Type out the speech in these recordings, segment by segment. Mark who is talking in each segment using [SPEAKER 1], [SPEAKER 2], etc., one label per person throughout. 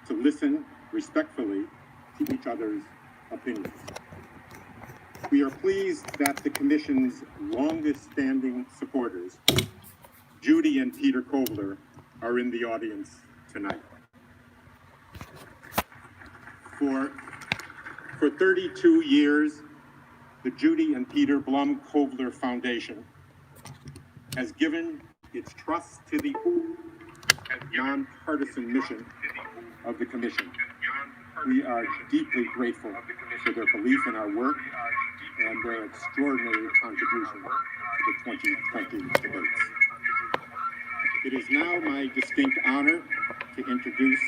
[SPEAKER 1] to listen respectfully to each other's opinions. We are pleased that the Commission's longest-standing supporters, Judy and Peter Kovler, are in the audience tonight. For 32 years, the Judy and Peter Blum Kovler Foundation has given its trust to the nonpartisan mission of the Commission. We are deeply grateful for their belief in our work and their extraordinary contribution to the 2020 debates. It is now my distinct honor to introduce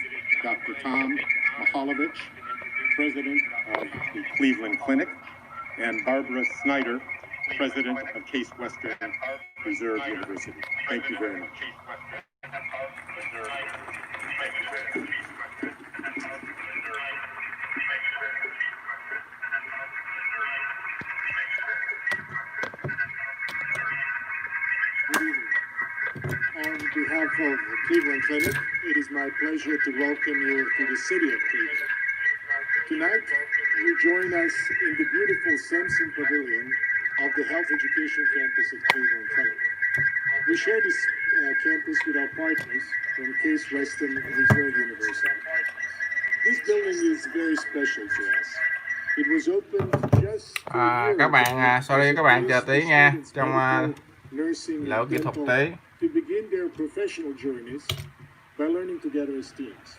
[SPEAKER 1] Dr. Tom Mihaljevic, President of the Cleveland Clinic, and Barbara Snyder, President of Case Western Reserve University. Thank you very much.
[SPEAKER 2] On behalf of the Cleveland Clinic, it is my pleasure to welcome you to the city of Cleveland. Tonight, you join us in the beautiful Sampson Pavilion of the Health Education Campus at Cleveland Clinic. We share this campus with our partners from Case Western Reserve University. This building is very special to us. It was opened just
[SPEAKER 3] các bạn sorry các bạn chờ tí nha, trong lỗi kỹ thuật tí.
[SPEAKER 2] To begin their professional journeys by learning together as teams.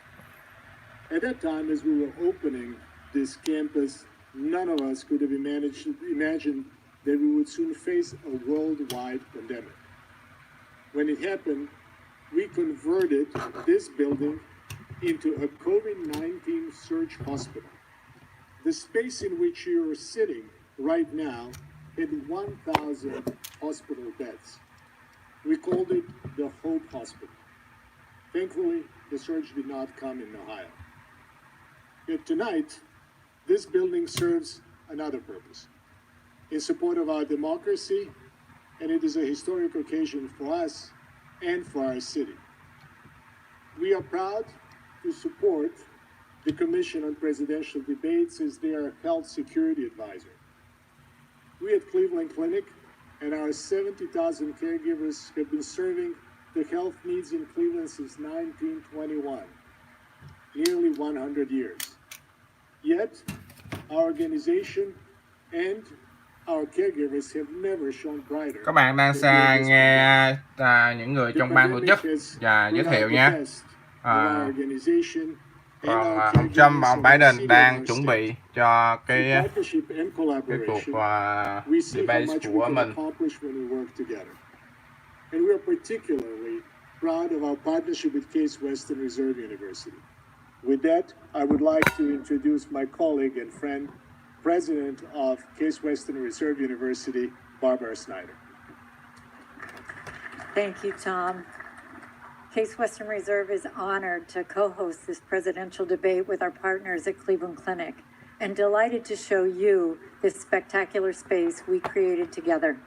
[SPEAKER 2] At that time, as we were opening this campus, none of us could have imagined that we would soon face a worldwide pandemic. When it happened, we converted this building into a COVID-19 surge hospital. The space in which you are sitting right now had 1,000 hospital beds. We called it the Hope Hospital. Thankfully, the surge did not come in Ohio. Yet tonight, this building serves another purpose, in support of our democracy, and it is a historic occasion for us and for our city. We are proud to support the Commission on Presidential Debates as their health security advisor. We at Cleveland Clinic and our 70,000 caregivers have been serving the health needs in Cleveland since 1921, nearly 100 years. Yet, our organization and our caregivers have never shone brighter.
[SPEAKER 3] Các bạn đang nghe những người trong ban tổ chức và giới thiệu nhé. Còn ông Trump và ông Biden đang chuẩn bị cho cái cuộc debate của mình.
[SPEAKER 2] And we are particularly proud of our partnership with Case Western Reserve University. With that, I would like to introduce my colleague and friend, President of Case Western Reserve University, Barbara Snyder.
[SPEAKER 4] Thank you, Tom. Case Western Reserve is honored to co-host this presidential debate with our partners at Cleveland Clinic and delighted to show you this spectacular space we created together.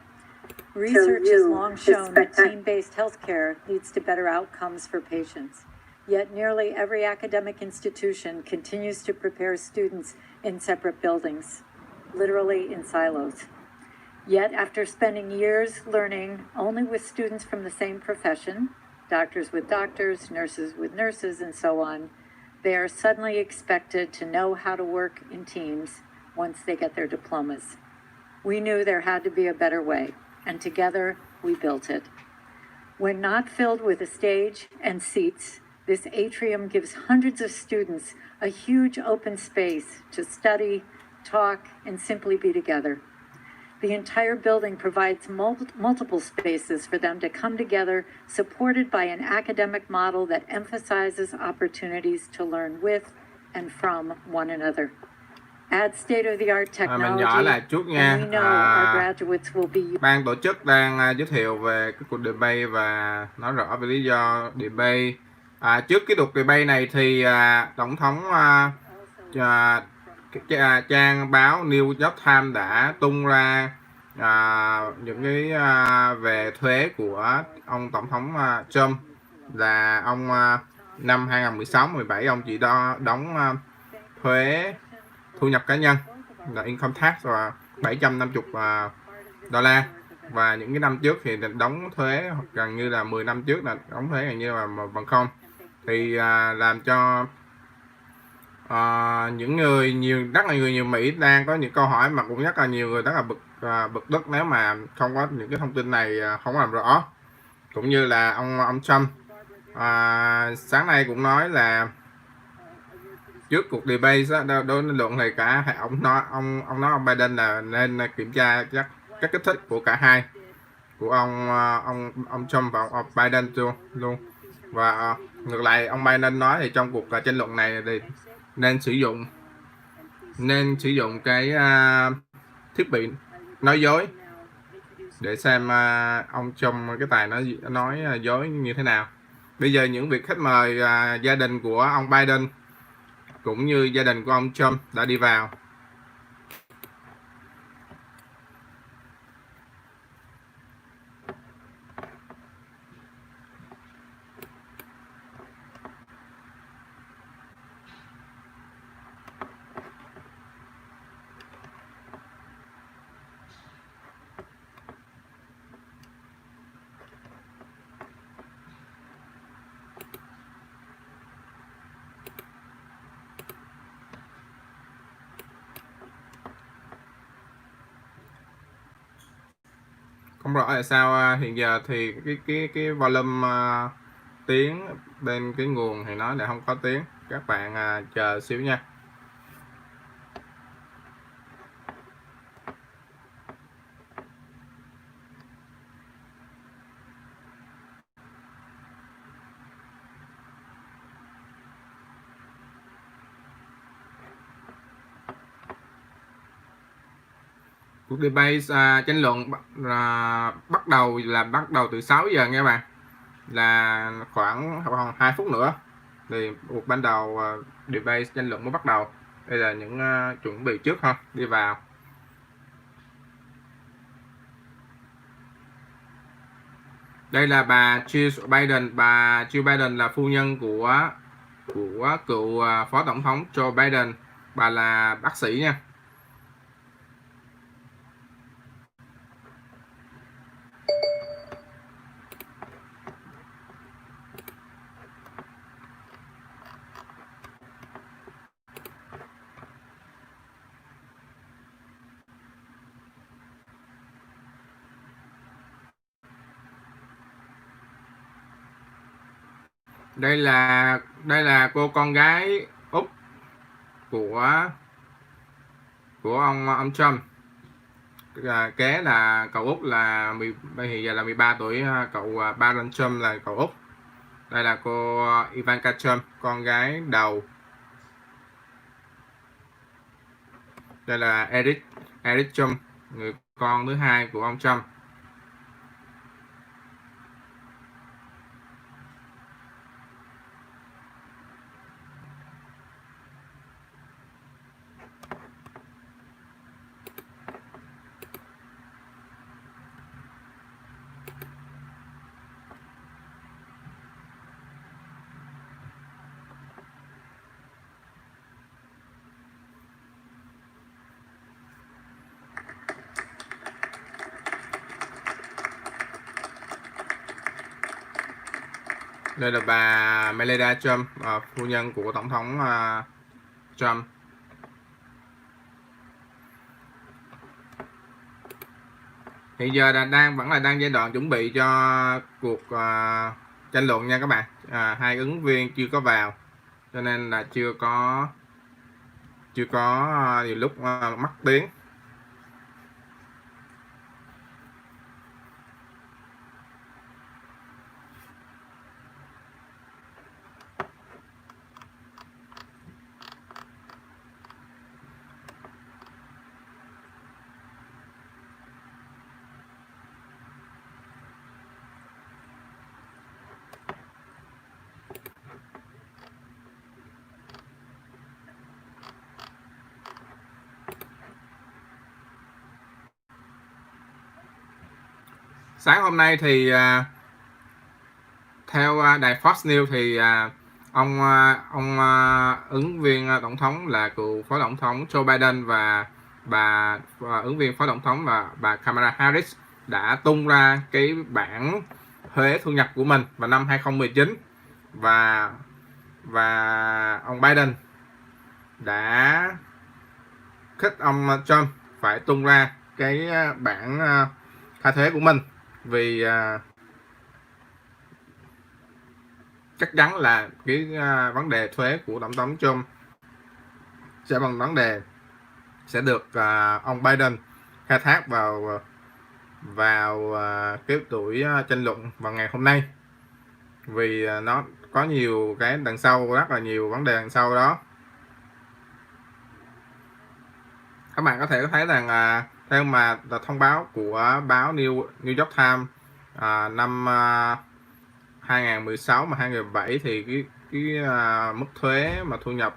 [SPEAKER 4] Research has long shown that team-based healthcare leads to better outcomes for patients. Yet nearly every academic institution continues to prepare students in separate buildings, literally in silos. Yet after spending years learning only with students from the same profession, doctors with doctors, nurses with nurses, and so on, they are suddenly expected to know how to work in teams once they get their diplomas. We knew there had to be a better way, and together we built it. When not filled with a stage and seats, this atrium gives hundreds of students a huge open space to study, talk, and simply be together. The entire building provides multiple spaces for them to come together, supported by an academic model that emphasizes opportunities to learn with and from one another. Add state-of-the-art technology, and we know our graduates will be...
[SPEAKER 3] Ban tổ chức đang giới thiệu về cái cuộc debate và nói rõ về lý do debate. Trước cái cuộc debate này thì Tổng thống trang báo New York Times đã tung ra những cái về thuế của ông Tổng thống Trump, là ông năm 2016-17 ông chỉ đóng thuế thu nhập cá nhân là income tax và 750 đô la, và những cái năm trước thì đóng thuế gần như là 10 năm trước là đóng thuế gần như là bằng không. Thì làm cho những người rất là nhiều Mỹ đang có những câu hỏi mà cũng rất là nhiều người rất là bực tức nếu mà không có những cái thông tin này không làm rõ. Cũng như là ông Trump sáng nay cũng nói là trước cuộc debate đối luận thì cả ông nói ông Biden là nên kiểm tra các kích thích của cả hai, của ông Trump và ông Biden luôn. Và ngược lại ông Biden nói thì trong cuộc tranh luận này thì nên sử dụng cái thiết bị nói dối để xem ông Trump cái tài nói dối như thế nào. Bây giờ những vị khách mời gia đình của ông Biden cũng như gia đình của ông Trump đã đi vào. Không rõ tại sao hiện giờ thì cái volume tiếng bên cái nguồn thì nói là không có tiếng. Các bạn chờ xíu nha. Cuộc debate tranh luận bắt đầu từ 6 giờ nha các bạn, là khoảng 2 phút nữa thì cuộc ban đầu debate tranh luận mới bắt đầu. Đây là những chuẩn bị trước ha, đi vào. Đây là bà Jill Biden. Bà Jill Biden là phu nhân của cựu phó tổng thống Joe Biden. Bà là bác sĩ nha. Đây là cô con gái út của ông Trump. Kế là cậu út là hiện giờ là 13 tuổi, cậu Barron Trump là cậu út. Đây là cô Ivanka Trump, con gái đầu. Đây là Eric Trump, người con thứ hai của ông Trump. Đây là bà Melania Trump, phu nhân của tổng thống Trump. Hiện giờ vẫn là đang giai đoạn chuẩn bị cho cuộc tranh luận nha các bạn. Hai ứng viên chưa có vào, cho nên là chưa có nhiều lúc mất tiếng. Sáng hôm nay thì theo đài Fox News thì ông ứng viên tổng thống là cựu phó tổng thống Joe Biden và bà ứng viên phó tổng thống và bà Kamala Harris đã tung ra cái bảng thuế thu nhập của mình vào năm 2019 và ông Biden đã khích ông Trump phải tung ra cái bảng khai thuế của mình vì chắc chắn là cái vấn đề thuế của tổng thống Trump sẽ bằng vấn đề sẽ được ông Biden khai thác vào cái buổi tranh luận vào ngày hôm nay, vì nó có nhiều cái đằng sau, rất là nhiều vấn đề đằng sau đó. Các bạn có thể thấy rằng theo mà thông báo của báo New York Times năm 2016 và 2017 thì cái mức thuế mà thu nhập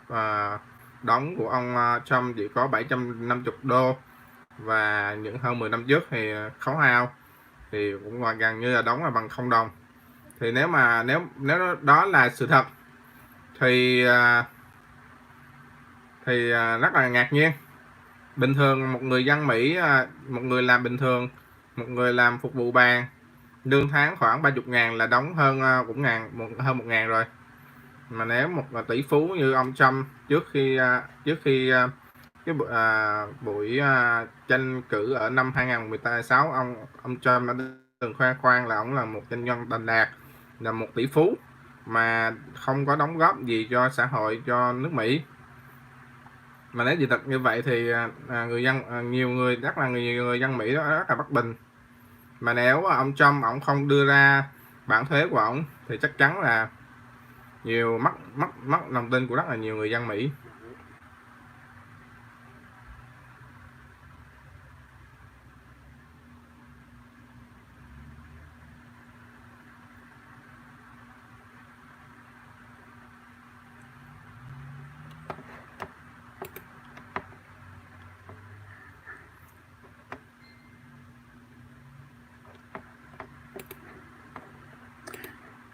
[SPEAKER 3] đóng của ông Trump chỉ có 750 đô, và những hơn 10 năm trước thì khấu hao thì cũng gần như là đóng là bằng $0. Thì nếu đó là sự thật thì rất là ngạc nhiên. Bình thường một người dân Mỹ, một người làm bình thường, một người làm phục vụ bàn, lương tháng khoảng 30.000 là đóng hơn cũng hơn 1.000 rồi. Mà nếu một tỷ phú như ông Trump trước khi cái buổi tranh cử ở năm 2016, ông Trump đã từng khoe khoang là ông là một doanh nhân thành đạt, là một tỷ phú mà không có đóng góp gì cho xã hội, cho nước Mỹ. Mà nếu sự thật như vậy thì nhiều người dân Mỹ đó rất là bất bình. Mà nếu ông Trump ông không đưa ra bản thuế của ông thì chắc chắn là mất lòng tin của rất là nhiều người dân Mỹ.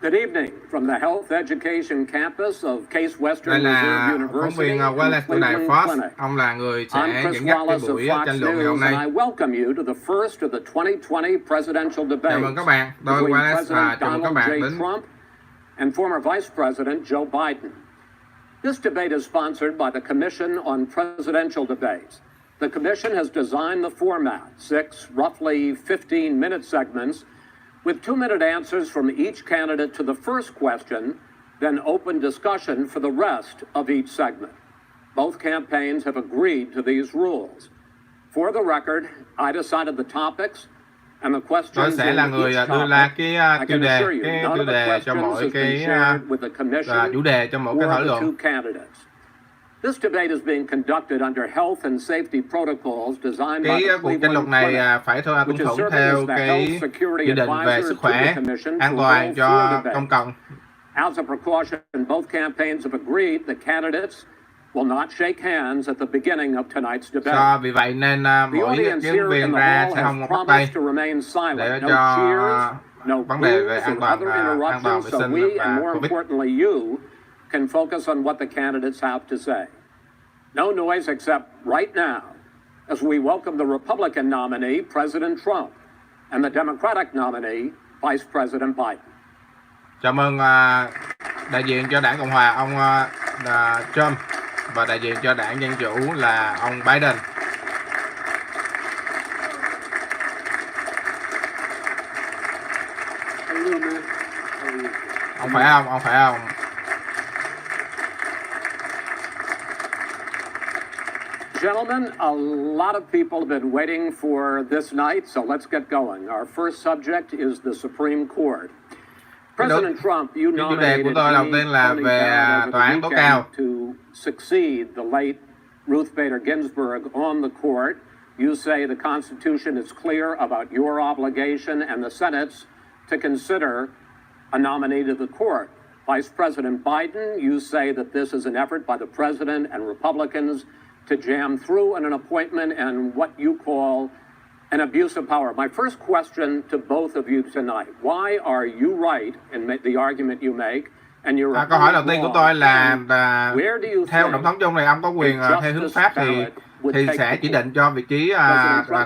[SPEAKER 5] Good evening from the Health Education Campus of Case
[SPEAKER 3] Đây
[SPEAKER 5] Western Reserve
[SPEAKER 3] là phóng
[SPEAKER 5] University
[SPEAKER 3] viên
[SPEAKER 5] in
[SPEAKER 3] Wallace của đài
[SPEAKER 5] Cleveland
[SPEAKER 3] Fox.
[SPEAKER 5] Clinic.
[SPEAKER 3] Ông là người
[SPEAKER 5] I'm
[SPEAKER 3] sẽ
[SPEAKER 5] Chris
[SPEAKER 3] dẫn dắt cái
[SPEAKER 5] Wallace of
[SPEAKER 3] buổi
[SPEAKER 5] Fox
[SPEAKER 3] tranh luận ngày hôm
[SPEAKER 5] News, and
[SPEAKER 3] nay.
[SPEAKER 5] I welcome you to the first of the 2020 presidential
[SPEAKER 3] Chào
[SPEAKER 5] debates
[SPEAKER 3] mừng các bạn, tôi
[SPEAKER 5] between
[SPEAKER 3] Wallace
[SPEAKER 5] President
[SPEAKER 3] chào mừng các
[SPEAKER 5] Donald
[SPEAKER 3] bạn
[SPEAKER 5] J.
[SPEAKER 3] đến.
[SPEAKER 5] Trump and former Vice President Joe Biden. This debate is sponsored by the Commission on Presidential Debates. The Commission has designed the format, 6 roughly 15-minute segments, with 2-minute answers from each candidate to the first question, then open discussion for the rest of each segment. Both campaigns have agreed to these rules. For the record, I decided the topics and the
[SPEAKER 3] Tôi
[SPEAKER 5] questions
[SPEAKER 3] sẽ là
[SPEAKER 5] in
[SPEAKER 3] người
[SPEAKER 5] each
[SPEAKER 3] đưa ra
[SPEAKER 5] topic.
[SPEAKER 3] cái
[SPEAKER 5] I
[SPEAKER 3] tiêu
[SPEAKER 5] can
[SPEAKER 3] đề,
[SPEAKER 5] assure you, none of the
[SPEAKER 3] cho
[SPEAKER 5] questions
[SPEAKER 3] mỗi
[SPEAKER 5] has been
[SPEAKER 3] cái
[SPEAKER 5] shared with the Commission
[SPEAKER 3] chủ đề cho mỗi cái
[SPEAKER 5] or
[SPEAKER 3] thảo
[SPEAKER 5] the two
[SPEAKER 3] luận.
[SPEAKER 5] candidates. This debate is being conducted under health and safety protocols designed by
[SPEAKER 3] Cái
[SPEAKER 5] the
[SPEAKER 3] cuộc tranh
[SPEAKER 5] Cleveland
[SPEAKER 3] luận này
[SPEAKER 5] Clinic,
[SPEAKER 3] phải tuân
[SPEAKER 5] which is
[SPEAKER 3] thủ
[SPEAKER 5] serving
[SPEAKER 3] theo
[SPEAKER 5] as the
[SPEAKER 3] cái
[SPEAKER 5] health security
[SPEAKER 3] quy định về
[SPEAKER 5] advisor
[SPEAKER 3] sức
[SPEAKER 5] to
[SPEAKER 3] khỏe,
[SPEAKER 5] the Commission
[SPEAKER 3] an
[SPEAKER 5] through
[SPEAKER 3] toàn
[SPEAKER 5] all
[SPEAKER 3] cho
[SPEAKER 5] four debates.
[SPEAKER 3] công cộng.
[SPEAKER 5] As a precaution, both campaigns have agreed the candidates will not shake hands at the beginning of tonight's debate.
[SPEAKER 3] Vì vậy nên
[SPEAKER 5] The
[SPEAKER 3] mỗi
[SPEAKER 5] audience
[SPEAKER 3] ứng
[SPEAKER 5] here in
[SPEAKER 3] viên
[SPEAKER 5] the
[SPEAKER 3] ra
[SPEAKER 5] hall
[SPEAKER 3] sẽ không
[SPEAKER 5] has
[SPEAKER 3] bắt tay
[SPEAKER 5] promised to remain silent.
[SPEAKER 3] để
[SPEAKER 5] No
[SPEAKER 3] cho
[SPEAKER 5] cheers, no
[SPEAKER 3] vấn đề về
[SPEAKER 5] boos,
[SPEAKER 3] an
[SPEAKER 5] and
[SPEAKER 3] toàn
[SPEAKER 5] other
[SPEAKER 3] vệ
[SPEAKER 5] interruptions, so
[SPEAKER 3] sinh
[SPEAKER 5] we, and
[SPEAKER 3] và
[SPEAKER 5] more
[SPEAKER 3] Covid.
[SPEAKER 5] importantly you, can focus on what the candidates have to say. No noise except right now, as we welcome the Republican nominee, President Trump, and the Democratic nominee, Vice President Biden.
[SPEAKER 3] Chào mừng đại diện cho đảng Cộng hòa ông Trump và đại diện cho đảng Dân Chủ là ông Biden. Ông phải không?
[SPEAKER 5] Gentlemen, a lot of people have been waiting for this night, so let's get going. Our first subject is the Supreme Court. President Trump, you nominated me Tony Barrett over the weekend to succeed the late Ruth Bader Ginsburg on the court. You say the Constitution is clear about your obligation and the Senate's to consider a nominee to the court. Vice President Biden, you say that this is an effort by the President and Republicans to jam through an appointment and what you call an abuse of power. My first question to both of you tonight, why are you right in the argument you make, and your
[SPEAKER 3] câu hỏi đầu tiên của tôi là
[SPEAKER 5] where do you
[SPEAKER 3] theo
[SPEAKER 5] think
[SPEAKER 3] tổng thống Trung này ông có quyền theo hiến pháp thì sẽ chỉ định cho vị trí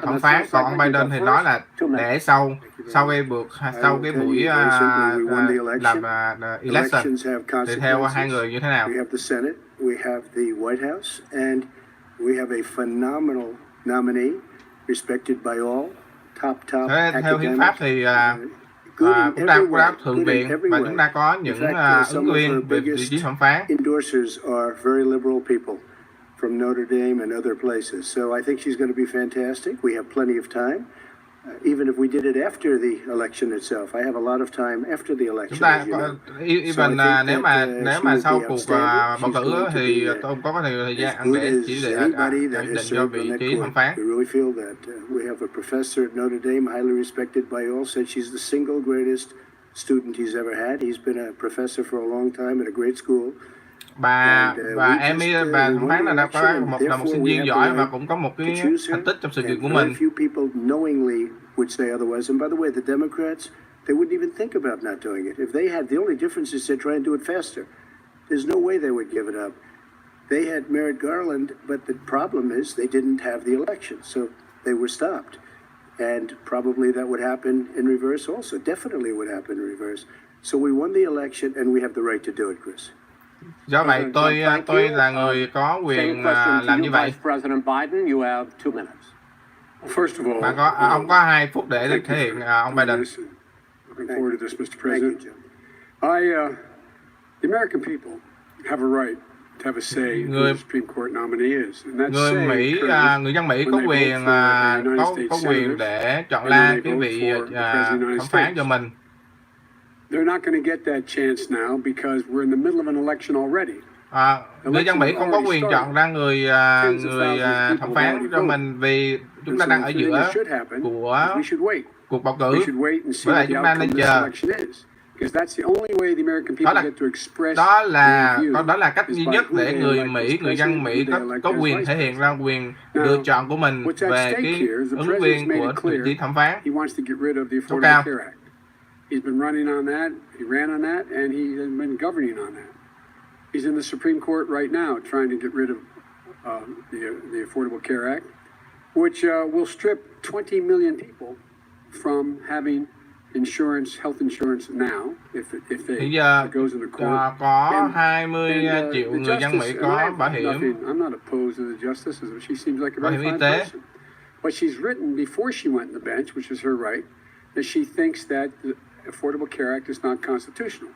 [SPEAKER 3] thẩm phán, còn ông Biden thì nói là để sau cái buổi làm election thì theo hai người như thế nào?
[SPEAKER 6] We have the Senate, we have the White House, and we have a phenomenal nominee respected by all top
[SPEAKER 3] theo hiến pháp thì chúng ta có thượng viện và chúng ta có những ứng viên về vị trí thẩm phán.
[SPEAKER 6] Endorsers are very liberal people from Notre Dame and other places. So I think she's going to be fantastic. We have plenty of time. Even if we did it after the election itself, I have a lot of time after the election.
[SPEAKER 3] Chúng ta even nếu mà sau cuộc bầu cử thì tôi có thời gian để chỉ định cho vị trí thẩm phán.
[SPEAKER 6] We really feel that we have a professor at Notre Dame, highly respected by all, said she's the single greatest student he's ever had. He's been a professor for a long time at a great school.
[SPEAKER 3] Bà thẩm phán là có một sinh viên giỏi và cũng có một cái thành tích trong sự nghiệp của mình.
[SPEAKER 6] Few people knowingly would say otherwise. And by the way, the Democrats, they wouldn't even think about not doing it. If they had, the only difference is they try and do it faster. There's no way they would give it up. They had Merrick Garland, but the problem is they didn't have the election, so they were stopped. And probably that would happen in reverse also. Definitely would happen in reverse. So we won the election and we have the right to do it, Chris.
[SPEAKER 3] Do vậy tôi là người có quyền làm như vậy.
[SPEAKER 5] President Biden, you have 2 minutes.
[SPEAKER 1] First of all,
[SPEAKER 3] ông có 2 phút để thể hiện ông Biden.
[SPEAKER 1] Looking forward to this, Mr. President. The American people have a right to have a say in who the Supreme Court nominee is. And that
[SPEAKER 3] người dân Mỹ có quyền để chọn ra cái vị thẩm phán cho mình.
[SPEAKER 1] They're not going to get that chance now because we're in the middle of an election already.
[SPEAKER 3] Người dân Mỹ không có quyền chọn ra người thẩm phán cho mình vì chúng ta đang ở giữa của cuộc bầu cử. Với lại chúng ta nên chờ. Đó là cách duy nhất để người dân Mỹ có quyền thể hiện ra quyền lựa chọn của mình về cái ứng viên của vị trí thẩm phán tối cao.
[SPEAKER 1] He's been running on that, he ran on that, and he has been governing on that. He's in the Supreme Court right now trying to get rid of the Affordable Care Act, which will strip 20 million people from having insurance, health insurance now, if it goes into court.
[SPEAKER 3] Có 20 triệu người dân Mỹ có bảo hiểm.
[SPEAKER 1] I'm not opposed to the justice. She seems like a very fine person. But she's written before she went on the bench, which is her right, that she thinks that the Affordable Care Act is not constitutional.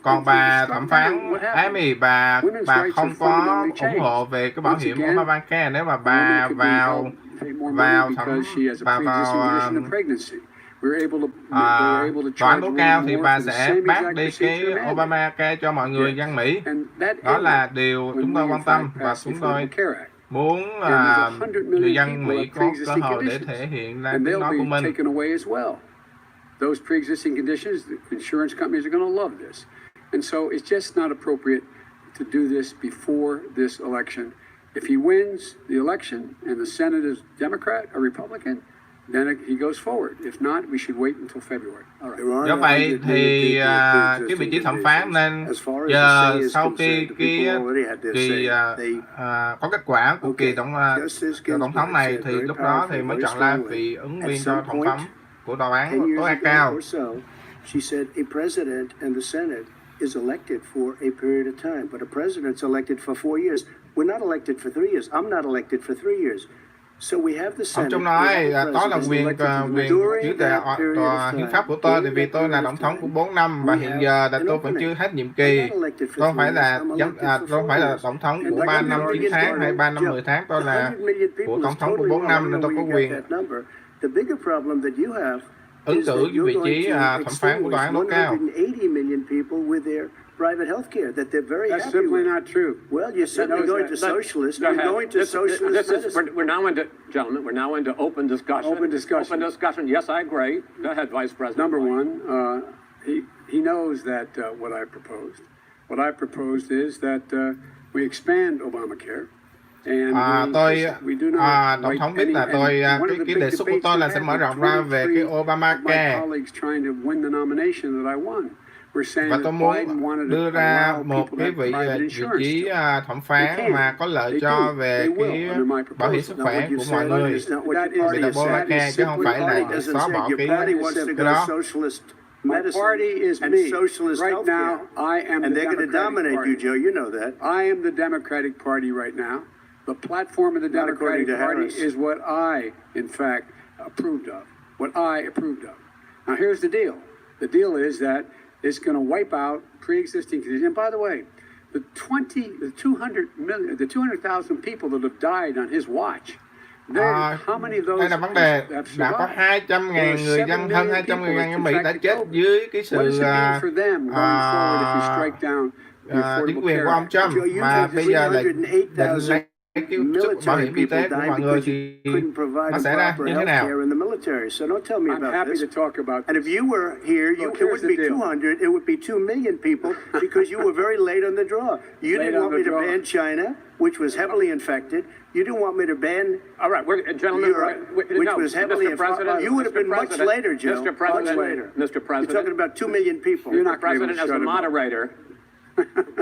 [SPEAKER 3] Còn bà thẩm phán Amy, bà không có ủng hộ về cái bảo hiểm Obamacare. Nếu mà bà vào tòa án tối cao thì bà sẽ bác đi cái Obamacare cho mọi người dân Mỹ. Đó là điều chúng tôi quan tâm và chúng tôi muốn người dân Mỹ có cơ hội để thể hiện ra tiếng nói của mình.
[SPEAKER 1] Those pre-existing conditions, the insurance companies are going to love this. And so it's just not appropriate to do this before this election. If he wins the election and the Senate is Democrat or Republican, then he goes forward. If not, we should wait until February. All right.
[SPEAKER 3] Do vậy thì cái vị trí thẩm phán nên giờ sau khi có kết quả của kỳ tổng thống này thì lúc đó thì mới chọn ra vị ứng viên cho thẩm phán của tòa án tối cao.
[SPEAKER 6] She said a president and the Senate is elected for a period of time, but a president's elected for 4 years. We're not elected for 3 years. I'm not elected for 3 years. So we have the Senate.
[SPEAKER 3] Ông nói đó là quyền dưới tòa hiến pháp của tôi, vì tôi là tổng thống của 4 năm và hiện giờ là tôi vẫn chưa hết nhiệm kỳ. Tôi không phải là tổng thống của 3 năm 9 tháng hay 3 năm 10 tháng. Tôi là của tổng thống của 4 năm nên tôi có quyền ứng cử vị trí thẩm phán của tòa án tối cao.
[SPEAKER 6] Private healthcare that they're very
[SPEAKER 1] happy with.
[SPEAKER 6] That's
[SPEAKER 1] simply not true.
[SPEAKER 6] Well, you're certainly going to socialist. You're going to socialist medicine.
[SPEAKER 5] We're now into, gentlemen, we're now into open discussion.
[SPEAKER 1] Open discussion.
[SPEAKER 5] Open discussion. Yes, I agree. Go ahead, Vice President.
[SPEAKER 1] Number one, he knows that what I proposed. What I proposed is that we expand Obamacare.
[SPEAKER 3] Tổng thống biết là cái đề xuất của tôi là sẽ mở rộng ra về cái Obamacare.
[SPEAKER 7] were saying
[SPEAKER 3] Và
[SPEAKER 7] that
[SPEAKER 3] tôi muốn
[SPEAKER 7] Biden wanted to
[SPEAKER 3] đưa ra
[SPEAKER 7] allow
[SPEAKER 3] một
[SPEAKER 7] people to
[SPEAKER 3] cái
[SPEAKER 7] have
[SPEAKER 3] vị
[SPEAKER 7] private
[SPEAKER 3] vị
[SPEAKER 7] insurance.
[SPEAKER 3] trí
[SPEAKER 7] still.
[SPEAKER 3] thẩm phán mà có lợi
[SPEAKER 7] They
[SPEAKER 3] cho
[SPEAKER 7] do.
[SPEAKER 3] về
[SPEAKER 7] They will
[SPEAKER 3] cái
[SPEAKER 7] under my
[SPEAKER 3] bảo hiểm
[SPEAKER 7] proposal.
[SPEAKER 3] sức
[SPEAKER 6] Not
[SPEAKER 3] khỏe
[SPEAKER 6] what you
[SPEAKER 3] của mọi
[SPEAKER 6] said,
[SPEAKER 3] người.
[SPEAKER 6] it's not what
[SPEAKER 7] That
[SPEAKER 6] your
[SPEAKER 7] is-
[SPEAKER 6] party
[SPEAKER 3] Vì là
[SPEAKER 6] has said.
[SPEAKER 3] Obamacare chứ không
[SPEAKER 7] simply
[SPEAKER 3] phải là
[SPEAKER 6] Party
[SPEAKER 3] để
[SPEAKER 6] doesn't
[SPEAKER 3] xóa
[SPEAKER 6] say
[SPEAKER 3] bỏ
[SPEAKER 6] your
[SPEAKER 3] cái
[SPEAKER 6] party wants to
[SPEAKER 3] cái
[SPEAKER 6] go
[SPEAKER 3] đó.
[SPEAKER 6] socialist
[SPEAKER 7] My
[SPEAKER 6] medicine
[SPEAKER 7] party is
[SPEAKER 6] and
[SPEAKER 7] me.
[SPEAKER 6] socialist
[SPEAKER 7] Right
[SPEAKER 6] healthcare.
[SPEAKER 7] now, I am
[SPEAKER 6] And
[SPEAKER 7] the
[SPEAKER 6] they're going to
[SPEAKER 7] Democratic
[SPEAKER 6] dominate
[SPEAKER 7] Party.
[SPEAKER 6] you, Joe. You know that.
[SPEAKER 7] I am the Democratic Party right now. The platform of the
[SPEAKER 6] Not according
[SPEAKER 7] Democratic
[SPEAKER 6] to
[SPEAKER 7] Party
[SPEAKER 6] Harris.
[SPEAKER 7] is what I, in fact, approved of. What I approved of. Now, here's the deal. The deal is that it's going to wipe out pre-existing conditions. And by the way, the 200,000 people that have died on his watch. How many of those
[SPEAKER 3] Đây là vấn đề
[SPEAKER 7] have
[SPEAKER 3] đã có
[SPEAKER 7] survived?
[SPEAKER 3] 200.000 người dân, hơn 200.000 người dân Mỹ đã chết dưới cái
[SPEAKER 7] What
[SPEAKER 3] sự
[SPEAKER 7] does it mean for them going forward if you strike down the
[SPEAKER 3] chính
[SPEAKER 7] Affordable
[SPEAKER 3] quyền
[SPEAKER 7] Care
[SPEAKER 3] của ông
[SPEAKER 7] Act?
[SPEAKER 3] Trump
[SPEAKER 6] Joe, you
[SPEAKER 3] mà
[SPEAKER 6] took
[SPEAKER 3] bây giờ lại định
[SPEAKER 6] 308,000
[SPEAKER 3] lấy cái sức bảo hiểm y tế của mọi người thì
[SPEAKER 6] couldn't provide
[SPEAKER 3] nó
[SPEAKER 6] a
[SPEAKER 3] sẽ ra
[SPEAKER 6] proper
[SPEAKER 3] như thế
[SPEAKER 6] health
[SPEAKER 3] nào?
[SPEAKER 6] care in the military. So don't tell me
[SPEAKER 7] I'm
[SPEAKER 6] about
[SPEAKER 7] happy
[SPEAKER 6] this.
[SPEAKER 7] to talk about
[SPEAKER 6] And if
[SPEAKER 7] this.
[SPEAKER 6] you were here,
[SPEAKER 7] Look,
[SPEAKER 6] it
[SPEAKER 7] here's
[SPEAKER 6] wouldn't
[SPEAKER 7] the
[SPEAKER 6] be
[SPEAKER 7] deal.
[SPEAKER 6] 200, it would be 2 million people because you were very late on the draw. You
[SPEAKER 7] Late
[SPEAKER 6] didn't
[SPEAKER 7] on
[SPEAKER 6] want
[SPEAKER 7] the
[SPEAKER 6] me to
[SPEAKER 7] draw.
[SPEAKER 6] ban China, which was heavily infected. You didn't want me to ban
[SPEAKER 5] All right, gentlemen,
[SPEAKER 6] Europe, which
[SPEAKER 5] no,
[SPEAKER 6] was heavily
[SPEAKER 5] Mr. President,
[SPEAKER 6] infected. You would have
[SPEAKER 5] Mr.
[SPEAKER 6] been much
[SPEAKER 5] President,
[SPEAKER 6] later, Joe.
[SPEAKER 5] Mr. President,
[SPEAKER 6] much later.
[SPEAKER 5] Mr.
[SPEAKER 6] You're
[SPEAKER 5] President,
[SPEAKER 6] talking about 2 million people.
[SPEAKER 7] You're
[SPEAKER 5] Mr.
[SPEAKER 7] not gonna be able
[SPEAKER 5] President,
[SPEAKER 7] to
[SPEAKER 5] as a
[SPEAKER 7] shut him up.
[SPEAKER 5] moderator,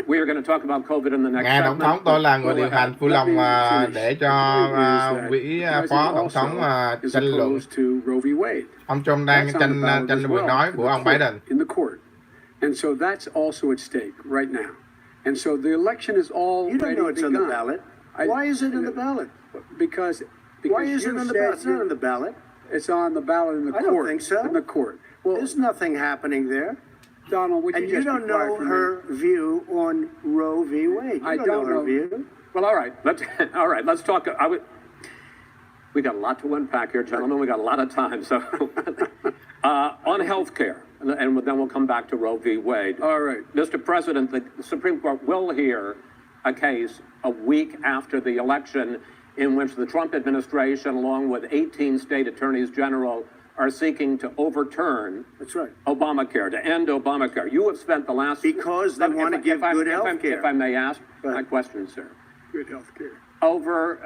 [SPEAKER 5] we are going to talk about COVID in the next
[SPEAKER 3] Ngài Tổng thống, tôi là người điều hành vui lòng để cho quỹ phó Tổng thống tranh luận. Ông Trump đang tranh quyền nói của ông Biden.
[SPEAKER 7] In the court. And so that's also at stake right now. And so the election is
[SPEAKER 6] You don't
[SPEAKER 7] already
[SPEAKER 6] know it's on the
[SPEAKER 7] begun.
[SPEAKER 6] ballot. Why is it in the ballot?
[SPEAKER 7] Because
[SPEAKER 6] Why is it
[SPEAKER 7] you
[SPEAKER 6] on the
[SPEAKER 7] said
[SPEAKER 6] ballot? It's not
[SPEAKER 7] you-
[SPEAKER 6] on the ballot.
[SPEAKER 7] It's on the ballot in the
[SPEAKER 6] I
[SPEAKER 7] court.
[SPEAKER 6] don't think so.
[SPEAKER 7] In the court. Well,
[SPEAKER 6] There's nothing happening there.
[SPEAKER 7] Donald, would
[SPEAKER 6] And
[SPEAKER 7] you
[SPEAKER 6] you
[SPEAKER 7] just be
[SPEAKER 6] don't
[SPEAKER 7] quiet
[SPEAKER 6] know
[SPEAKER 7] for a minute?
[SPEAKER 6] her view on Roe v. Wade. You
[SPEAKER 7] I
[SPEAKER 6] don't
[SPEAKER 7] don't
[SPEAKER 6] know her
[SPEAKER 7] know.
[SPEAKER 6] view.
[SPEAKER 5] well, all right, let's talk. We got a lot to unpack here, gentlemen. We got a lot of time. So, on health care, and then we'll come back to Roe v. Wade.
[SPEAKER 7] All right.
[SPEAKER 5] Mr. President, the Supreme Court will hear a case a week after the election in which the Trump administration, along with 18 state attorneys general, are seeking to overturn
[SPEAKER 6] That's right.
[SPEAKER 5] Obamacare, to end Obamacare. You have spent the last...
[SPEAKER 6] Because they want to give good health care.
[SPEAKER 5] If I may ask
[SPEAKER 6] Go
[SPEAKER 5] my
[SPEAKER 6] ahead.
[SPEAKER 5] question, sir.
[SPEAKER 7] Good health care.
[SPEAKER 5] Over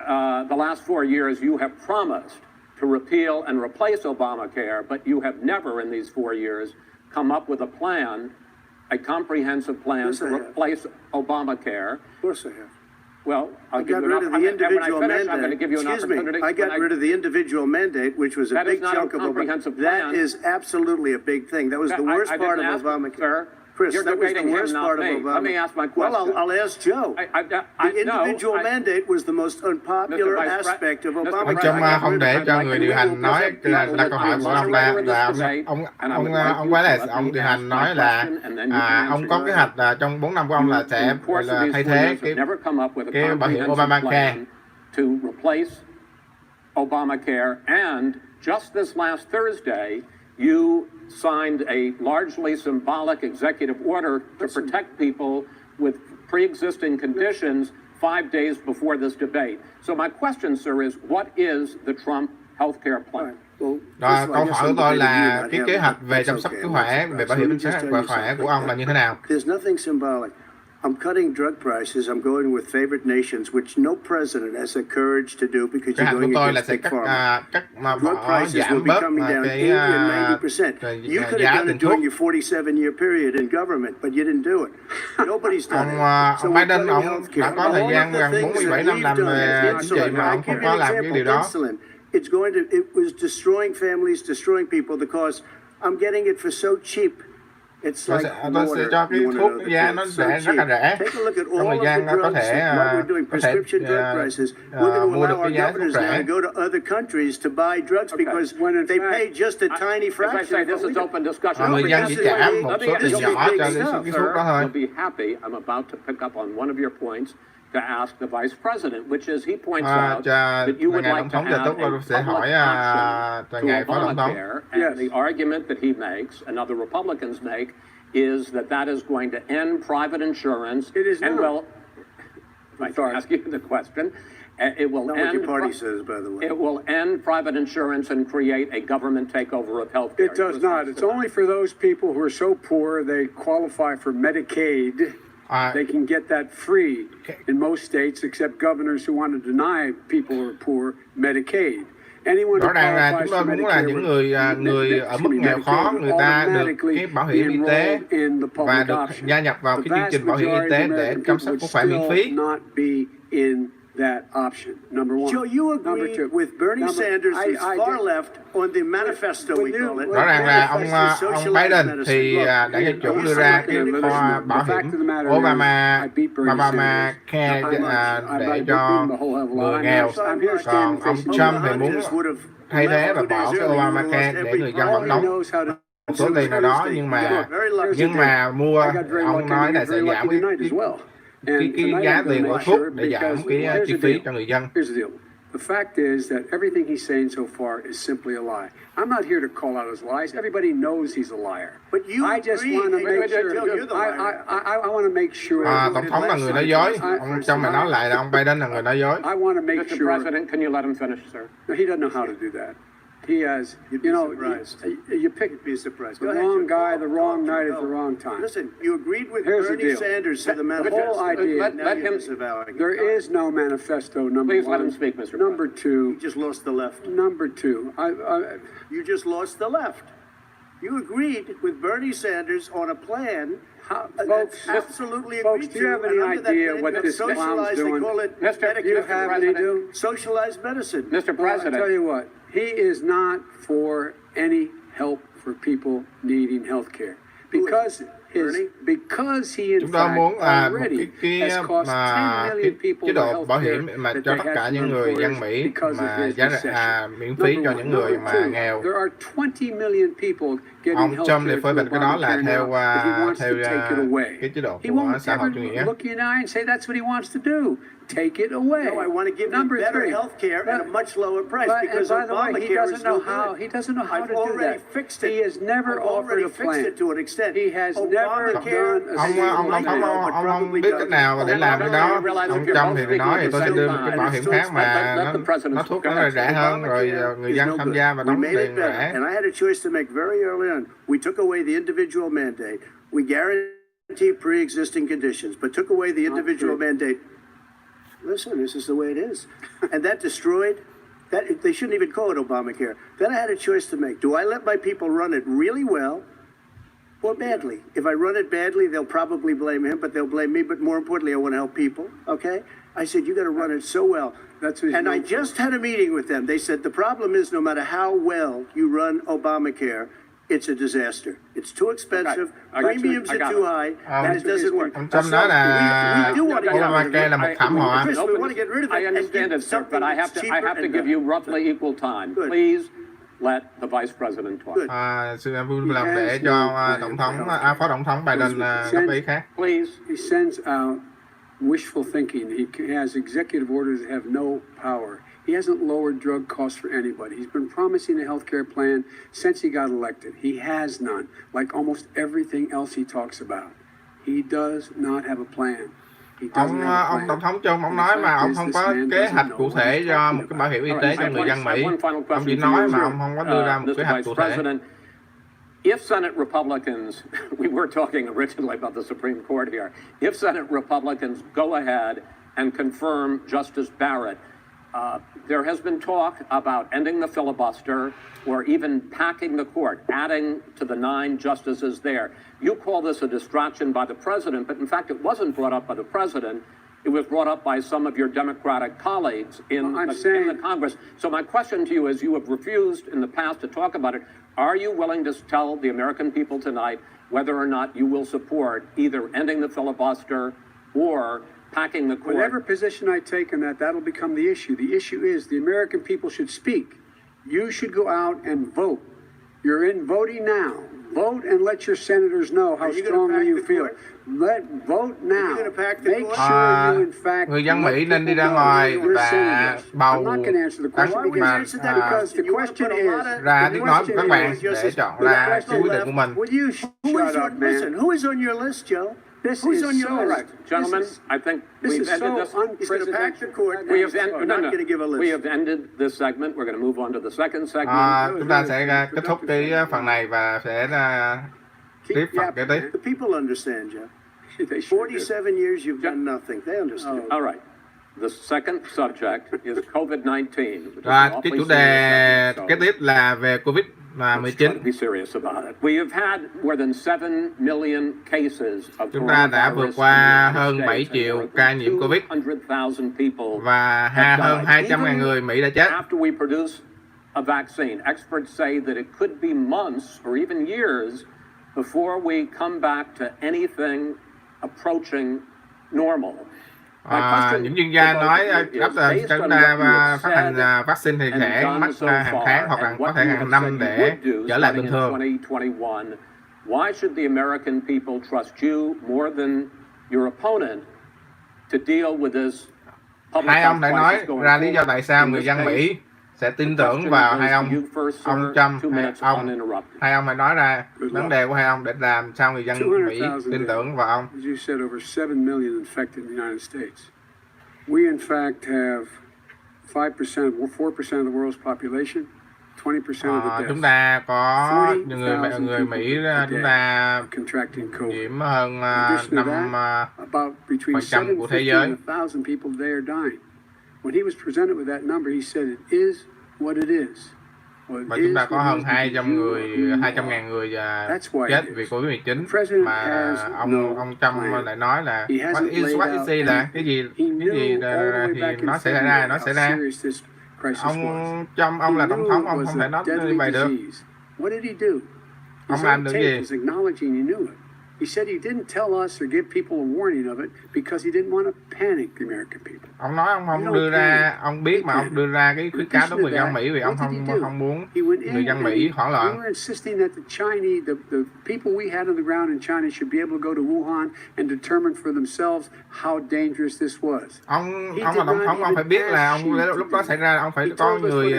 [SPEAKER 5] the last 4 years, you have promised to repeal and replace Obamacare, but you have never in these 4 years come up with a plan, a comprehensive plan
[SPEAKER 6] Yes,
[SPEAKER 5] to
[SPEAKER 6] I have.
[SPEAKER 5] replace Obamacare.
[SPEAKER 6] Of course I have.
[SPEAKER 5] Well, I'll
[SPEAKER 6] I
[SPEAKER 5] give
[SPEAKER 6] got
[SPEAKER 5] you
[SPEAKER 6] rid
[SPEAKER 5] an
[SPEAKER 6] of the
[SPEAKER 5] opportunity. And when I
[SPEAKER 6] individual
[SPEAKER 5] finish, I'm going to
[SPEAKER 6] mandate.
[SPEAKER 5] give you an
[SPEAKER 6] Excuse me.
[SPEAKER 5] opportunity.
[SPEAKER 6] I got rid of the individual mandate, which was a
[SPEAKER 5] That is
[SPEAKER 6] big
[SPEAKER 5] not a
[SPEAKER 6] chunk of
[SPEAKER 5] comprehensive
[SPEAKER 6] Obamacare. That
[SPEAKER 5] plan.
[SPEAKER 6] is absolutely a big thing. That was the
[SPEAKER 5] I
[SPEAKER 6] worst part of
[SPEAKER 5] didn't ask,
[SPEAKER 6] Obamacare.
[SPEAKER 5] sir.
[SPEAKER 6] Chris,
[SPEAKER 5] You're
[SPEAKER 6] that was the
[SPEAKER 5] debating him,
[SPEAKER 6] worst
[SPEAKER 5] not
[SPEAKER 6] part of
[SPEAKER 5] me.
[SPEAKER 6] Obamacare.
[SPEAKER 5] Let me ask my question.
[SPEAKER 6] Well, I'll ask Joe. The individual mandate was the most unpopular
[SPEAKER 5] Mr. Vice
[SPEAKER 6] aspect of
[SPEAKER 5] Mr.
[SPEAKER 6] Obamacare.
[SPEAKER 3] Ông
[SPEAKER 5] Right.
[SPEAKER 3] Trump
[SPEAKER 6] I got
[SPEAKER 3] không
[SPEAKER 6] rid
[SPEAKER 3] để
[SPEAKER 6] of it.
[SPEAKER 3] cho người điều hành nói là câu hỏi của ông là ông quá là ông điều hành nói là ông có kế hoạch là trong 4 năm của ông là sẽ là thay thế cái bảo hiểm Obamacare.
[SPEAKER 5] To replace Obamacare, and just this last Thursday, you signed a largely symbolic executive order to protect people with pre-existing conditions 5 days before this debate. So my question, sir, is what is the Trump healthcare plan?
[SPEAKER 3] Đó, câu hỏi của tôi là cái kế hoạch về chăm sóc sức khỏe, về bảo hiểm sức khỏe của ông là như thế nào?
[SPEAKER 6] There's nothing symbolic. I'm cutting drug prices. I'm going with favored nations, which no president has the courage to do because
[SPEAKER 3] Kế
[SPEAKER 6] you're
[SPEAKER 3] hoạch của
[SPEAKER 6] going
[SPEAKER 3] tôi là
[SPEAKER 6] against
[SPEAKER 3] sẽ
[SPEAKER 6] big pharma.
[SPEAKER 3] cắt mà
[SPEAKER 6] Drug
[SPEAKER 3] bỏ
[SPEAKER 6] prices will
[SPEAKER 3] giảm
[SPEAKER 6] be
[SPEAKER 3] bớt
[SPEAKER 6] coming down
[SPEAKER 3] cái
[SPEAKER 6] 80 and 90%. You could have
[SPEAKER 3] giá
[SPEAKER 6] done
[SPEAKER 3] tiền
[SPEAKER 6] it
[SPEAKER 3] thuốc.
[SPEAKER 6] during your 47-year period in government, but you didn't do it. Nobody's done it. So
[SPEAKER 3] Ông
[SPEAKER 6] we're
[SPEAKER 3] Biden
[SPEAKER 6] cutting
[SPEAKER 3] ông
[SPEAKER 6] healthcare.
[SPEAKER 3] đã có thời
[SPEAKER 6] All
[SPEAKER 3] gian
[SPEAKER 6] of the
[SPEAKER 3] gần
[SPEAKER 6] things
[SPEAKER 3] 47
[SPEAKER 6] that
[SPEAKER 3] năm
[SPEAKER 6] we've
[SPEAKER 3] làm
[SPEAKER 6] done,
[SPEAKER 3] chính trị mà ông không có làm cái điều đó.
[SPEAKER 6] Insulin. It was destroying families, destroying people. The cost. I'm getting it for so cheap. It's
[SPEAKER 3] Tôi
[SPEAKER 6] like
[SPEAKER 3] sẽ cho
[SPEAKER 6] water.
[SPEAKER 3] cái
[SPEAKER 6] You wanna
[SPEAKER 3] thuốc
[SPEAKER 6] know the
[SPEAKER 3] giá nó
[SPEAKER 6] truth. So
[SPEAKER 3] rẻ, rất là
[SPEAKER 6] cheap.
[SPEAKER 3] rẻ.
[SPEAKER 6] Take a look at
[SPEAKER 3] Trong
[SPEAKER 6] all
[SPEAKER 3] thời
[SPEAKER 6] of
[SPEAKER 3] gian
[SPEAKER 6] the
[SPEAKER 3] có
[SPEAKER 6] drugs,
[SPEAKER 3] thể
[SPEAKER 6] what we're doing, prescription drug prices. We're going to
[SPEAKER 3] mua được
[SPEAKER 6] allow our
[SPEAKER 3] cái giá thuốc
[SPEAKER 6] governors now
[SPEAKER 3] rẻ.
[SPEAKER 6] to go to other countries to buy drugs because they pay just a tiny
[SPEAKER 5] As I
[SPEAKER 6] fraction
[SPEAKER 5] say,
[SPEAKER 6] of
[SPEAKER 5] this
[SPEAKER 6] what
[SPEAKER 5] is
[SPEAKER 6] we do.
[SPEAKER 5] open discussion.
[SPEAKER 3] Người dân chỉ trả một số tiền nhỏ cho cái thuốc đó thôi.
[SPEAKER 5] You'll be happy. I'm about to pick up on one of your points to ask the Vice President, which is he points out that you would
[SPEAKER 3] ngài
[SPEAKER 5] like
[SPEAKER 3] Tổng
[SPEAKER 5] to
[SPEAKER 3] thống giờ
[SPEAKER 5] add
[SPEAKER 3] tốt
[SPEAKER 5] a
[SPEAKER 3] sẽ hỏi
[SPEAKER 5] public action to
[SPEAKER 3] ngài Phó Tổng thống.
[SPEAKER 5] Obamacare, and the argument that he makes and other Republicans make is that is going to end private insurance.
[SPEAKER 7] It is
[SPEAKER 5] and
[SPEAKER 7] not.
[SPEAKER 5] well, if I ask you the question, it will
[SPEAKER 6] Not what
[SPEAKER 5] end.
[SPEAKER 6] your party says, by the way.
[SPEAKER 5] It will end private insurance and create a government takeover of health care.
[SPEAKER 7] It does not. It's only for those people who are so poor they qualify for Medicaid. They can get that free in most states, except governors who want to deny people who are poor Medicaid. Anyone
[SPEAKER 3] Rõ
[SPEAKER 7] who
[SPEAKER 3] ràng là
[SPEAKER 7] qualifies
[SPEAKER 3] chúng tôi
[SPEAKER 7] for
[SPEAKER 3] muốn là
[SPEAKER 7] Medicare
[SPEAKER 3] những
[SPEAKER 7] would-
[SPEAKER 3] người ở mức nghèo khó, người ta được cái bảo hiểm y tế và được gia nhập vào cái chương trình bảo hiểm y tế để chăm sóc sức khỏe miễn phí.
[SPEAKER 7] Not be in that option. Number one.
[SPEAKER 6] Joe, you
[SPEAKER 7] Number
[SPEAKER 6] agreed
[SPEAKER 7] two.
[SPEAKER 6] with Bernie Sanders,
[SPEAKER 7] I
[SPEAKER 6] who's far
[SPEAKER 7] did.
[SPEAKER 6] left, on the manifesto, we call it.
[SPEAKER 3] Rõ ràng là ông
[SPEAKER 6] Socialized
[SPEAKER 3] Biden
[SPEAKER 6] medicine.
[SPEAKER 3] thì
[SPEAKER 6] Look,
[SPEAKER 3] đảng Dân Chủ đưa ra cái kho bảo hiểm Obamacare để cho người nghèo. Còn ông Trump thì muốn thay thế và bỏ cái Obamacare để người dân vẫn đóng một số tiền nào đó, nhưng mà mua ông nói là sẽ giảm cái giá tiền của thuốc để giảm cái chi phí cho người dân.
[SPEAKER 7] Here's the deal. The fact is that everything he's saying so far is simply a lie. I'm not here to call out his lies. Everybody knows he's a liar.
[SPEAKER 6] But you
[SPEAKER 7] I just
[SPEAKER 6] agree.
[SPEAKER 7] want to make
[SPEAKER 6] Joe,
[SPEAKER 7] sure.
[SPEAKER 6] you're the liar.
[SPEAKER 7] I want to make sure.
[SPEAKER 3] Tổng thống là người nói dối. Ông Trump nói lại là ông Biden là người nói dối.
[SPEAKER 7] I want to make
[SPEAKER 5] Mr.
[SPEAKER 7] sure.
[SPEAKER 5] President, can you let him finish, sir?
[SPEAKER 7] No, he doesn't know how to do that. He has,
[SPEAKER 6] You'd be
[SPEAKER 7] you know,
[SPEAKER 6] surprised.
[SPEAKER 7] you pick
[SPEAKER 6] You'd be surprised.
[SPEAKER 7] the
[SPEAKER 6] Go ahead,
[SPEAKER 7] wrong
[SPEAKER 6] Joe.
[SPEAKER 7] guy, the wrong night at the wrong time.
[SPEAKER 6] Listen, you agreed with
[SPEAKER 7] Here's the
[SPEAKER 6] Bernie
[SPEAKER 7] deal.
[SPEAKER 6] Sanders to the
[SPEAKER 7] The
[SPEAKER 6] manifesto.
[SPEAKER 7] whole idea.
[SPEAKER 5] Let him-
[SPEAKER 7] There is no manifesto, number
[SPEAKER 5] Please
[SPEAKER 7] one.
[SPEAKER 5] let him speak, Mr.
[SPEAKER 7] Number two.
[SPEAKER 6] You just lost the left.
[SPEAKER 7] Number two.
[SPEAKER 6] You just lost the left. You agreed with Bernie Sanders on a plan.
[SPEAKER 7] Folks,
[SPEAKER 6] Absolutely
[SPEAKER 7] folks,
[SPEAKER 6] agreed
[SPEAKER 7] do you have
[SPEAKER 6] to,
[SPEAKER 7] any
[SPEAKER 6] and under that
[SPEAKER 7] idea
[SPEAKER 6] plan,
[SPEAKER 7] what
[SPEAKER 6] you
[SPEAKER 7] this
[SPEAKER 6] have
[SPEAKER 7] clown's
[SPEAKER 6] socialized, they
[SPEAKER 7] doing?
[SPEAKER 6] call it
[SPEAKER 5] Mr.
[SPEAKER 7] Do you
[SPEAKER 6] Medicare.
[SPEAKER 7] have any do?
[SPEAKER 6] Socialized medicine.
[SPEAKER 5] Mr.
[SPEAKER 7] Well, I
[SPEAKER 5] President,
[SPEAKER 7] tell you what, he is not for any help for people needing health care. Because he in
[SPEAKER 3] Chúng tôi
[SPEAKER 7] fact
[SPEAKER 3] muốn là một
[SPEAKER 7] already
[SPEAKER 3] cái
[SPEAKER 7] has cost 10 million people
[SPEAKER 3] chế độ
[SPEAKER 7] health
[SPEAKER 3] bảo
[SPEAKER 7] care
[SPEAKER 3] hiểm mà
[SPEAKER 7] that
[SPEAKER 3] cho
[SPEAKER 7] they
[SPEAKER 3] tất
[SPEAKER 7] had
[SPEAKER 3] cả
[SPEAKER 7] from
[SPEAKER 3] những người dân
[SPEAKER 7] employers
[SPEAKER 3] Mỹ
[SPEAKER 7] because of
[SPEAKER 3] mà
[SPEAKER 7] his
[SPEAKER 3] giá
[SPEAKER 7] recession.
[SPEAKER 3] miễn phí cho những người mà nghèo.
[SPEAKER 7] There are 20 million people getting
[SPEAKER 3] Ông
[SPEAKER 7] health
[SPEAKER 3] Trump
[SPEAKER 7] care
[SPEAKER 3] thì phê bình cái đó là
[SPEAKER 7] Obamacare
[SPEAKER 3] theo
[SPEAKER 7] now, but he wants
[SPEAKER 3] theo
[SPEAKER 7] to take it away.
[SPEAKER 3] cái chế độ
[SPEAKER 7] He
[SPEAKER 3] của
[SPEAKER 7] won't
[SPEAKER 3] xã hội chủ
[SPEAKER 7] ever
[SPEAKER 3] nghĩa.
[SPEAKER 7] look you in the eye and say that's what he wants to do. Take it away.
[SPEAKER 6] No, I want to give you
[SPEAKER 7] Number
[SPEAKER 6] better
[SPEAKER 7] three.
[SPEAKER 6] health care at a much lower price
[SPEAKER 7] But,
[SPEAKER 6] because
[SPEAKER 7] and by the way, he
[SPEAKER 6] Obamacare
[SPEAKER 7] doesn't
[SPEAKER 6] is
[SPEAKER 7] know
[SPEAKER 6] no
[SPEAKER 7] how.
[SPEAKER 6] good.
[SPEAKER 7] He doesn't know how
[SPEAKER 6] I've
[SPEAKER 7] to do
[SPEAKER 6] already
[SPEAKER 7] that.
[SPEAKER 6] fixed it.
[SPEAKER 7] He has never
[SPEAKER 6] I've
[SPEAKER 7] offered
[SPEAKER 6] already
[SPEAKER 7] a
[SPEAKER 6] fixed
[SPEAKER 7] plan.
[SPEAKER 6] it to an extent.
[SPEAKER 7] He has never
[SPEAKER 6] Obamacare
[SPEAKER 7] done a
[SPEAKER 3] Ông không biết cách nào để làm cái đó. Ông Trump thì nói thì tôi sẽ đưa một cái bảo hiểm khác mà nó thuốc nó rẻ hơn, rồi người dân tham gia và
[SPEAKER 6] We
[SPEAKER 3] đóng
[SPEAKER 6] made it
[SPEAKER 3] tiền
[SPEAKER 6] better,
[SPEAKER 3] rẻ.
[SPEAKER 6] and I had a choice to make very early on. We took away the individual mandate. We guaranteed pre-existing conditions, but took away the individual mandate. Listen, this is the way it is, and that destroyed. That they shouldn't even call it Obamacare. Then I had a choice to make. Do I let my people run it really well, or badly? If I run it badly, they'll probably blame him, but they'll blame me. But more importantly, I want to help people. Okay? I said you got to run it so well. And I just had a meeting with them. They said the problem is no matter how well you run Obamacare, it's a disaster. It's too expensive. Premiums are too high, and it doesn't work.
[SPEAKER 3] Ông Trump nói là
[SPEAKER 6] we do want to get rid of
[SPEAKER 3] Obamacare
[SPEAKER 6] it.
[SPEAKER 3] là một thảm họa.
[SPEAKER 6] Chris, we want to get rid of it
[SPEAKER 5] I
[SPEAKER 6] and
[SPEAKER 5] understand
[SPEAKER 6] give
[SPEAKER 5] it, sir, but
[SPEAKER 6] something
[SPEAKER 5] I have
[SPEAKER 6] that's
[SPEAKER 5] to
[SPEAKER 6] cheaper
[SPEAKER 5] give
[SPEAKER 6] and
[SPEAKER 5] you roughly equal time.
[SPEAKER 6] Good.
[SPEAKER 5] Please let the Vice President talk.
[SPEAKER 6] Good.
[SPEAKER 3] Xin vui lòng để cho phó tổng thống Biden góp ý khác.
[SPEAKER 5] Please.
[SPEAKER 7] He sends out wishful thinking. He has executive orders that have no power. He hasn't lowered drug costs for anybody. He's been promising a health care plan since he got elected. He has none, like almost everything else he talks about. He does not have a plan.
[SPEAKER 3] Ông tổng thống Trump ông nói mà ông không có kế hoạch cụ thể cho một cái bảo hiểm y tế cho người dân Mỹ. Ông chỉ nói mà ông không có đưa ra một kế hoạch cụ thể.
[SPEAKER 5] If Senate Republicans, we were talking originally about the Supreme Court here, if Senate Republicans go ahead and confirm Justice Barrett, there has been talk about ending the filibuster or even packing the court, adding to the 9 justices there. You call this a distraction by the president, but in fact it wasn't brought up by the president. It was brought up by some of your Democratic colleagues in the Congress. So my question to you is, you have refused in the past to talk about it. Are you willing to tell the American people tonight whether or not you will support either ending the filibuster or packing the court?
[SPEAKER 7] Whatever position I take on that, that'll become the issue. The issue is the American people should speak. You should go out and vote. You're in voting now. Vote and let your senators know how strongly you feel. Vote now. Make sure you in fact.
[SPEAKER 3] Người dân Mỹ nên đi ra ngoài và bầu
[SPEAKER 7] I'm not going to answer the question because the question is
[SPEAKER 3] ra tiếng nói của các bạn để chọn ra cái quyết định của mình.
[SPEAKER 7] Will you shut up, man?
[SPEAKER 6] Listen, who is on your list, Joe?
[SPEAKER 7] This
[SPEAKER 6] Who's
[SPEAKER 7] is
[SPEAKER 6] on your
[SPEAKER 7] so
[SPEAKER 6] list?
[SPEAKER 7] right.
[SPEAKER 5] Gentlemen, I think
[SPEAKER 7] This
[SPEAKER 5] we've
[SPEAKER 7] is
[SPEAKER 5] ended
[SPEAKER 7] so
[SPEAKER 5] this.
[SPEAKER 6] He's going to pack the court.
[SPEAKER 5] We have
[SPEAKER 6] I'm not going to give a list.
[SPEAKER 5] We have ended this segment. We're going to move on to the second segment.
[SPEAKER 3] Chúng ta sẽ kết thúc cái phần này và sẽ tiếp phần kế tiếp.
[SPEAKER 6] The people understand, Joe. 47 years you've done nothing. They understand.
[SPEAKER 5] All right. The second subject is COVID-19.
[SPEAKER 3] Và cái chủ đề kế tiếp là về Covid-19.
[SPEAKER 5] Be serious about it. We have had more than 7 million cases of
[SPEAKER 3] Chúng ta đã vượt qua hơn 7 triệu ca nhiễm Covid và hơn 200.000 người Mỹ đã chết.
[SPEAKER 5] After we produce a vaccine, experts say that it could be months or even years before we come back to anything approaching normal.
[SPEAKER 3] Những chuyên gia nói chúng ta phát hành vaccine thì sẽ mất hàng tháng hoặc là có thể hàng năm để trở lại bình thường.
[SPEAKER 5] Why should the American people trust you more than your opponent to deal with this public
[SPEAKER 3] Hai ông
[SPEAKER 5] health
[SPEAKER 3] đã nói
[SPEAKER 5] crisis going
[SPEAKER 3] ra lý do
[SPEAKER 5] forward?
[SPEAKER 3] tại sao
[SPEAKER 5] In
[SPEAKER 3] người
[SPEAKER 5] this
[SPEAKER 3] dân
[SPEAKER 5] case,
[SPEAKER 3] Mỹ sẽ tin tưởng vào hai ông Trump hai ông hãy nói ra vấn đề của hai ông để làm sao người dân Mỹ tin tưởng vào ông.
[SPEAKER 7] As you said, over 7 million infected in the United States. We in fact have 5%, 4% of the world's population, 20% of the deaths.
[SPEAKER 3] Chúng ta có người Mỹ chúng ta nhiễm hơn 5% của thế giới.
[SPEAKER 7] 1,000 people there are dying. When he was presented with that number, he said it is what it is.
[SPEAKER 3] Và chúng ta có hơn 200.000 người chết vì Covid-19 mà ông Trump lại nói là what is là cái gì thì nó sẽ xảy ra, Ông Trump, ông là tổng thống, ông không thể nói như vậy được. Ông làm được gì?
[SPEAKER 7] He said he didn't tell us or give people a warning of it because he didn't want to panic the American people.
[SPEAKER 3] Ông nói ông không đưa ra, ông biết mà ông đưa ra cái khuyến cáo đối với người dân Mỹ vì ông không muốn người dân Mỹ hoảng loạn.
[SPEAKER 7] We were insisting that the Chinese, the people we had on the ground in China should be able to go to Wuhan and determine for themselves how dangerous this was.
[SPEAKER 3] Ông là tổng thống, ông phải biết là ông lúc đó xảy ra, ông phải có người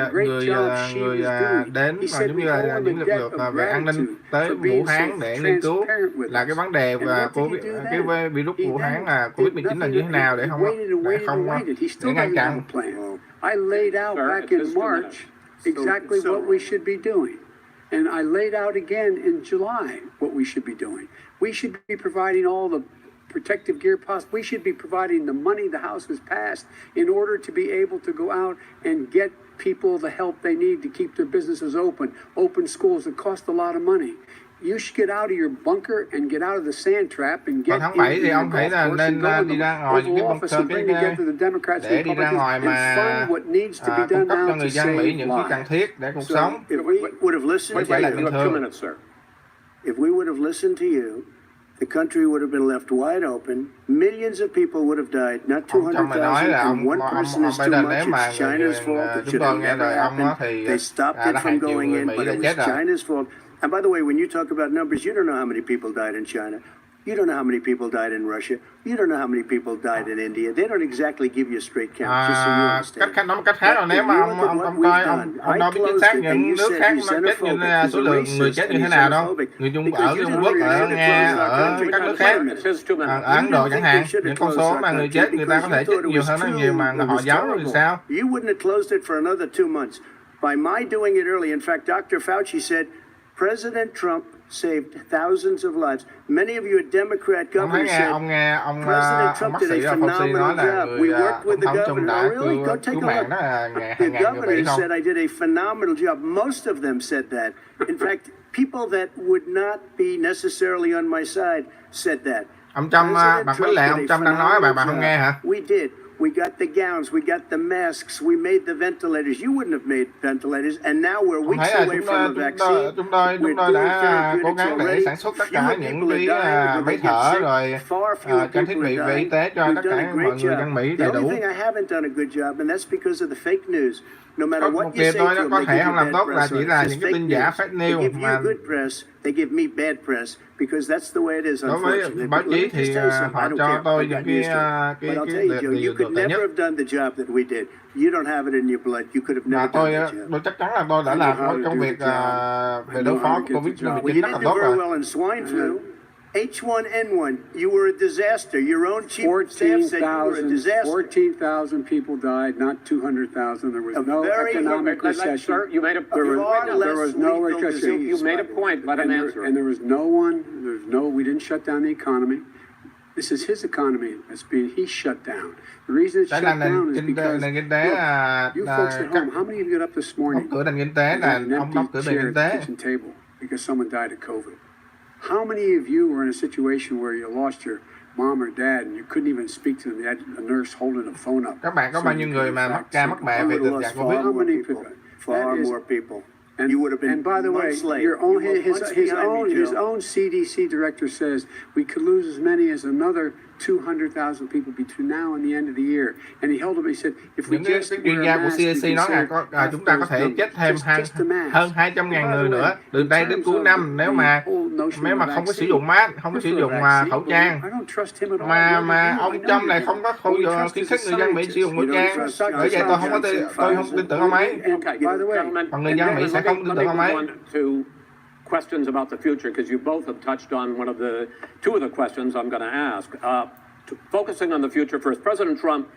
[SPEAKER 3] đến và giống như là những lực lượng về an ninh tới Vũ Hán để nghiên cứu là cái vấn đề và cái virus Vũ Hán là Covid-19 là như thế nào để ngăn chặn.
[SPEAKER 7] I laid out back in March exactly what we should be doing. And I laid out again in July what we should be doing. We should be providing all the protective gear possible. We should be providing the money the House has passed in order to be able to go out and get people the help they need to keep their businesses open schools that cost a lot of money. You should get out of your bunker and get out of the sand trap and get
[SPEAKER 3] tháng 7 thì ông thấy là nên đi ra ngoài những cái bunker để đi ra ngoài mà cung cấp cho người dân Mỹ những cái cần thiết để cuộc sống quay trở lại bình thường.
[SPEAKER 6] If we would have listened to you, the country would have been left wide open. Millions of people would have died. Not 200,000 and one person is too much. It's China's fault. It should have never happened. They stopped it from going in, but it was China's fault. And by the way, when you talk about numbers, you don't know how many people died in China. You don't know how many people died in Russia. You don't know how many people died in India. They don't exactly give you a straight count, just so you understand.
[SPEAKER 3] Nói một cách khác là nếu mà ông coi, ông đâu biết chính xác những nước khác nó chết như số lượng người chết như thế nào đâu. Người ở Trung Quốc, ở Nga, ở các nước khác, ở Ấn Độ chẳng hạn, những con số mà người chết người ta có thể chết nhiều hơn rất nhiều mà họ giấu thì sao?
[SPEAKER 6] You wouldn't have closed it for another 2 months. By my doing it early, in fact, Dr. Fauci said, President Trump saved thousands of lives. Many of you at Democrat governors said President Trump did a phenomenal job. We worked with the governor. Now, really, go take a look. The governor said I did a phenomenal job. Most of them said that. In fact, people that would not be necessarily on my side said that.
[SPEAKER 3] Ông Trump, bạn biết là ông Trump đang nói mà bạn không nghe hả?
[SPEAKER 6] We did. We got the gowns, we got the masks, we made the ventilators. You wouldn't have made ventilators, and now we're weeks away from a vaccine.
[SPEAKER 3] Chúng tôi đã cố gắng để sản xuất tất cả những cái máy thở rồi trang thiết bị về y tế cho tất cả mọi người dân Mỹ đầy đủ.
[SPEAKER 6] The only thing I haven't done a good job, and that's because of the fake news. No matter what you say to them,
[SPEAKER 3] có thể không làm tốt là chỉ là những cái tin giả fake news mà
[SPEAKER 6] they give me bad press because that's the way it is.
[SPEAKER 3] Đối với báo chí thì họ cho tôi những cái
[SPEAKER 6] you could never have done the job that we did. You don't have it in your blood. You could have never done that job.
[SPEAKER 3] Tôi chắc chắn là tôi đã làm công việc về đối phó Covid-19 rất là tốt rồi.
[SPEAKER 6] H1N1, you were a disaster. Your own chief of staff said you were a disaster.
[SPEAKER 7] 14,000 people died, not 200,000. There was no economic recession.
[SPEAKER 5] Sir, you made a point.
[SPEAKER 7] There was no recession.
[SPEAKER 5] You made a point. Let him answer.
[SPEAKER 7] And there was no we didn't shut down the economy. This is his economy that's he's shut down. The reason it's
[SPEAKER 3] Đây
[SPEAKER 7] shut
[SPEAKER 3] là
[SPEAKER 7] down is
[SPEAKER 3] nền kinh
[SPEAKER 7] because
[SPEAKER 3] tế
[SPEAKER 7] you folks at home, how many of you got up this morning?
[SPEAKER 3] đóng cửa nền kinh tế
[SPEAKER 7] and
[SPEAKER 3] là
[SPEAKER 7] had an
[SPEAKER 3] ông đóng
[SPEAKER 7] empty
[SPEAKER 3] cửa nền
[SPEAKER 7] chair
[SPEAKER 3] kinh
[SPEAKER 7] at the
[SPEAKER 3] tế.
[SPEAKER 7] kitchen table because someone died of COVID? How many of you were in a situation where you lost your mom or dad and you couldn't even speak to them? You had a nurse holding a phone up.
[SPEAKER 3] Các bạn có
[SPEAKER 7] so
[SPEAKER 3] bao
[SPEAKER 7] you
[SPEAKER 3] nhiêu
[SPEAKER 7] could
[SPEAKER 3] người mà mắc cha mắc mẹ
[SPEAKER 6] I
[SPEAKER 3] vì
[SPEAKER 6] would
[SPEAKER 3] tình
[SPEAKER 6] have
[SPEAKER 3] trạng
[SPEAKER 6] lost
[SPEAKER 3] Covid?
[SPEAKER 6] far
[SPEAKER 7] How
[SPEAKER 6] more
[SPEAKER 7] many
[SPEAKER 6] people.
[SPEAKER 7] people?
[SPEAKER 6] Far
[SPEAKER 7] That is-
[SPEAKER 6] more people. You would have been
[SPEAKER 7] And by the way,
[SPEAKER 6] months late.
[SPEAKER 7] your own
[SPEAKER 6] You were
[SPEAKER 7] his
[SPEAKER 6] months behind me,
[SPEAKER 7] his
[SPEAKER 6] Joe.
[SPEAKER 7] own CDC director says we could lose as many as another 200,000 people between now and the end of the year. And he held up. He said, if we
[SPEAKER 3] Những cái
[SPEAKER 7] just
[SPEAKER 3] chuyên
[SPEAKER 7] wear
[SPEAKER 3] gia
[SPEAKER 7] a
[SPEAKER 3] của
[SPEAKER 7] mask, we
[SPEAKER 3] CDC
[SPEAKER 7] can
[SPEAKER 3] nói là
[SPEAKER 7] save half
[SPEAKER 3] chúng ta có
[SPEAKER 7] those
[SPEAKER 3] thể
[SPEAKER 7] numbers.
[SPEAKER 3] chết thêm
[SPEAKER 7] Just a mask.
[SPEAKER 3] hơn 200.000 người nữa từ đây đến cuối năm nếu mà không có sử dụng mask, không có sử dụng khẩu trang, mà ông Trump này không có khuyến khích người dân Mỹ sử dụng khẩu trang, bởi vậy tôi không tin tưởng ông ấy.
[SPEAKER 5] Okay, gentlemen,
[SPEAKER 3] Còn người dân Mỹ sẽ không tin tưởng ông ấy.
[SPEAKER 5] Questions about the future, because you both have touched on two of the questions I'm going to ask. Focusing on the future first, President Trump,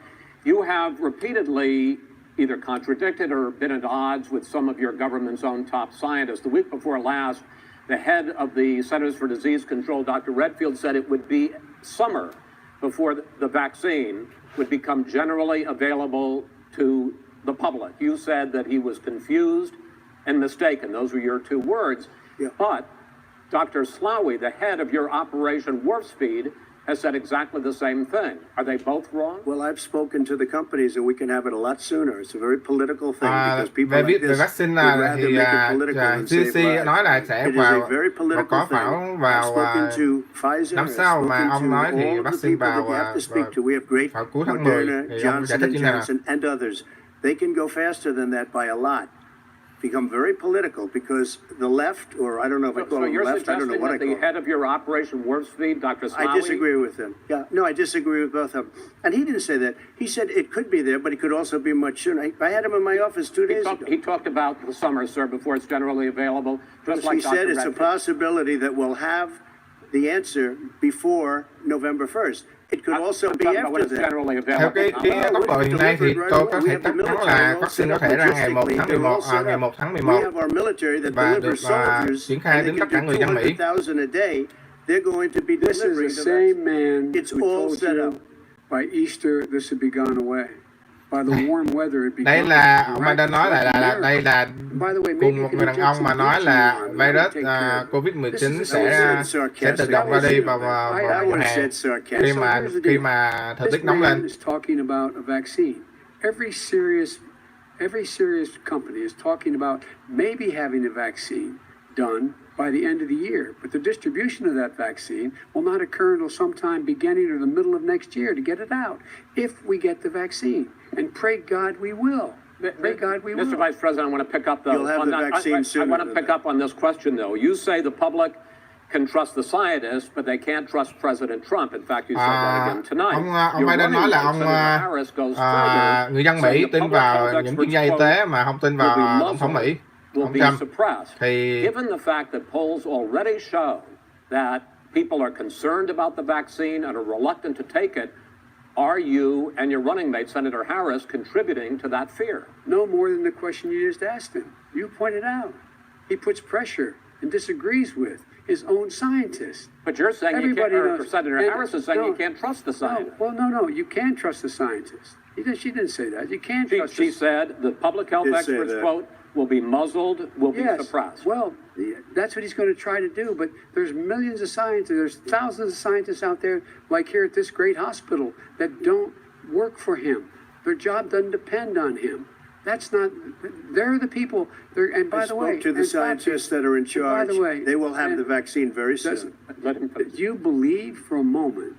[SPEAKER 5] you have repeatedly either contradicted or been at odds with some of your government's own top scientists. The week before last, the head of the Centers for Disease Control, Dr. Redfield, said it would be summer before the vaccine would become generally available to the public. You said that he was confused and mistaken. Those were your two words.
[SPEAKER 6] Yeah.
[SPEAKER 5] But Dr. Slaoui, the head of your Operation Warp Speed, has said exactly the same thing. Are they both wrong?
[SPEAKER 6] Well, I've spoken to the companies and we can have it a lot sooner. It's a very political thing because people
[SPEAKER 3] Về
[SPEAKER 6] like
[SPEAKER 3] viết về
[SPEAKER 6] this would
[SPEAKER 3] vaccine
[SPEAKER 6] rather
[SPEAKER 3] thì
[SPEAKER 6] make it political than save
[SPEAKER 3] CDC
[SPEAKER 6] lives.
[SPEAKER 3] nói là sẽ
[SPEAKER 6] It is a
[SPEAKER 3] vào
[SPEAKER 6] very
[SPEAKER 3] và
[SPEAKER 6] political
[SPEAKER 3] có
[SPEAKER 6] thing.
[SPEAKER 3] phảo
[SPEAKER 6] I've
[SPEAKER 3] vào
[SPEAKER 6] spoken to Pfizer.
[SPEAKER 3] năm
[SPEAKER 6] I've
[SPEAKER 3] sau mà
[SPEAKER 6] spoken
[SPEAKER 3] ông
[SPEAKER 6] to
[SPEAKER 3] nói thì
[SPEAKER 6] all of the
[SPEAKER 3] vaccine
[SPEAKER 6] people that you
[SPEAKER 3] vào
[SPEAKER 6] have to speak to. We have great
[SPEAKER 3] vào cuối tháng 10
[SPEAKER 6] Moderna,
[SPEAKER 3] thì ông giải
[SPEAKER 6] Johnson
[SPEAKER 3] thích như thế nào?
[SPEAKER 6] Johnson, and others. They can go faster than that by a lot. Become very political because the left, or I don't know if I call
[SPEAKER 5] So
[SPEAKER 6] them
[SPEAKER 5] you're
[SPEAKER 6] left, I don't know
[SPEAKER 5] suggesting
[SPEAKER 6] what I
[SPEAKER 5] that
[SPEAKER 6] call
[SPEAKER 5] the
[SPEAKER 6] them.
[SPEAKER 5] head of your Operation Warp Speed, Dr. Slaoui...
[SPEAKER 6] I disagree with him. Yeah, no, I disagree with both of them. And he didn't say that. He said it could be there, but it could also be much sooner. I had him in my office 2 days ago.
[SPEAKER 5] He talked about the summer, sir, before it's generally available, just like
[SPEAKER 6] He said
[SPEAKER 5] Dr.
[SPEAKER 6] it's a
[SPEAKER 5] Redfield.
[SPEAKER 6] possibility that we'll have the answer before November 1st. It could also be
[SPEAKER 5] Talking about when
[SPEAKER 6] after
[SPEAKER 5] it's
[SPEAKER 6] that.
[SPEAKER 5] generally
[SPEAKER 3] Theo
[SPEAKER 5] available.
[SPEAKER 3] cái tốc độ hiện nay thì tôi có thể chắc chắn là vaccine có thể ra ngày 1 tháng 11, ngày 1 tháng
[SPEAKER 6] We
[SPEAKER 3] 11
[SPEAKER 6] have our military that
[SPEAKER 3] và được
[SPEAKER 6] delivers soldiers,
[SPEAKER 3] triển khai
[SPEAKER 6] and
[SPEAKER 3] đến
[SPEAKER 6] they
[SPEAKER 3] tất
[SPEAKER 6] can
[SPEAKER 3] cả
[SPEAKER 6] do
[SPEAKER 3] người dân Mỹ.
[SPEAKER 6] 200,000 a day. They're going to be
[SPEAKER 7] This is
[SPEAKER 6] delivering
[SPEAKER 7] the
[SPEAKER 6] the
[SPEAKER 7] same
[SPEAKER 6] vaccine.
[SPEAKER 7] man
[SPEAKER 6] It's
[SPEAKER 7] who
[SPEAKER 6] all
[SPEAKER 7] told
[SPEAKER 6] set
[SPEAKER 7] you
[SPEAKER 6] up.
[SPEAKER 7] by Easter this would be gone away. By the warm weather it'd be
[SPEAKER 3] Đây
[SPEAKER 7] gone.
[SPEAKER 3] là ông Biden nói là đây là
[SPEAKER 7] By the way, maybe
[SPEAKER 3] cùng
[SPEAKER 7] you
[SPEAKER 3] một
[SPEAKER 7] can
[SPEAKER 3] người đàn
[SPEAKER 7] inject
[SPEAKER 3] ông
[SPEAKER 7] some
[SPEAKER 3] mà nói
[SPEAKER 7] bleach
[SPEAKER 3] là
[SPEAKER 7] in your arm.
[SPEAKER 3] virus
[SPEAKER 7] Take care of it.
[SPEAKER 3] Covid-19
[SPEAKER 7] This
[SPEAKER 3] sẽ
[SPEAKER 7] is
[SPEAKER 3] tự động ra đi vào
[SPEAKER 6] I
[SPEAKER 3] mùa
[SPEAKER 6] would
[SPEAKER 3] hè
[SPEAKER 6] said sarcastic.
[SPEAKER 3] khi mà thời tiết
[SPEAKER 7] This
[SPEAKER 3] nóng
[SPEAKER 7] man
[SPEAKER 3] lên.
[SPEAKER 7] is talking about a vaccine. Every serious company is talking about maybe having a vaccine done by the end of the year, but the distribution of that vaccine will not occur until sometime beginning or the middle of next year to get it out, if we get the vaccine. And pray God we will. Pray God we will.
[SPEAKER 5] Mr. Vice President, I want to pick up
[SPEAKER 6] You'll have
[SPEAKER 5] on
[SPEAKER 6] the
[SPEAKER 5] that.
[SPEAKER 6] vaccine
[SPEAKER 5] I
[SPEAKER 6] sooner
[SPEAKER 5] want to
[SPEAKER 6] than
[SPEAKER 5] pick
[SPEAKER 6] that.
[SPEAKER 5] up on this question, though. You say the public can trust the scientists, but they can't trust President Trump. In fact, you said that again tonight.
[SPEAKER 3] Ông
[SPEAKER 5] Your
[SPEAKER 3] Biden nói là
[SPEAKER 5] running mate, Senator Harris, goes further,
[SPEAKER 3] người dân Mỹ
[SPEAKER 5] saying the
[SPEAKER 3] tin
[SPEAKER 5] public
[SPEAKER 3] vào
[SPEAKER 5] health
[SPEAKER 3] những chuyên gia y
[SPEAKER 5] experts,
[SPEAKER 3] tế
[SPEAKER 5] quote,
[SPEAKER 3] mà không tin
[SPEAKER 5] will
[SPEAKER 3] vào
[SPEAKER 5] be
[SPEAKER 3] tổng thống Mỹ,
[SPEAKER 5] muzzled, will
[SPEAKER 3] ông
[SPEAKER 5] be
[SPEAKER 3] Trump.
[SPEAKER 5] suppressed.
[SPEAKER 3] Thì
[SPEAKER 5] Given the fact that polls already show that people are concerned about the vaccine and are reluctant to take it, are you and your running mate, Senator Harris, contributing to that fear?
[SPEAKER 7] No more than the question you just asked him. You pointed out. He puts pressure and disagrees with his own scientists.
[SPEAKER 5] But you're saying
[SPEAKER 7] Everybody
[SPEAKER 5] you can't,
[SPEAKER 7] knows.
[SPEAKER 5] or Senator
[SPEAKER 7] And-
[SPEAKER 5] Harris is saying
[SPEAKER 7] no,
[SPEAKER 5] you can't trust the
[SPEAKER 7] No,
[SPEAKER 5] scientists.
[SPEAKER 7] well, no, you can trust the scientists. She didn't say that. You can trust
[SPEAKER 5] She
[SPEAKER 7] the
[SPEAKER 5] said the public health
[SPEAKER 6] Did say
[SPEAKER 5] experts,
[SPEAKER 6] that.
[SPEAKER 5] quote, will be muzzled, will be
[SPEAKER 7] Yes,
[SPEAKER 5] suppressed.
[SPEAKER 7] well, that's what he's going to try to do. But there's millions of scientists, there's thousands of scientists out there, like here at this great hospital, that don't work for him. Their job doesn't depend on him. That's not. They're the people. And by
[SPEAKER 6] I
[SPEAKER 7] the way,
[SPEAKER 6] spoke to the
[SPEAKER 7] and
[SPEAKER 6] scientists that are in charge.
[SPEAKER 7] By the way,
[SPEAKER 6] They will have
[SPEAKER 7] and
[SPEAKER 6] the vaccine very soon.
[SPEAKER 7] doesn't-
[SPEAKER 5] Let him finish.
[SPEAKER 7] Do you believe for a moment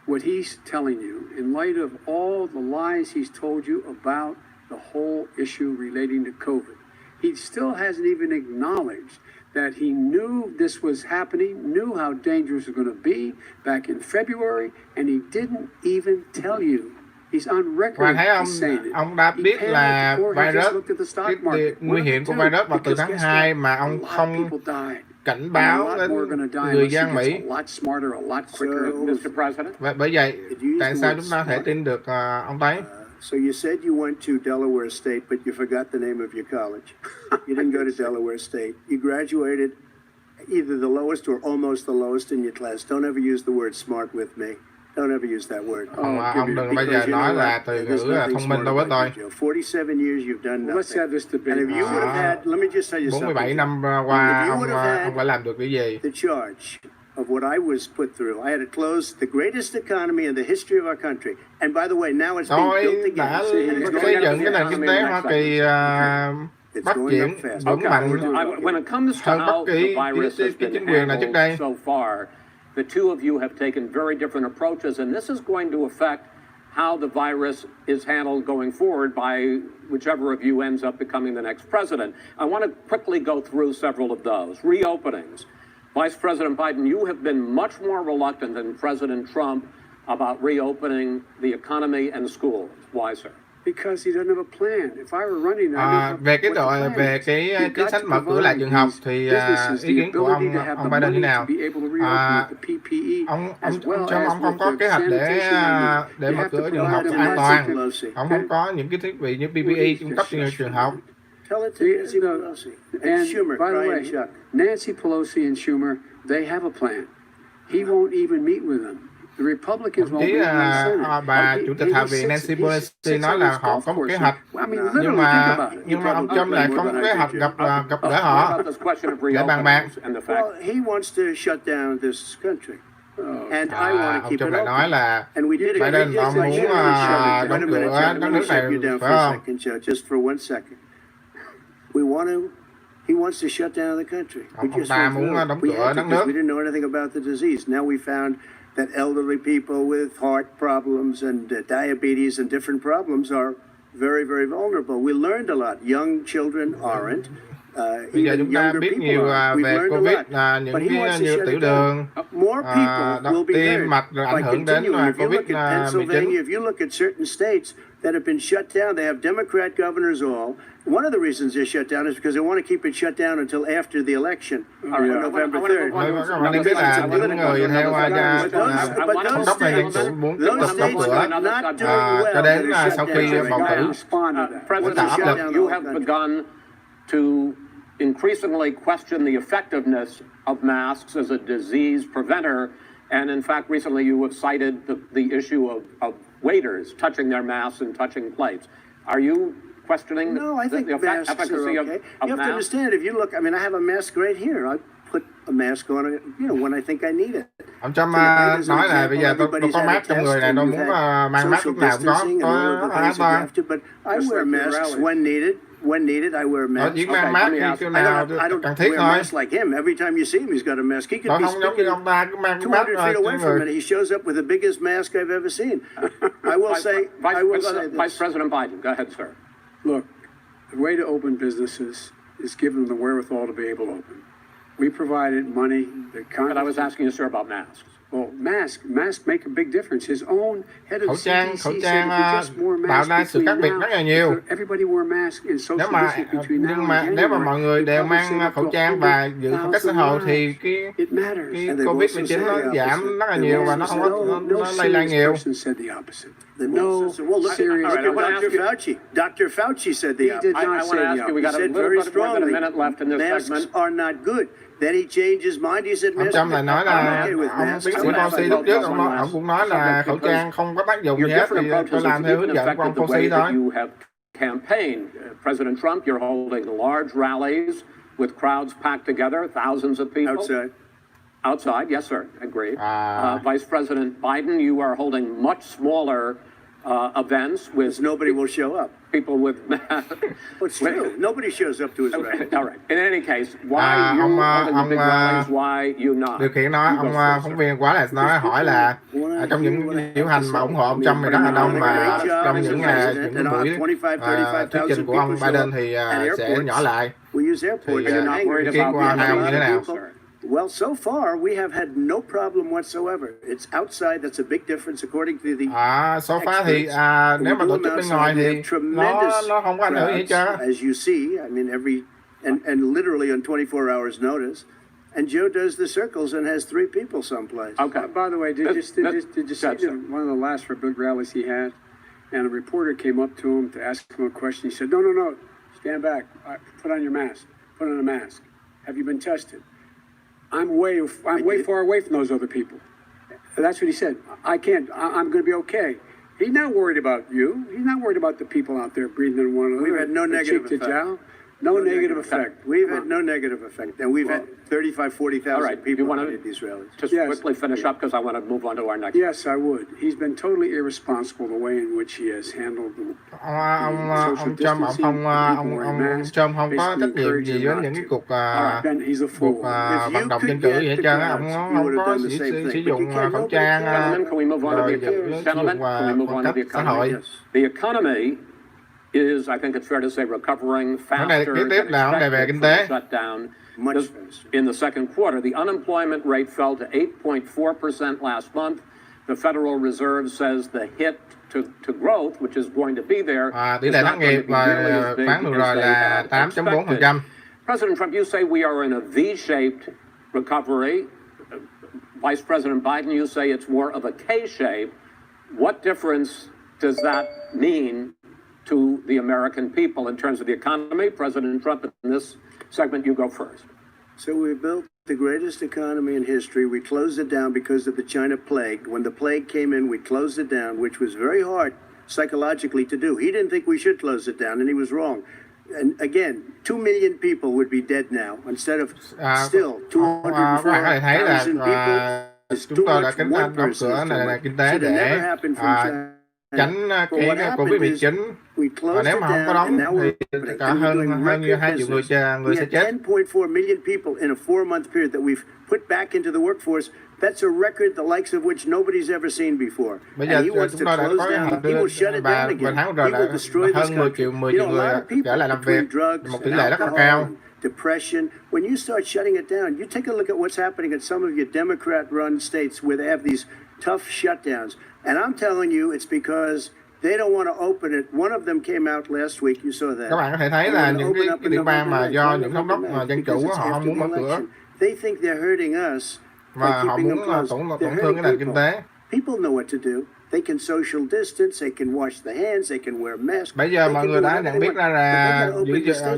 [SPEAKER 7] what he's telling you in light of all the lies he's told you about the whole issue relating to COVID? He still hasn't even acknowledged that he knew this was happening, knew how dangerous it was going to be back in February, and he didn't even tell you. He's on record
[SPEAKER 3] Và thấy
[SPEAKER 7] as saying it.
[SPEAKER 3] ông đã
[SPEAKER 7] He
[SPEAKER 3] biết
[SPEAKER 7] panicked
[SPEAKER 3] là
[SPEAKER 7] or he just
[SPEAKER 3] virus,
[SPEAKER 7] looked at the stock
[SPEAKER 3] cái
[SPEAKER 7] market.
[SPEAKER 3] nguy hiểm của
[SPEAKER 7] One of the
[SPEAKER 3] virus vào
[SPEAKER 7] two,
[SPEAKER 3] từ
[SPEAKER 7] because
[SPEAKER 3] tháng
[SPEAKER 7] guess
[SPEAKER 3] 2
[SPEAKER 7] what?
[SPEAKER 3] mà
[SPEAKER 7] A
[SPEAKER 3] ông
[SPEAKER 7] lot of
[SPEAKER 3] không
[SPEAKER 7] people died.
[SPEAKER 3] cảnh
[SPEAKER 7] And a
[SPEAKER 3] báo
[SPEAKER 7] lot
[SPEAKER 3] đến
[SPEAKER 7] more are going to die
[SPEAKER 3] người
[SPEAKER 7] unless he
[SPEAKER 3] dân Mỹ.
[SPEAKER 7] gets a lot smarter, a lot quicker.
[SPEAKER 5] Mr. President?
[SPEAKER 3] Bởi vậy, tại sao chúng ta có thể tin được ông ấy?
[SPEAKER 6] So you said you went to Delaware State, but you forgot the name of your college. You didn't go to Delaware State. You graduated either the lowest or almost the lowest in your class. Don't ever use the word smart with me. Don't ever use that word.
[SPEAKER 3] Ông đừng bao giờ nói là từ ngữ là thông minh đâu với tôi.
[SPEAKER 6] 47 years you've done nothing.
[SPEAKER 7] Let's have this debate.
[SPEAKER 6] And if you would have had, let me just tell you
[SPEAKER 3] 47
[SPEAKER 6] something.
[SPEAKER 3] năm qua ông phải làm được cái gì?
[SPEAKER 6] The charge of what I was put through. I had to close the greatest economy in the history of our country. And by the way, now it's being built
[SPEAKER 3] đã
[SPEAKER 6] again.
[SPEAKER 3] xây dựng cái nền kinh tế Hoa Kỳ phát triển vững mạnh
[SPEAKER 5] When it comes to
[SPEAKER 3] hơn bất
[SPEAKER 5] how the
[SPEAKER 3] kỳ
[SPEAKER 5] virus has
[SPEAKER 3] cái
[SPEAKER 5] been
[SPEAKER 3] chính quyền nào trước đây.
[SPEAKER 5] handled so far, the two of you have taken very different approaches, and this is going to affect how the virus is handled going forward by whichever of you ends up becoming the next president. I want to quickly go through several of those. Reopenings. Vice President Biden, you have been much more reluctant than President Trump about reopening the economy and schools. Why, sir?
[SPEAKER 7] Because he doesn't have a plan. If I were running,
[SPEAKER 3] về cái chính sách mở cửa lại trường học thì ý kiến của ông Biden như nào? Ông không có kế hoạch để mở cửa trường học an toàn. Ông không có những cái thiết bị như PPE cung cấp cho trường học.
[SPEAKER 7] And by the way, Nancy Pelosi and Schumer, they have a plan. He won't even meet with them. The Republicans won't meet with them.
[SPEAKER 3] Bà chủ tịch Hạ viện Nancy Pelosi nói là họ có một kế hoạch, nhưng mà ông Trump lại không có kế hoạch gặp gỡ họ để bàn bạc.
[SPEAKER 6] Well, he wants to shut down this country. And I want to keep it open.
[SPEAKER 3] Nói là
[SPEAKER 6] And we did it.
[SPEAKER 3] Biden ông muốn đóng cửa đất nước này, phải không?
[SPEAKER 6] Just for one second. He wants to shut down the country.
[SPEAKER 3] Ông ta muốn đóng cửa đất nước.
[SPEAKER 6] We didn't know anything about the disease. Now we found that elderly people with heart problems and diabetes and different problems are very, very vulnerable. We learned a lot. Young children aren't.
[SPEAKER 3] Bây giờ chúng ta biết nhiều về Covid, những cái như tiểu đường, tim mạch rồi ảnh hưởng đến Covid-19.
[SPEAKER 6] If you look at certain states that have been shut down, they have Democrat governors all. One of the reasons they're shut down is because they want to keep it shut down until after the election on November 3rd.
[SPEAKER 3] Bạn nên biết là những người theo thống đốc này muốn tiếp tục đóng cửa cho đến sau khi bầu cử.
[SPEAKER 5] President, you have begun to increasingly question the effectiveness of masks as a disease preventer, and in fact, recently you have cited the issue of waiters touching their masks and touching plates. Are you questioning the efficacy of
[SPEAKER 6] You have to understand, if you look, I mean, I have a mask right here. I put a mask on, when I think I need it.
[SPEAKER 3] Ông Trump nói là bây giờ tôi có mask trong người này, tôi muốn mang mask lúc nào cũng có an toàn.
[SPEAKER 6] But I wear masks when needed. When needed, I wear a mask.
[SPEAKER 3] Chỉ mang mask khi nào cần thiết thôi.
[SPEAKER 6] Like him. Every time you see him, he's got a mask. He could be
[SPEAKER 3] ông ta cứ mang
[SPEAKER 6] 200 feet away from it. He shows up with the biggest mask I've ever seen. I will say this.
[SPEAKER 5] Vice President Biden, go ahead, sir.
[SPEAKER 7] Look, the way to open businesses is give them the wherewithal to be able to open. We provided money.
[SPEAKER 5] But I was asking you, sir, about masks.
[SPEAKER 7] Well, masks make a big difference. His own head of CDC
[SPEAKER 3] khẩu
[SPEAKER 7] said
[SPEAKER 3] trang
[SPEAKER 7] if you just wore
[SPEAKER 3] tạo
[SPEAKER 7] masks
[SPEAKER 3] ra sự khác biệt rất là nhiều.
[SPEAKER 7] Everybody wore masks and social distancing between now and
[SPEAKER 3] nếu mà mọi người đều mang khẩu trang và giữ khoảng cách xã hội thì cái Covid-19 nó giảm rất là nhiều và nó không có nó lây lan nhiều.
[SPEAKER 6] Dr. Fauci said the opposite.
[SPEAKER 5] I want to ask you, we got a little bit more than a minute left in this segment.
[SPEAKER 6] Masks are not good. Then he changed his mind. He said,
[SPEAKER 3] ông Trump lại nói là ông tiến sĩ Fauci lúc trước ông cũng nói là khẩu trang không có tác dụng gì hết, thì tôi làm theo hướng dẫn của ông Fauci thôi.
[SPEAKER 5] You have campaigned. President Trump, you're holding large rallies with crowds packed together, thousands of people. Outside, yes, sir, agreed. Vice President Biden, you are holding much smaller events with
[SPEAKER 6] nobody will show up.
[SPEAKER 5] People with
[SPEAKER 6] What's true? Nobody shows up to his rally.
[SPEAKER 5] All right. In any case, why you holding the big rallies? Why you not?
[SPEAKER 3] Điều khiển nói ông phóng viên quá là nói hỏi là trong những diễu hành mà ủng hộ ông Trump thì rất là đông, mà trong những buổi thuyết trình của ông Biden thì sẽ nhỏ lại. Thì ý kiến của hai ông như thế nào?
[SPEAKER 6] Well, so far we have had no problem whatsoever. It's outside. That's a big difference according to the.
[SPEAKER 3] So far thì nếu mà tổ chức bên ngoài thì nó không có ảnh hưởng gì cho.
[SPEAKER 6] As you see, I mean and literally on 24 hours notice. And Joe does the circles and has 3 people someplace.
[SPEAKER 5] Okay.
[SPEAKER 7] By the way, did you see one of the last big rallies he had? And a reporter came up to him to ask him a question. He said, "No, stand back. Put on your mask. Put on a mask. Have you been tested?" I'm way far away from those other people. That's what he said. I'm going to be okay. He's not worried about you. He's not worried about the people out there breathing in one another.
[SPEAKER 6] We've had no negative effect.
[SPEAKER 7] No negative effect.
[SPEAKER 6] We've had no negative effect. And we've had 35, 40,000
[SPEAKER 5] All right,
[SPEAKER 6] people
[SPEAKER 5] you wanna
[SPEAKER 6] at these rallies.
[SPEAKER 5] Just
[SPEAKER 7] Yes.
[SPEAKER 5] quickly finish up because I want to move on to our next.
[SPEAKER 7] Yes, I would. He's been totally irresponsible the way in which he has handled
[SPEAKER 3] ông Trump ông Trump không có trách nhiệm gì với những cái cuộc vận động dân cử gì hết trơn á. Ông không có sử dụng khẩu trang
[SPEAKER 5] Can we move on to the gentlemen? Can we move on to the economy? The economy is, I think it's fair to say, recovering faster than expected from the shutdown. In the second quarter, the unemployment rate fell to 8.4% last month. The Federal Reserve says the hit to growth, which is going to be there,
[SPEAKER 3] tỷ lệ thất nghiệp là phán vừa rồi là 8.4%.
[SPEAKER 5] President Trump, you say we are in a V-shaped recovery. Vice President Biden, you say it's more of a K-shape. What difference does that mean to the American people in terms of the economy? President Trump, in this segment, you go first.
[SPEAKER 6] So we built the greatest economy in history. We closed it down because of the China plague. When the plague came in, we closed it down, which was very hard psychologically to do. He didn't think we should close it down, and he was wrong. And again, 2 million people would be dead now instead of still 204,000 people.
[SPEAKER 3] Chúng tôi đã đóng cửa nền kinh tế để tránh cái Covid-19, và nếu mà không có đóng thì cả hơn như 2 triệu người sẽ chết.
[SPEAKER 6] 10.4 million people in a 4-month period that we've put back into the workforce. That's a record the likes of which nobody's ever seen before.
[SPEAKER 3] Bây giờ chúng tôi đã có kế hoạch đưa và tháng rồi là hơn 10 triệu người trở lại làm việc, một tỷ lệ rất là cao.
[SPEAKER 6] Depression. When you start shutting it down, you take a look at what's happening in some of your Democrat-run states where they have these tough shutdowns. And I'm telling you, it's because they don't want to open it. One of them came out last week. You saw that.
[SPEAKER 3] Các bạn có thể thấy là những cái địa bang mà do những thống đốc dân chủ họ không muốn mở cửa.
[SPEAKER 6] They think they're hurting us.
[SPEAKER 3] Và họ muốn tổn thương cái nền kinh tế.
[SPEAKER 6] People know what to do. They can social distance, they can wash their hands, they can wear masks.
[SPEAKER 3] Bây giờ mọi người đã nhận biết ra là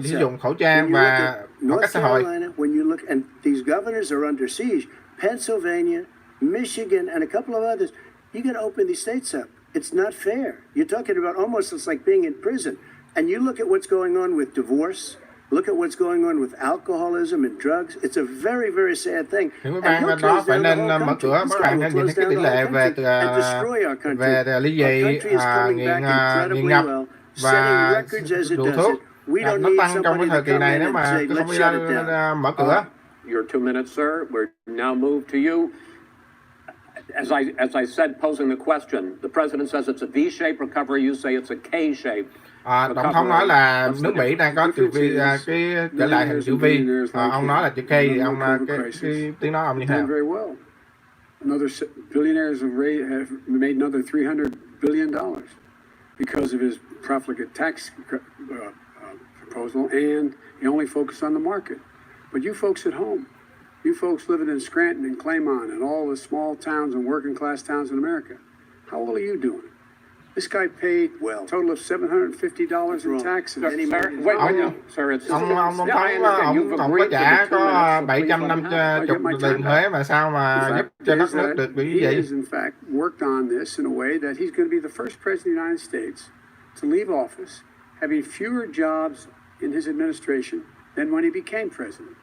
[SPEAKER 3] sử dụng khẩu trang và khoảng cách xã hội.
[SPEAKER 6] When you look, and these governors are under siege. Pennsylvania, Michigan, and a couple of others. You got to open these states up. It's not fair. You're talking about almost it's like being in prison. And you look at what's going on with divorce. Look at what's going on with alcoholism and drugs. It's a very, very sad thing.
[SPEAKER 3] Những bang đó phải nên mở cửa. Các bạn nhìn thấy cái tỷ lệ về ly dị, nghiện ngập và rượu thuốc. Nó tăng trong cái thời kỳ này nếu mà không đi ra mở cửa.
[SPEAKER 5] Your 2 minutes, sir. We're now move to you. As I said, posing the question, the president says it's a V-shaped recovery. You say it's a K-shaped.
[SPEAKER 3] Tổng thống nói là nước Mỹ đang có chữ V, cái trở lại thành chữ V. Ông nói là chữ K, thì ông cái tiếng nói ông như thế nào?
[SPEAKER 7] Very well. Another billionaires have made another $300 billion because of his profligate tax proposal, and he only focused on the market. But you folks at home, you folks living in Scranton and Claymont and all the small towns and working class towns in America, how well are you doing? This guy paid a total of $750 in taxes.
[SPEAKER 3] Ông có trả có 750 tiền thuế mà sao mà giúp cho đất nước được như vậy?
[SPEAKER 7] He has in fact worked on this in a way that he's going to be the first president of the United States to leave office having fewer jobs in his administration than when he became president.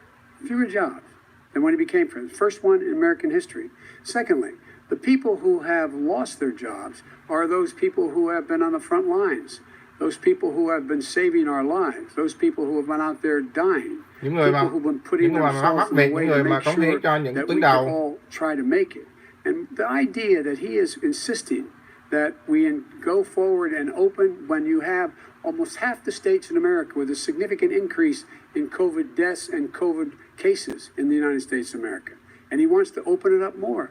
[SPEAKER 7] Fewer jobs than when he became president. First one in American history. Secondly, the people who have lost their jobs are those people who have been on the front lines, those people who have been saving our lives, those people who have been out there dying, people who've been putting themselves in a way to make sure that we can all try to make it. And the idea that he is insisting that we go forward and open when you have almost half the states in America with a significant increase in COVID deaths and COVID cases in the United States of America. And he wants to open it up more.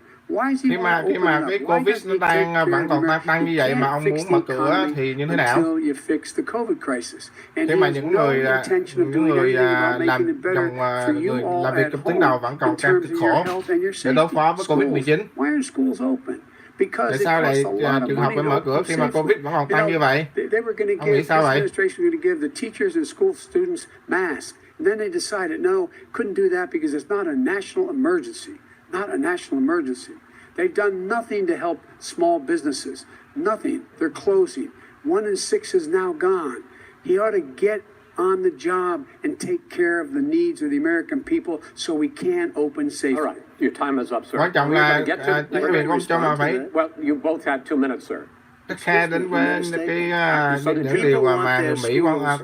[SPEAKER 3] Khi mà cái Covid nó vẫn còn tăng như vậy mà ông muốn mở cửa thì như thế nào? Khi mà những người làm việc trong tuyến đầu vẫn còn càng cực khổ để đối phó với Covid-19. Tại sao lại trường học phải mở cửa khi mà Covid vẫn còn tăng như vậy? Ông nghĩ sao vậy?
[SPEAKER 7] And then they decided, no, couldn't do that because it's not a national emergency. Not a national emergency. They've done nothing to help small businesses. Nothing. They're closing. 1 in 6 is now gone. He ought to get on the job and take care of the needs of the American people so we can open safely.
[SPEAKER 5] All right, your time is up, sir.
[SPEAKER 3] Quan trọng
[SPEAKER 5] We're
[SPEAKER 3] là
[SPEAKER 5] gonna get to-
[SPEAKER 3] chính quyền của ông Trump là phải
[SPEAKER 5] Well, you both had 2 minutes, sir.
[SPEAKER 3] khắt khe đến với những điều mà người Mỹ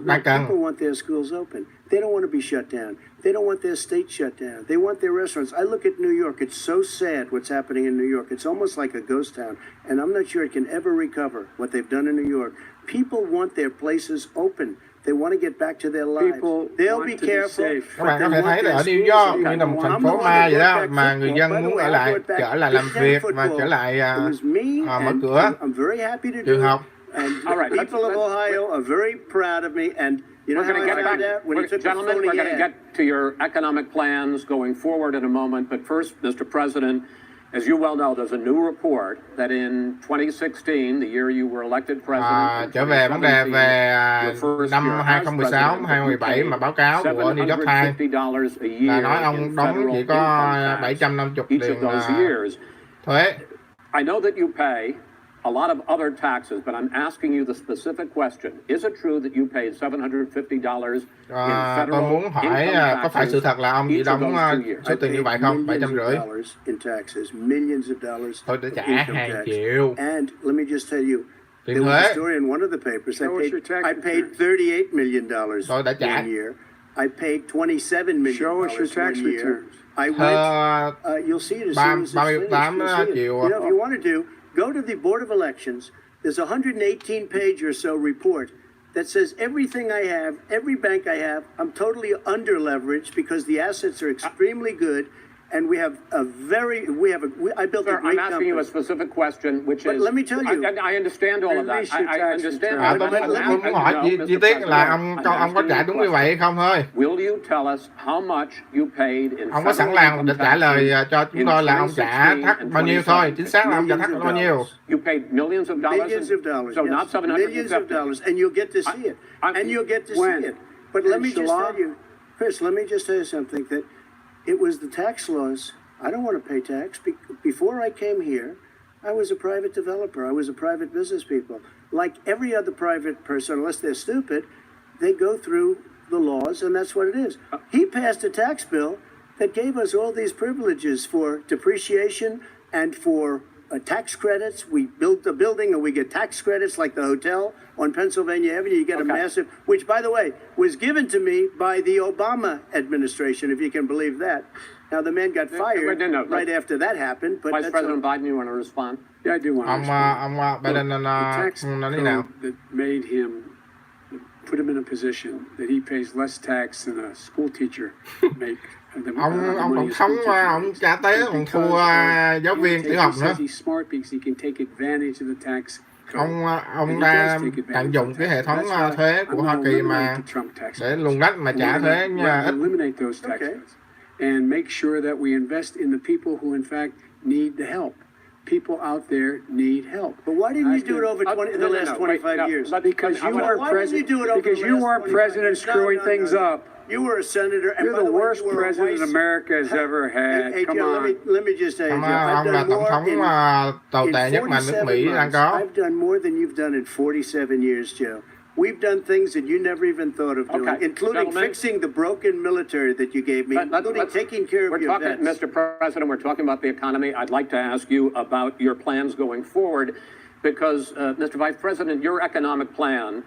[SPEAKER 3] đang cần.
[SPEAKER 6] People want their schools open. They don't want to be shut down. They don't want their state shut down. They want their restaurants. I look at New York. It's so sad what's happening in New York. It's almost like a ghost town. And I'm not sure it can ever recover what they've done in New York. People want their places open. They want to get back to their lives. They'll be careful.
[SPEAKER 3] Các bạn có thể thấy là ở New York như là một thành phố ma vậy đó, mà người dân muốn ở lại, trở lại làm việc và trở lại mở cửa trường học.
[SPEAKER 6] People of Ohio are very proud of me, and you know how I found out when he took the
[SPEAKER 5] Gentlemen,
[SPEAKER 6] phony
[SPEAKER 5] we're going to
[SPEAKER 6] ad.
[SPEAKER 5] get to your economic plans going forward in a moment, but first, Mr. President, as you well know, there's a new report that in 2016, the year you were elected president,
[SPEAKER 3] trở về vấn đề về năm 2016, 2017 mà báo cáo của New York Times là nói ông đóng chỉ có 750 tiền thuế.
[SPEAKER 5] I know that you pay a lot of other taxes, but I'm asking you the specific question. Is it true that you paid $750 in federal
[SPEAKER 3] tôi muốn hỏi có phải sự thật là ông chỉ đóng số tiền như vậy không? 750. Tôi đã trả hàng triệu.
[SPEAKER 6] And let me just tell you,
[SPEAKER 3] tiền
[SPEAKER 6] there was a
[SPEAKER 3] thuế.
[SPEAKER 6] story in one of the papers. I paid $38 million
[SPEAKER 3] Tôi đã trả.
[SPEAKER 6] one year. I paid $27 million
[SPEAKER 7] Show us your tax
[SPEAKER 6] one year.
[SPEAKER 7] returns.
[SPEAKER 6] I went. You'll see it as soon as it's finished.
[SPEAKER 3] 38
[SPEAKER 6] You'll see it.
[SPEAKER 3] triệu.
[SPEAKER 6] You know, if you want to do, go to the Board of Elections. There's a 118-page or so report that says everything I have, every bank I have, I'm totally under-leveraged because the assets are extremely good, and we have a I built a
[SPEAKER 5] Sir,
[SPEAKER 6] great
[SPEAKER 5] I'm asking
[SPEAKER 6] company.
[SPEAKER 5] you a specific question, which
[SPEAKER 6] But
[SPEAKER 5] is...
[SPEAKER 6] let me tell you.
[SPEAKER 5] I understand all of that.
[SPEAKER 7] Release your
[SPEAKER 5] I
[SPEAKER 7] tax
[SPEAKER 5] understand.
[SPEAKER 7] return.
[SPEAKER 3] Tôi muốn hỏi chi tiết là ông có trả đúng như vậy hay không thôi.
[SPEAKER 5] Will you tell us how much you paid in
[SPEAKER 3] Ông có sẵn lòng để trả lời cho chúng tôi là ông trả thắt bao nhiêu thôi, chính xác là ông trả thắt bao nhiêu.
[SPEAKER 5] You paid millions of dollars?
[SPEAKER 6] Millions of dollars,
[SPEAKER 5] So
[SPEAKER 6] yes.
[SPEAKER 5] not 750.
[SPEAKER 6] Millions of dollars, and you'll get to see it. And you'll get to see it. But let me just tell you, Chris, let me just tell you something, that it was the tax laws. I don't want to pay tax. Before I came here, I was a private developer. I was a private business people. Like every other private person, unless they're stupid, they go through the laws, and that's what it is. He passed a tax bill that gave us all these privileges for depreciation and for tax credits. We built the building and we get tax credits like the hotel on Pennsylvania Avenue. You get a massive, which, by the way, was given to me by the Obama administration, if you can believe that. Now, the man got fired right after that happened. But
[SPEAKER 5] Vice President Biden, you want to respond?
[SPEAKER 7] Yeah, I do want to respond.
[SPEAKER 3] Ông Biden
[SPEAKER 7] The tax
[SPEAKER 3] nói thế nào?
[SPEAKER 7] code that made him, put him in a position that he pays less tax than a school teacher make.
[SPEAKER 3] Ông tổng thống ông trả tế còn thua giáo viên tiểu học nữa.
[SPEAKER 7] He's smart because he can take advantage of the tax code.
[SPEAKER 3] Ông đã tận dụng cái hệ thống thuế của Hoa Kỳ mà để luồn lách mà trả thuế ít.
[SPEAKER 7] Eliminate those tax cuts and make sure that we invest in the people who in fact need the help. People out there need help.
[SPEAKER 6] But why didn't you do it over the last 25 years?
[SPEAKER 7] Because you weren't president. Because you weren't president screwing things up.
[SPEAKER 6] You were a senator. And
[SPEAKER 7] You're the worst president America has ever had.
[SPEAKER 6] Hey,
[SPEAKER 7] Come
[SPEAKER 6] Joe,
[SPEAKER 7] on.
[SPEAKER 6] let me just say,
[SPEAKER 3] Ông là tổng thống tồi tệ nhất mà nước Mỹ đang có.
[SPEAKER 6] I've done more than you've done in 47 years, Joe. We've done things that you never even thought of doing, including fixing the broken military that you gave me, including taking care of your vets.
[SPEAKER 5] Mr. President, we're talking about the economy. I'd like to ask you about your plans going forward, because, Mr. Vice President, your economic plan,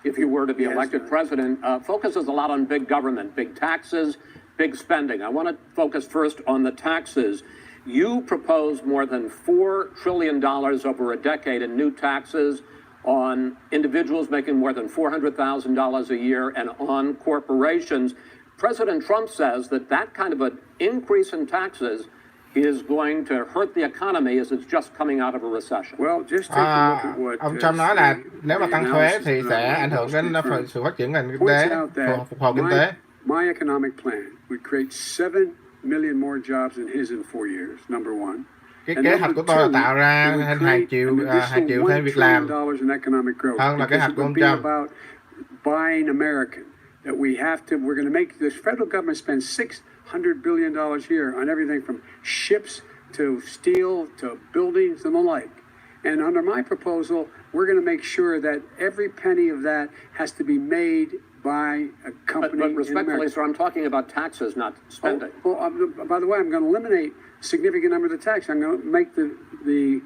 [SPEAKER 5] if you were to be elected president, focuses a lot on big government, big taxes, big spending. I want to focus first on the taxes. You propose more than $4 trillion over a decade in new taxes on individuals making more than $400,000 a year and on corporations. President Trump says that kind of an increase in taxes is going to hurt the economy as it's just coming out of a recession.
[SPEAKER 7] Well, just take a look at what
[SPEAKER 3] ông Trump nói là nếu mà tăng thuế thì sẽ ảnh hưởng đến sự phát triển ngành kinh tế, phục hồi kinh tế.
[SPEAKER 7] My economic plan would create 7 million more jobs than his in 4 years, number one.
[SPEAKER 3] Cái kế hoạch của tôi là tạo ra 2 triệu thêm việc làm hơn là kế hoạch của ông Trump.
[SPEAKER 7] Buying American. that we're going to make this federal government spend $600 billion a year on everything from ships to steel to buildings and the like. And under my proposal, we're going to make sure that every penny of that has to be made by a company.
[SPEAKER 5] But respectfully, sir, I'm talking about taxes, not spending.
[SPEAKER 7] By the way, I'm going to eliminate a significant number of the tax. I'm going to make the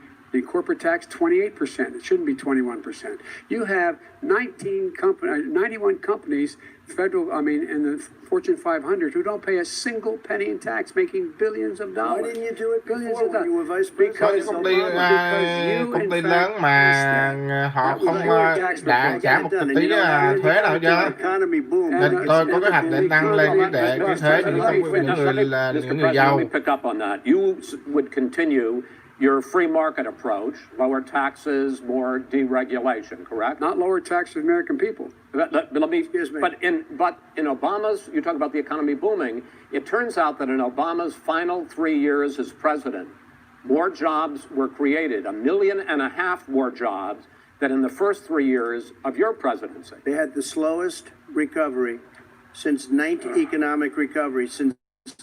[SPEAKER 7] corporate tax 28%. It shouldn't be 21%. You have 91 companies, in the Fortune 500 who don't pay a single penny in tax, making billions of dollars.
[SPEAKER 6] Why didn't you do it
[SPEAKER 7] Billions
[SPEAKER 6] before
[SPEAKER 7] of
[SPEAKER 6] when you were vice
[SPEAKER 7] Because
[SPEAKER 6] president?
[SPEAKER 3] công ty lớn mà họ không đã trả một tí thuế nào chưa? Nên tôi có kế hoạch để tăng lên cái thuế cho những người giàu.
[SPEAKER 5] Let me pick up on that. You would continue your free market approach, lower taxes, more deregulation, correct?
[SPEAKER 7] Not lower taxes for American people.
[SPEAKER 5] But in Obama's, you talk about the economy booming. It turns out that in Obama's final 3 years as president, more jobs were created, 1.5 million more jobs than in the first 3 years of your presidency.
[SPEAKER 6] They had the slowest recovery economic recovery since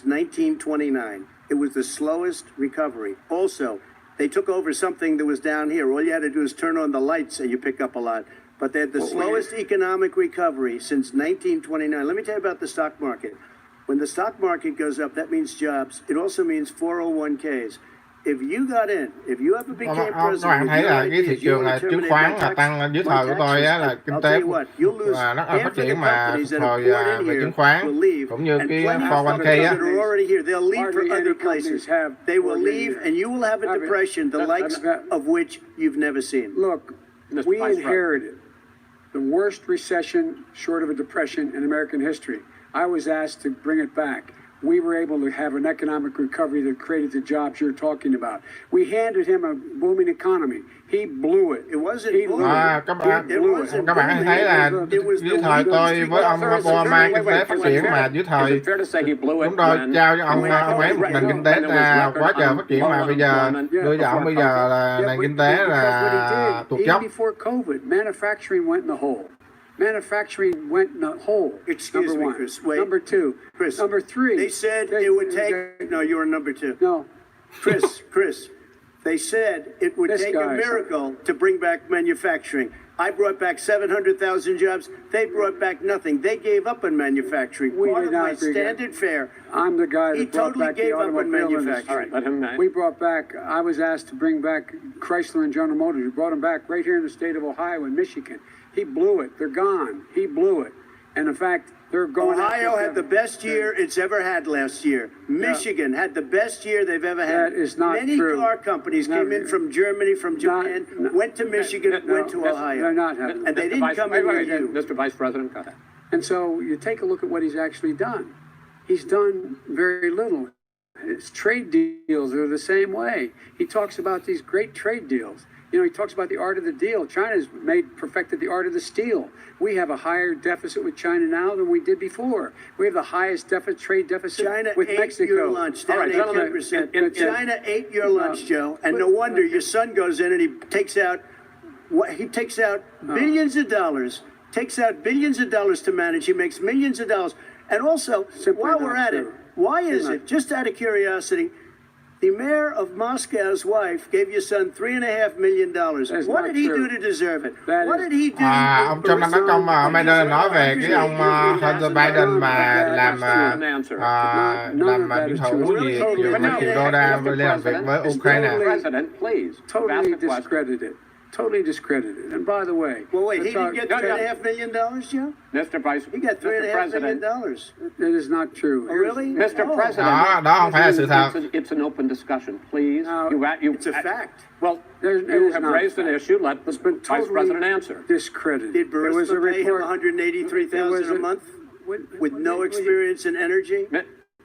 [SPEAKER 6] 1929. It was the slowest recovery. Also, they took over something that was down here. All you had to do is turn on the lights and you pick up a lot. But they had the slowest economic recovery since 1929. Let me tell you about the stock market. When the stock market goes up, that means jobs. It also means 401ks. If you got in, if you ever became
[SPEAKER 3] Các bạn thấy là cái thị trường là chứng khoán là tăng dưới thời của tôi á, là kinh tế và rất là phát triển mà thời về chứng khoán cũng như cái 401k á.
[SPEAKER 6] They'll leave for other places. They will leave and you will have a depression the likes of which you've never seen.
[SPEAKER 7] Look, we inherited the worst recession short of a depression in American history. I was asked to bring it back. We were able to have an economic recovery that created the jobs you're talking about. We handed him a booming economy. He blew it.
[SPEAKER 6] It wasn't booming.
[SPEAKER 3] Các bạn thấy là dưới thời tôi với ông Obama kinh tế phát triển mà dưới thời chúng tôi trao cho ông ấy một nền kinh tế là quá trời phát triển mà bây giờ đưa cho ông bây giờ là nền kinh tế là tụt dốc.
[SPEAKER 7] Manufacturing went in the hole. Manufacturing went in the hole.
[SPEAKER 6] Excuse me, Chris. Wait.
[SPEAKER 7] Number two.
[SPEAKER 6] Chris.
[SPEAKER 7] Number three.
[SPEAKER 6] They said it would take... No, you were number two.
[SPEAKER 7] No.
[SPEAKER 6] Chris. They said it would take a miracle to bring back manufacturing. I brought back 700,000 jobs. They brought back nothing. They gave up on manufacturing. Part of my standard fare.
[SPEAKER 7] I'm the guy that brought
[SPEAKER 6] totally
[SPEAKER 7] back
[SPEAKER 6] gave
[SPEAKER 7] the automobile industry.
[SPEAKER 5] All right, let him
[SPEAKER 7] We brought back, I was asked to bring back Chrysler and General Motors. We brought them back right here in the state of Ohio and Michigan. He blew it. They're gone. He blew it. And in fact, they're going.
[SPEAKER 6] Ohio had the best year it's ever had last year. Michigan had the best year they've ever had.
[SPEAKER 7] That is not
[SPEAKER 6] Many
[SPEAKER 7] true.
[SPEAKER 6] car companies came in from Germany, from Japan, went to Michigan, went to Ohio.
[SPEAKER 7] They're not having.
[SPEAKER 6] And they didn't come in with you.
[SPEAKER 5] Mr. Vice President, go ahead.
[SPEAKER 7] And so you take a look at what he's actually done. He's done very little. His trade deals are the same way. He talks about these great trade deals. You know, he talks about the art of the deal. China's perfected the art of the steal. We have a higher deficit with China now than we did before. We have the highest trade deficit with Mexico.
[SPEAKER 6] China ate your lunch, down 18%. China ate your lunch, Joe, and no wonder your son goes in and he takes out billions of dollars, to manage. He makes millions of dollars. And also, while we're at it, why is it, just out of curiosity, the mayor of Moscow's wife gave your son $3.5 million. What did he do to deserve it? What did he do?
[SPEAKER 3] Ông Trump đang nói trong Biden nói về cái ông Hunter Biden mà làm biên thủ gì nhiều mấy triệu đô la lên làm việc với Ukraine.
[SPEAKER 7] Totally discredited. And by the way,
[SPEAKER 6] he didn't get $3.5 million, Joe?
[SPEAKER 5] Mr. Vice,
[SPEAKER 6] he got $3.5 million.
[SPEAKER 7] That is not true.
[SPEAKER 6] Oh, really?
[SPEAKER 5] Mr. President,
[SPEAKER 3] đó không phải là sự thật.
[SPEAKER 5] It's an open discussion, please.
[SPEAKER 6] It's a fact.
[SPEAKER 5] Well, you have raised an issue. Let the Vice President answer.
[SPEAKER 7] Discredited.
[SPEAKER 6] Did Burisma pay him $183,000 a month with no experience in energy?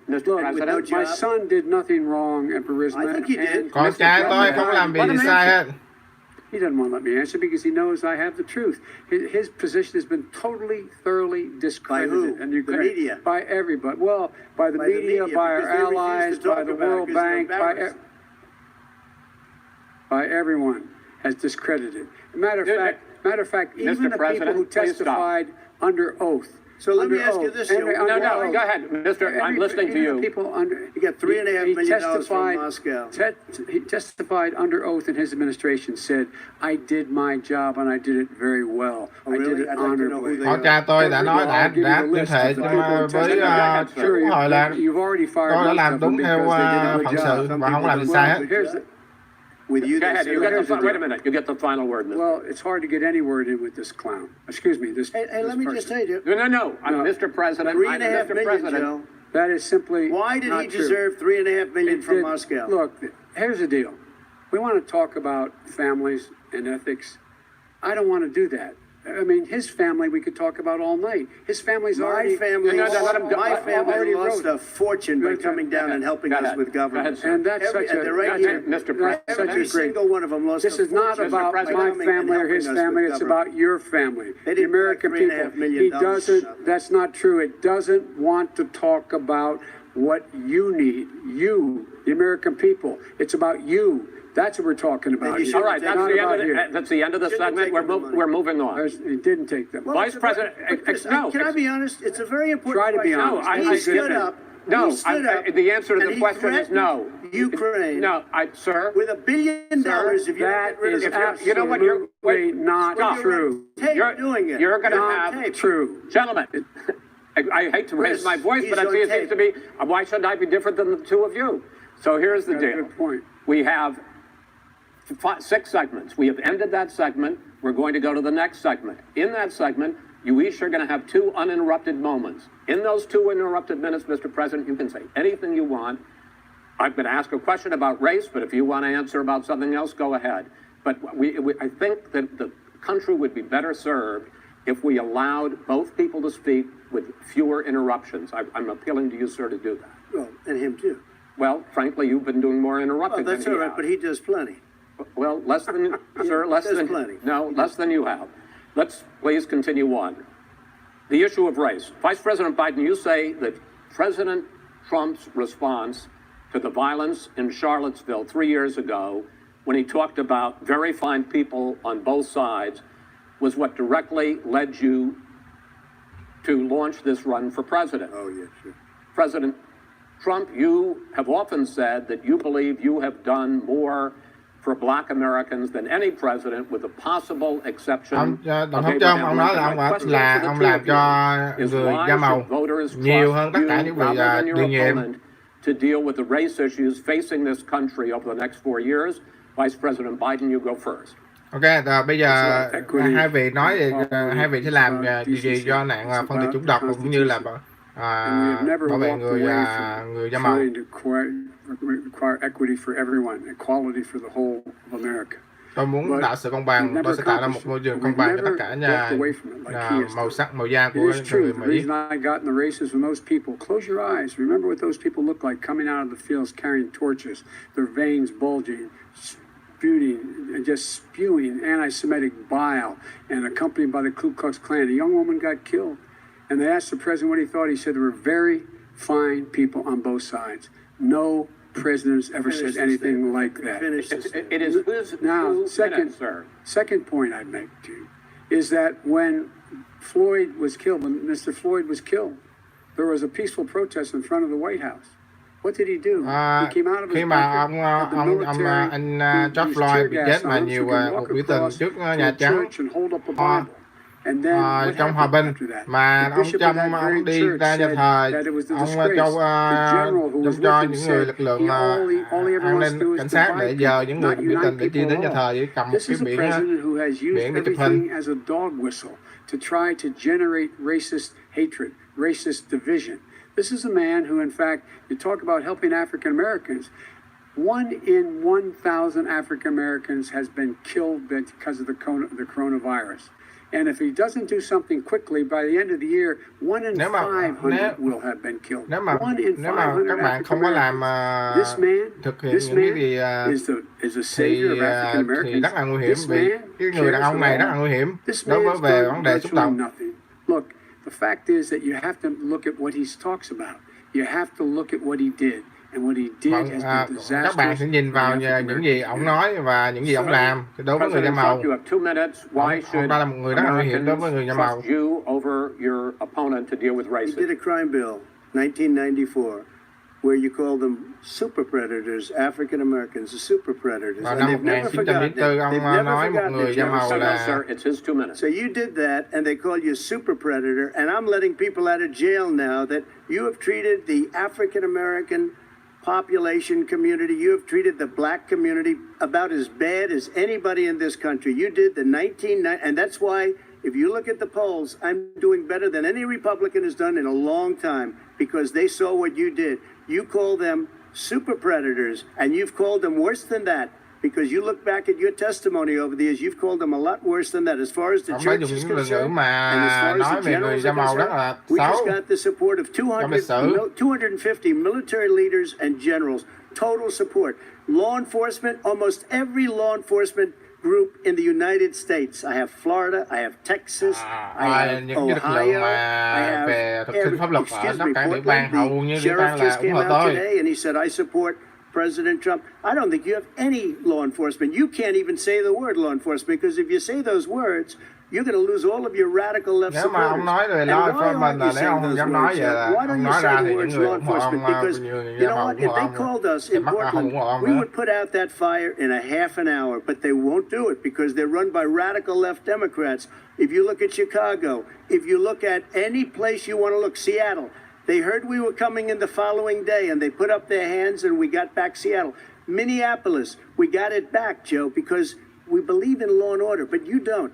[SPEAKER 5] Mr. President,
[SPEAKER 7] my son did nothing wrong at Burisma.
[SPEAKER 6] I think he did.
[SPEAKER 3] Con trai tôi không làm gì sai hết.
[SPEAKER 7] He doesn't want to let me answer because he knows I have the truth. His position has been totally, thoroughly discredited.
[SPEAKER 6] By who?
[SPEAKER 7] And
[SPEAKER 6] the media?
[SPEAKER 7] By everybody. Well, by the media, by our allies, by the World Bank, by everyone has discredited. Matter of fact, even the people who testified under oath
[SPEAKER 6] So let me
[SPEAKER 7] Under
[SPEAKER 6] ask you
[SPEAKER 7] oath.
[SPEAKER 6] this.
[SPEAKER 7] Henry,
[SPEAKER 6] Joe.
[SPEAKER 5] No,
[SPEAKER 7] under
[SPEAKER 5] no,
[SPEAKER 7] oath.
[SPEAKER 5] go ahead, Mr. I'm listening to you.
[SPEAKER 7] People under.
[SPEAKER 6] You got $3.5 million from
[SPEAKER 7] testified-
[SPEAKER 6] Moscow.
[SPEAKER 7] He testified under oath in his administration, said, I did my job and I did it very well.
[SPEAKER 6] Oh,
[SPEAKER 7] I did
[SPEAKER 6] really?
[SPEAKER 7] it
[SPEAKER 6] I'd like to know who
[SPEAKER 7] honorably.
[SPEAKER 6] they
[SPEAKER 3] Có cha tôi đã nói đã tuyên thệ với Quốc hội là
[SPEAKER 7] You've already fired
[SPEAKER 3] tôi đã
[SPEAKER 7] most
[SPEAKER 3] làm
[SPEAKER 7] of them
[SPEAKER 3] đúng theo
[SPEAKER 7] because they did a good
[SPEAKER 3] phận
[SPEAKER 7] job.
[SPEAKER 3] sự và không làm gì sai hết.
[SPEAKER 7] But here's the,
[SPEAKER 6] With you,
[SPEAKER 5] Go
[SPEAKER 6] they
[SPEAKER 5] ahead,
[SPEAKER 6] say
[SPEAKER 5] you get
[SPEAKER 6] here's
[SPEAKER 5] the,
[SPEAKER 6] the
[SPEAKER 5] wait a
[SPEAKER 6] deal.
[SPEAKER 5] minute, you get the final word. Mr.
[SPEAKER 7] well, it's hard to get any word in with this clown. Excuse me, this.
[SPEAKER 6] Hey,
[SPEAKER 7] this
[SPEAKER 6] let me just
[SPEAKER 7] person.
[SPEAKER 6] tell you,
[SPEAKER 5] No, I'm
[SPEAKER 7] No.
[SPEAKER 5] Mr. President.
[SPEAKER 6] $3.5
[SPEAKER 5] Mr.
[SPEAKER 6] million,
[SPEAKER 5] President.
[SPEAKER 6] Joe.
[SPEAKER 7] That is simply
[SPEAKER 6] Why did
[SPEAKER 7] not
[SPEAKER 6] he
[SPEAKER 7] true.
[SPEAKER 6] deserve $3.5 million
[SPEAKER 7] It
[SPEAKER 6] from
[SPEAKER 7] did-
[SPEAKER 6] Moscow?
[SPEAKER 7] Look, here's the deal. We want to talk about families and ethics. I don't want to do that. I mean, his family we could talk about all night. His family's
[SPEAKER 6] My
[SPEAKER 7] already.
[SPEAKER 6] family,
[SPEAKER 5] No, let him go.
[SPEAKER 6] my family
[SPEAKER 7] already
[SPEAKER 6] lost
[SPEAKER 7] wrote.
[SPEAKER 6] a fortune by coming down and helping
[SPEAKER 5] Go
[SPEAKER 6] us
[SPEAKER 5] ahead.
[SPEAKER 6] with
[SPEAKER 5] Go ahead,
[SPEAKER 6] government.
[SPEAKER 5] sir.
[SPEAKER 7] And that's such a.
[SPEAKER 6] They're right
[SPEAKER 5] That's
[SPEAKER 6] here.
[SPEAKER 5] it, Mr. President.
[SPEAKER 7] Such a
[SPEAKER 6] Every
[SPEAKER 7] great.
[SPEAKER 6] single one of them lost
[SPEAKER 7] This
[SPEAKER 6] a
[SPEAKER 7] is not
[SPEAKER 6] fortune
[SPEAKER 7] about
[SPEAKER 6] by
[SPEAKER 7] my
[SPEAKER 6] coming and
[SPEAKER 7] family or
[SPEAKER 6] helping
[SPEAKER 7] his
[SPEAKER 6] us
[SPEAKER 7] family.
[SPEAKER 6] with
[SPEAKER 7] It's
[SPEAKER 6] government.
[SPEAKER 7] about your family,
[SPEAKER 6] They
[SPEAKER 7] the
[SPEAKER 6] didn't
[SPEAKER 7] American
[SPEAKER 6] put
[SPEAKER 7] people.
[SPEAKER 6] $3.5 million
[SPEAKER 7] He doesn't. That's not true. It doesn't want to talk about what you need. You, the American people. It's about you. That's what we're talking about.
[SPEAKER 6] you
[SPEAKER 7] here.
[SPEAKER 6] should
[SPEAKER 5] All right,
[SPEAKER 6] Not
[SPEAKER 5] that's the
[SPEAKER 7] about
[SPEAKER 5] end
[SPEAKER 7] here.
[SPEAKER 5] of the, that's the end of the
[SPEAKER 6] Shouldn't
[SPEAKER 5] segment.
[SPEAKER 6] have taken the money.
[SPEAKER 5] We're moving on.
[SPEAKER 7] It didn't take them.
[SPEAKER 6] Well,
[SPEAKER 5] Vice
[SPEAKER 6] it's a very-
[SPEAKER 5] President,
[SPEAKER 6] but Chris,
[SPEAKER 5] no,
[SPEAKER 6] can I be honest? It's a very important
[SPEAKER 7] Try to be
[SPEAKER 6] question.
[SPEAKER 7] honest.
[SPEAKER 5] No,
[SPEAKER 6] He
[SPEAKER 5] I
[SPEAKER 6] stood
[SPEAKER 5] get it.
[SPEAKER 6] up.
[SPEAKER 5] No,
[SPEAKER 6] he stood up.
[SPEAKER 5] the answer to
[SPEAKER 6] and
[SPEAKER 5] the
[SPEAKER 6] he
[SPEAKER 5] question is no.
[SPEAKER 6] threatened Ukraine.
[SPEAKER 5] No, sir.
[SPEAKER 6] With $1 billion if you don't
[SPEAKER 7] That
[SPEAKER 6] get rid of
[SPEAKER 7] is
[SPEAKER 6] the
[SPEAKER 5] you know what, you're-
[SPEAKER 7] absolutely not
[SPEAKER 5] Stop.
[SPEAKER 7] true.
[SPEAKER 6] tape
[SPEAKER 5] You're
[SPEAKER 6] doing it.
[SPEAKER 5] You're going to
[SPEAKER 6] Not
[SPEAKER 5] have
[SPEAKER 6] tape.
[SPEAKER 7] True.
[SPEAKER 5] Gentlemen. I hate to raise
[SPEAKER 6] Chris,
[SPEAKER 5] my voice,
[SPEAKER 6] he's
[SPEAKER 5] but
[SPEAKER 6] on
[SPEAKER 5] it seems
[SPEAKER 6] tape.
[SPEAKER 5] to me, why shouldn't I be different than the two of you? So here's the
[SPEAKER 7] That's a
[SPEAKER 5] deal.
[SPEAKER 7] good point.
[SPEAKER 5] We have 6 segments. We have ended that segment. We're going to go to the next segment. In that segment, you each are going to have 2 uninterrupted moments. In those 2 uninterrupted minutes, Mr. President, you can say anything you want. I'm going to ask a question about race, but if you want to answer about something else, go ahead. But I think that the country would be better served if we allowed both people to speak with fewer interruptions. I'm appealing to you, sir, to do that.
[SPEAKER 6] Well, and him too.
[SPEAKER 5] Well, frankly, you've been doing more
[SPEAKER 6] Well,
[SPEAKER 5] interrupting
[SPEAKER 6] that's
[SPEAKER 5] than
[SPEAKER 6] all
[SPEAKER 5] he
[SPEAKER 6] right,
[SPEAKER 5] has.
[SPEAKER 6] but he does plenty.
[SPEAKER 5] Well, less than, sir, less
[SPEAKER 6] There's
[SPEAKER 5] than,
[SPEAKER 6] plenty.
[SPEAKER 5] no, less than you have. Let's please continue on. The issue of race. Vice President Biden, you say that President Trump's response to the violence in Charlottesville 3 years ago, when he talked about very fine people on both sides, was what directly led you to launch this run for president.
[SPEAKER 6] Oh, yeah, sure.
[SPEAKER 5] President Trump, you have often said that you believe you have done more for Black Americans than any president, with the possible exception
[SPEAKER 3] Tổng
[SPEAKER 5] of
[SPEAKER 3] thống Trump,
[SPEAKER 5] Abraham
[SPEAKER 3] ông nói
[SPEAKER 5] Lincoln.
[SPEAKER 3] là
[SPEAKER 5] My question to the
[SPEAKER 3] ông
[SPEAKER 5] two
[SPEAKER 3] làm
[SPEAKER 5] of
[SPEAKER 3] cho
[SPEAKER 5] you is
[SPEAKER 3] người
[SPEAKER 5] why
[SPEAKER 3] da màu
[SPEAKER 5] should voters
[SPEAKER 3] nhiều hơn tất
[SPEAKER 5] trust
[SPEAKER 3] cả
[SPEAKER 5] you
[SPEAKER 3] những vị
[SPEAKER 5] rather than your
[SPEAKER 3] đương nhiệm.
[SPEAKER 5] opponent to deal with the race issues facing this country over the next 4 years? Vice President Biden, you go first.
[SPEAKER 3] Ok, rồi bây giờ hai vị nói thì hai vị sẽ làm gì cho nạn phân biệt chủng tộc cũng như là bảo vệ người da màu.
[SPEAKER 7] Trying to require equity for everyone, equality for the whole of America.
[SPEAKER 3] Tôi muốn tạo sự công bằng, tôi sẽ tạo ra một môi trường công bằng cho tất cả màu sắc, màu da của
[SPEAKER 7] It is true.
[SPEAKER 3] người
[SPEAKER 7] The
[SPEAKER 3] Mỹ.
[SPEAKER 7] reason I got in the races with those people, close your eyes. Remember what those people look like coming out of the fields carrying torches, their veins bulging, spewing anti-Semitic bile, and accompanied by the Ku Klux Klan. A young woman got killed. And they asked the president what he thought. He said there were very fine people on both sides. No president's ever said anything like that.
[SPEAKER 5] It is who's
[SPEAKER 7] Now,
[SPEAKER 5] sir.
[SPEAKER 7] second point I'd make to you is that when Floyd was killed, when Mr. Floyd was killed, there was a peaceful protest in front of the White House. What did he do? He came out of his
[SPEAKER 3] Khi mà
[SPEAKER 7] bunker, had the military,
[SPEAKER 3] anh George
[SPEAKER 7] used
[SPEAKER 3] Floyd
[SPEAKER 7] tear
[SPEAKER 3] bị
[SPEAKER 7] gas
[SPEAKER 3] chết
[SPEAKER 7] on
[SPEAKER 3] mà
[SPEAKER 7] him so
[SPEAKER 3] nhiều
[SPEAKER 7] he could walk
[SPEAKER 3] cuộc biểu tình
[SPEAKER 7] across
[SPEAKER 3] trước
[SPEAKER 7] to
[SPEAKER 3] Nhà
[SPEAKER 7] a
[SPEAKER 3] Trắng
[SPEAKER 7] church and hold up a Bible. And then what
[SPEAKER 3] trong hòa
[SPEAKER 7] happened
[SPEAKER 3] bình
[SPEAKER 7] after that?
[SPEAKER 3] mà
[SPEAKER 7] The
[SPEAKER 3] ông
[SPEAKER 7] bishop of
[SPEAKER 3] Trump
[SPEAKER 7] that
[SPEAKER 3] ông
[SPEAKER 7] very
[SPEAKER 3] đi
[SPEAKER 7] church
[SPEAKER 3] ra nhà
[SPEAKER 7] said
[SPEAKER 3] thờ
[SPEAKER 7] that it was the
[SPEAKER 3] ông
[SPEAKER 7] disgrace.
[SPEAKER 3] cho
[SPEAKER 7] The general who was with
[SPEAKER 3] cho
[SPEAKER 7] him
[SPEAKER 3] những người
[SPEAKER 7] said
[SPEAKER 3] lực lượng
[SPEAKER 7] all he ever
[SPEAKER 3] an
[SPEAKER 7] wants to do
[SPEAKER 3] ninh
[SPEAKER 7] is
[SPEAKER 3] cảnh sát để
[SPEAKER 7] divide
[SPEAKER 3] giờ
[SPEAKER 7] people,
[SPEAKER 3] những người
[SPEAKER 7] not
[SPEAKER 3] biểu tình
[SPEAKER 7] unite
[SPEAKER 3] để đi
[SPEAKER 7] people
[SPEAKER 3] đến
[SPEAKER 7] at
[SPEAKER 3] nhà
[SPEAKER 7] all.
[SPEAKER 3] thờ để cầm một
[SPEAKER 7] This
[SPEAKER 3] cái
[SPEAKER 7] is a
[SPEAKER 3] biển
[SPEAKER 7] president who has used
[SPEAKER 3] biển để chụp hình.
[SPEAKER 7] everything as a dog whistle to try to generate racist hatred, racist division. This is a man who, in fact, you talk about helping African Americans. 1 in 1,000 African Americans has been killed because of the coronavirus. And if he doesn't do something quickly, by the end of the year, 1 in 500 will have been killed.
[SPEAKER 3] Nếu mà
[SPEAKER 7] 1 in 500
[SPEAKER 3] các bạn không có làm
[SPEAKER 7] This man,
[SPEAKER 3] thực hiện
[SPEAKER 7] this
[SPEAKER 3] những cái
[SPEAKER 7] man
[SPEAKER 3] gì
[SPEAKER 7] is the savior of African
[SPEAKER 3] thì
[SPEAKER 7] Americans.
[SPEAKER 3] rất là nguy hiểm
[SPEAKER 7] This
[SPEAKER 3] vì
[SPEAKER 7] man
[SPEAKER 3] cái người đàn ông này
[SPEAKER 7] cares
[SPEAKER 3] rất là nguy hiểm
[SPEAKER 7] This
[SPEAKER 3] đối với
[SPEAKER 7] man's
[SPEAKER 3] về
[SPEAKER 7] done
[SPEAKER 3] vấn đề xúc
[SPEAKER 7] virtually
[SPEAKER 3] động.
[SPEAKER 7] nothing. Look, the fact is that you have to look at what he talks about. You have to look at what he did. And what he did
[SPEAKER 3] Vâng,
[SPEAKER 7] has
[SPEAKER 3] các
[SPEAKER 7] been
[SPEAKER 3] bạn
[SPEAKER 7] disastrous.
[SPEAKER 3] sẽ nhìn vào những gì ông nói và những gì ông làm thì đối với người da
[SPEAKER 5] President
[SPEAKER 3] màu.
[SPEAKER 5] Trump, you have 2 minutes. Why
[SPEAKER 3] Ông
[SPEAKER 5] should
[SPEAKER 3] ta là một người rất là nguy hiểm đối với người da màu.
[SPEAKER 5] Americans trust you over your opponent to deal with
[SPEAKER 6] He did
[SPEAKER 5] racism?
[SPEAKER 6] a crime bill, 1994, where you call them super predators, African Americans, the super predators.
[SPEAKER 3] Vào
[SPEAKER 6] And
[SPEAKER 3] năm
[SPEAKER 6] they've never forgotten it.
[SPEAKER 3] 1994, ông
[SPEAKER 6] They've never
[SPEAKER 3] nói một
[SPEAKER 6] forgotten
[SPEAKER 3] người
[SPEAKER 6] it,
[SPEAKER 3] da
[SPEAKER 6] Joe.
[SPEAKER 3] màu
[SPEAKER 5] So, no,
[SPEAKER 3] là
[SPEAKER 5] sir, it's his 2 minutes.
[SPEAKER 6] So you did that, and they call you a super predator, and I'm letting people out of jail now that you have treated the African American population community, you have treated the black community about as bad as anybody in this country. You did the 1990, and that's why, if you look at the polls, I'm doing better than any Republican has done in a long time because they saw what you did. You call them super predators, and you've called them worse than that. Because you look back at your testimony over the years, you've called them a lot worse than that. As far as the
[SPEAKER 3] ông đã
[SPEAKER 6] church
[SPEAKER 3] dùng
[SPEAKER 6] is
[SPEAKER 3] những từ ngữ
[SPEAKER 6] concerned,
[SPEAKER 3] mà
[SPEAKER 6] and as far as
[SPEAKER 3] nói
[SPEAKER 6] the
[SPEAKER 3] về người
[SPEAKER 6] generals
[SPEAKER 3] da
[SPEAKER 6] are
[SPEAKER 3] màu rất
[SPEAKER 6] concerned,
[SPEAKER 3] là
[SPEAKER 6] we just
[SPEAKER 3] xấu.
[SPEAKER 6] got the support of
[SPEAKER 3] bị xử.
[SPEAKER 6] 250 military leaders and generals, total support. Law enforcement, almost every law enforcement group in the United States. I have Florida, I have Texas, I have
[SPEAKER 3] những cái lực lượng
[SPEAKER 6] Ohio,
[SPEAKER 3] mà
[SPEAKER 6] I have
[SPEAKER 3] về thực thi pháp luật ở
[SPEAKER 6] excuse
[SPEAKER 3] tất
[SPEAKER 6] me,
[SPEAKER 3] cả địa
[SPEAKER 6] Portland.
[SPEAKER 3] bang, hầu như
[SPEAKER 6] The
[SPEAKER 3] địa
[SPEAKER 6] sheriff
[SPEAKER 3] bang là
[SPEAKER 6] just
[SPEAKER 3] ủng
[SPEAKER 6] came
[SPEAKER 3] hộ
[SPEAKER 6] out
[SPEAKER 3] tôi.
[SPEAKER 6] today and he said, I support President Trump. I don't think you have any law enforcement. You can't even say the word law enforcement because if you say those words, you're going to lose all of your radical left
[SPEAKER 3] Nếu mà
[SPEAKER 6] supporters.
[SPEAKER 3] ông nói về
[SPEAKER 6] And
[SPEAKER 3] law
[SPEAKER 6] why
[SPEAKER 3] enforcement
[SPEAKER 6] aren't
[SPEAKER 3] là
[SPEAKER 6] you
[SPEAKER 3] nếu
[SPEAKER 6] saying
[SPEAKER 3] ông không
[SPEAKER 6] those
[SPEAKER 3] dám nói
[SPEAKER 6] words?
[SPEAKER 3] vậy là
[SPEAKER 6] Why don't
[SPEAKER 3] ông
[SPEAKER 6] you
[SPEAKER 3] nói
[SPEAKER 6] say
[SPEAKER 3] ra
[SPEAKER 6] the
[SPEAKER 3] thì
[SPEAKER 6] words
[SPEAKER 3] những người
[SPEAKER 6] law
[SPEAKER 3] ủng hộ ông
[SPEAKER 6] enforcement? Because
[SPEAKER 3] nhiều người
[SPEAKER 6] you
[SPEAKER 3] da
[SPEAKER 6] know
[SPEAKER 3] màu
[SPEAKER 6] what?
[SPEAKER 3] ủng
[SPEAKER 6] If
[SPEAKER 3] hộ
[SPEAKER 6] they
[SPEAKER 3] ông
[SPEAKER 6] called us
[SPEAKER 3] thì
[SPEAKER 6] in
[SPEAKER 3] mắc không
[SPEAKER 6] Portland,
[SPEAKER 3] ủng hộ ông
[SPEAKER 6] we
[SPEAKER 3] nữa.
[SPEAKER 6] would put out that fire in a half an hour, but they won't do it because they're run by radical left Democrats. If you look at Chicago, if you look at any place you want to look, Seattle, they heard we were coming in the following day and they put up their hands and we got back Seattle. Minneapolis, we got it back, Joe, because we believe in law and order, but you don't.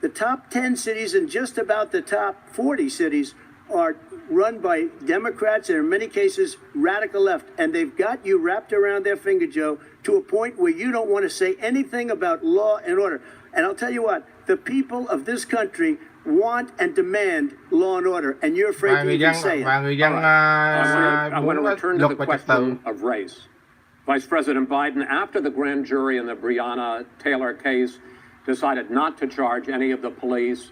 [SPEAKER 6] The top 10 cities and just about the top 40 cities are run by Democrats and in many cases radical left. And they've got you wrapped around their finger, Joe, to a point where you don't want to say anything about law and order. And I'll tell you what, the people of this country want and demand law and order, and you're afraid to even say it.
[SPEAKER 3] Và người dân
[SPEAKER 5] I want
[SPEAKER 3] muốn
[SPEAKER 5] to return to
[SPEAKER 3] luật
[SPEAKER 5] the
[SPEAKER 3] và trật tự.
[SPEAKER 5] question of race. Vice President Biden, after the grand jury in the Breonna Taylor case decided not to charge any of the police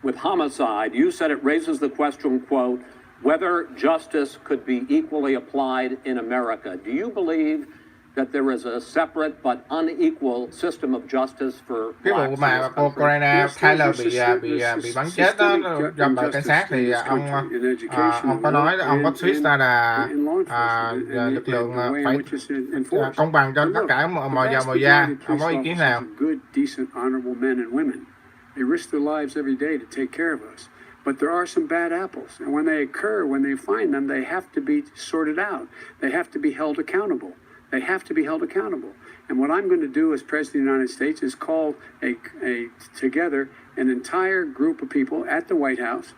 [SPEAKER 5] with homicide, you said it raises the question, quote, whether justice could be equally applied in America. Do you believe that there is a separate but unequal system of justice for
[SPEAKER 3] Cái vụ
[SPEAKER 5] blacks in
[SPEAKER 3] mà
[SPEAKER 5] this
[SPEAKER 3] cô
[SPEAKER 5] country?
[SPEAKER 3] Corina
[SPEAKER 7] Yes,
[SPEAKER 3] Taylor
[SPEAKER 7] there's
[SPEAKER 3] bị bắn chết đó trong đội cảnh sát thì ông có nói ông có tweet ra là lực lượng phải công bằng cho tất cả mọi da. Ông có ý kiến nào?
[SPEAKER 7] Good, decent, honorable men and women. They risk their lives every day to take care of us. But there are some bad apples. And when they occur, when they find them, they have to be sorted out. They have to be held accountable. They have to be held accountable. And what I'm going to do as President of the United States is call together an entire group of people at the White House,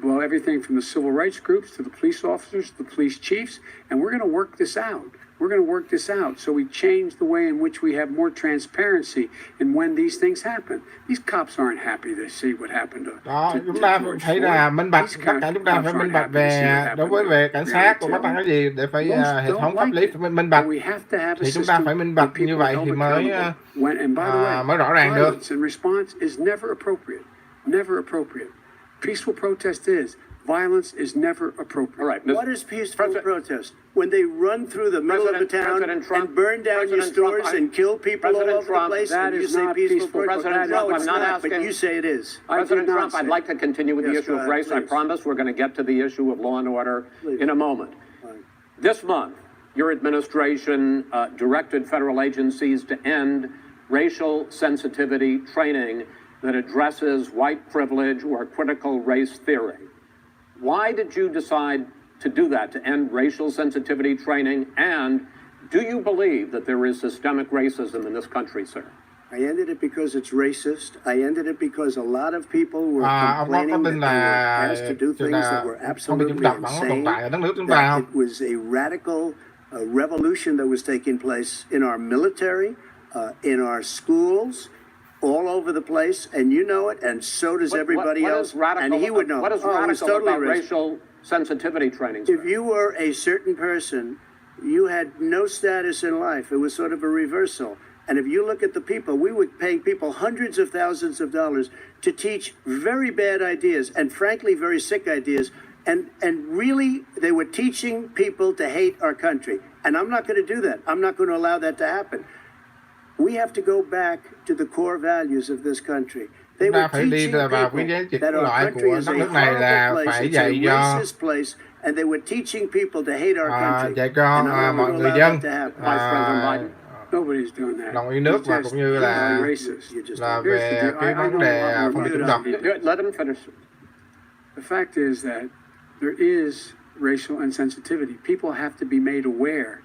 [SPEAKER 7] well, everything from the civil rights groups to the police officers, to the police chiefs, and we're going to work this out. We're going to work this out so we change the way in which we have more transparency in when these things happen. These cops aren't happy to see what happened to
[SPEAKER 3] Đó, chúng ta thấy là minh bạch, tất cả chúng ta phải minh bạch về đối với về cảnh sát của các cái gì để phải hệ thống pháp lý phải minh bạch thì chúng ta phải minh bạch như vậy thì mới rõ ràng được.
[SPEAKER 7] And response is never appropriate. Never appropriate. Peaceful protest is. Violence is never appropriate.
[SPEAKER 5] All right,
[SPEAKER 6] What is peaceful protest? When they run through the middle of a town and burn down your stores and kill people all over the place, and you say peaceful protest? No, it's not, but you say it is.
[SPEAKER 5] President Trump, I'd like to continue with the issue of race. I promise we're going to get to the issue of law and order in a moment. This month, your administration directed federal agencies to end racial sensitivity training that addresses white privilege or critical race theory. Why did you decide to do that, to end racial sensitivity training? And do you believe that there is systemic racism in this country, sir?
[SPEAKER 6] I ended it because it's racist. I ended it because a lot of people were complaining that they were asked to do things that were absolutely insane. That it was a radical revolution that was taking place in our military, in our schools, all over the place, and you know it, and so does everybody else. And he would know.
[SPEAKER 5] What is radical about racial sensitivity training, sir?
[SPEAKER 6] If you were a certain person, you had no status in life. It was sort of a reversal. And if you look at the people, we were paying people hundreds of thousands of dollars to teach very bad ideas and frankly very sick ideas. And really, they were teaching people to hate our country. And I'm not going to do that. I'm not going to allow that to happen. We have to go back to the core values of this country. They
[SPEAKER 3] Chúng ta
[SPEAKER 6] were
[SPEAKER 3] phải đi
[SPEAKER 6] teaching
[SPEAKER 3] vào cái
[SPEAKER 6] people
[SPEAKER 3] giá trị
[SPEAKER 6] that
[SPEAKER 3] cốt
[SPEAKER 6] our
[SPEAKER 3] lõi
[SPEAKER 6] country
[SPEAKER 3] của
[SPEAKER 6] is
[SPEAKER 3] đất
[SPEAKER 6] a
[SPEAKER 3] nước này là
[SPEAKER 6] horrible place,
[SPEAKER 3] phải
[SPEAKER 6] it's a
[SPEAKER 3] dạy cho
[SPEAKER 6] racist place, and they were teaching people to hate our country.
[SPEAKER 3] dạy cho
[SPEAKER 6] And I'm not
[SPEAKER 3] mọi
[SPEAKER 6] going to
[SPEAKER 3] người
[SPEAKER 6] allow
[SPEAKER 3] dân
[SPEAKER 6] that to happen.
[SPEAKER 5] Vice President Biden.
[SPEAKER 7] Nobody's doing that.
[SPEAKER 3] lòng yêu nước
[SPEAKER 7] He's
[SPEAKER 3] và
[SPEAKER 7] just
[SPEAKER 3] cũng như là
[SPEAKER 7] racist.
[SPEAKER 3] về
[SPEAKER 7] Here's the
[SPEAKER 3] cái
[SPEAKER 7] deal. I
[SPEAKER 3] vấn
[SPEAKER 7] know
[SPEAKER 3] đề
[SPEAKER 7] a lot
[SPEAKER 3] phong
[SPEAKER 7] more
[SPEAKER 3] tục
[SPEAKER 7] about
[SPEAKER 3] dân tộc.
[SPEAKER 7] it.
[SPEAKER 5] Let him finish.
[SPEAKER 7] The fact is that there is racial insensitivity. People have to be made aware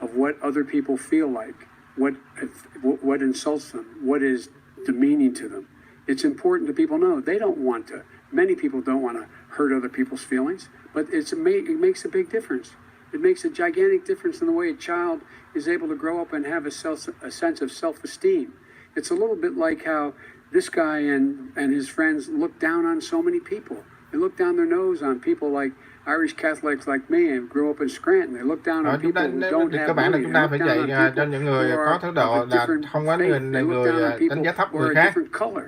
[SPEAKER 7] of what other people feel like, what insults them, what is demeaning to them. It's important to people know they don't want to. Many people don't want to hurt other people's feelings, but it makes a big difference. It makes a gigantic difference in the way a child is able to grow up and have a sense of self-esteem. It's a little bit like how this guy and his friends look down on so many people. They look down their nose on people like Irish Catholics like me and grew up in Scranton. They look down on people who don't
[SPEAKER 3] Cơ
[SPEAKER 7] have
[SPEAKER 3] bản là
[SPEAKER 7] money.
[SPEAKER 3] chúng
[SPEAKER 7] They
[SPEAKER 3] ta
[SPEAKER 7] look
[SPEAKER 3] phải
[SPEAKER 7] down
[SPEAKER 3] dạy
[SPEAKER 7] on
[SPEAKER 3] cho
[SPEAKER 7] people
[SPEAKER 3] những
[SPEAKER 7] who
[SPEAKER 3] người có
[SPEAKER 7] are
[SPEAKER 3] thái độ
[SPEAKER 7] of a
[SPEAKER 3] là
[SPEAKER 7] different
[SPEAKER 3] không có
[SPEAKER 7] faith. They look down on
[SPEAKER 3] đánh
[SPEAKER 7] people
[SPEAKER 3] giá thấp
[SPEAKER 7] who
[SPEAKER 3] người
[SPEAKER 7] are a
[SPEAKER 3] khác.
[SPEAKER 7] different color.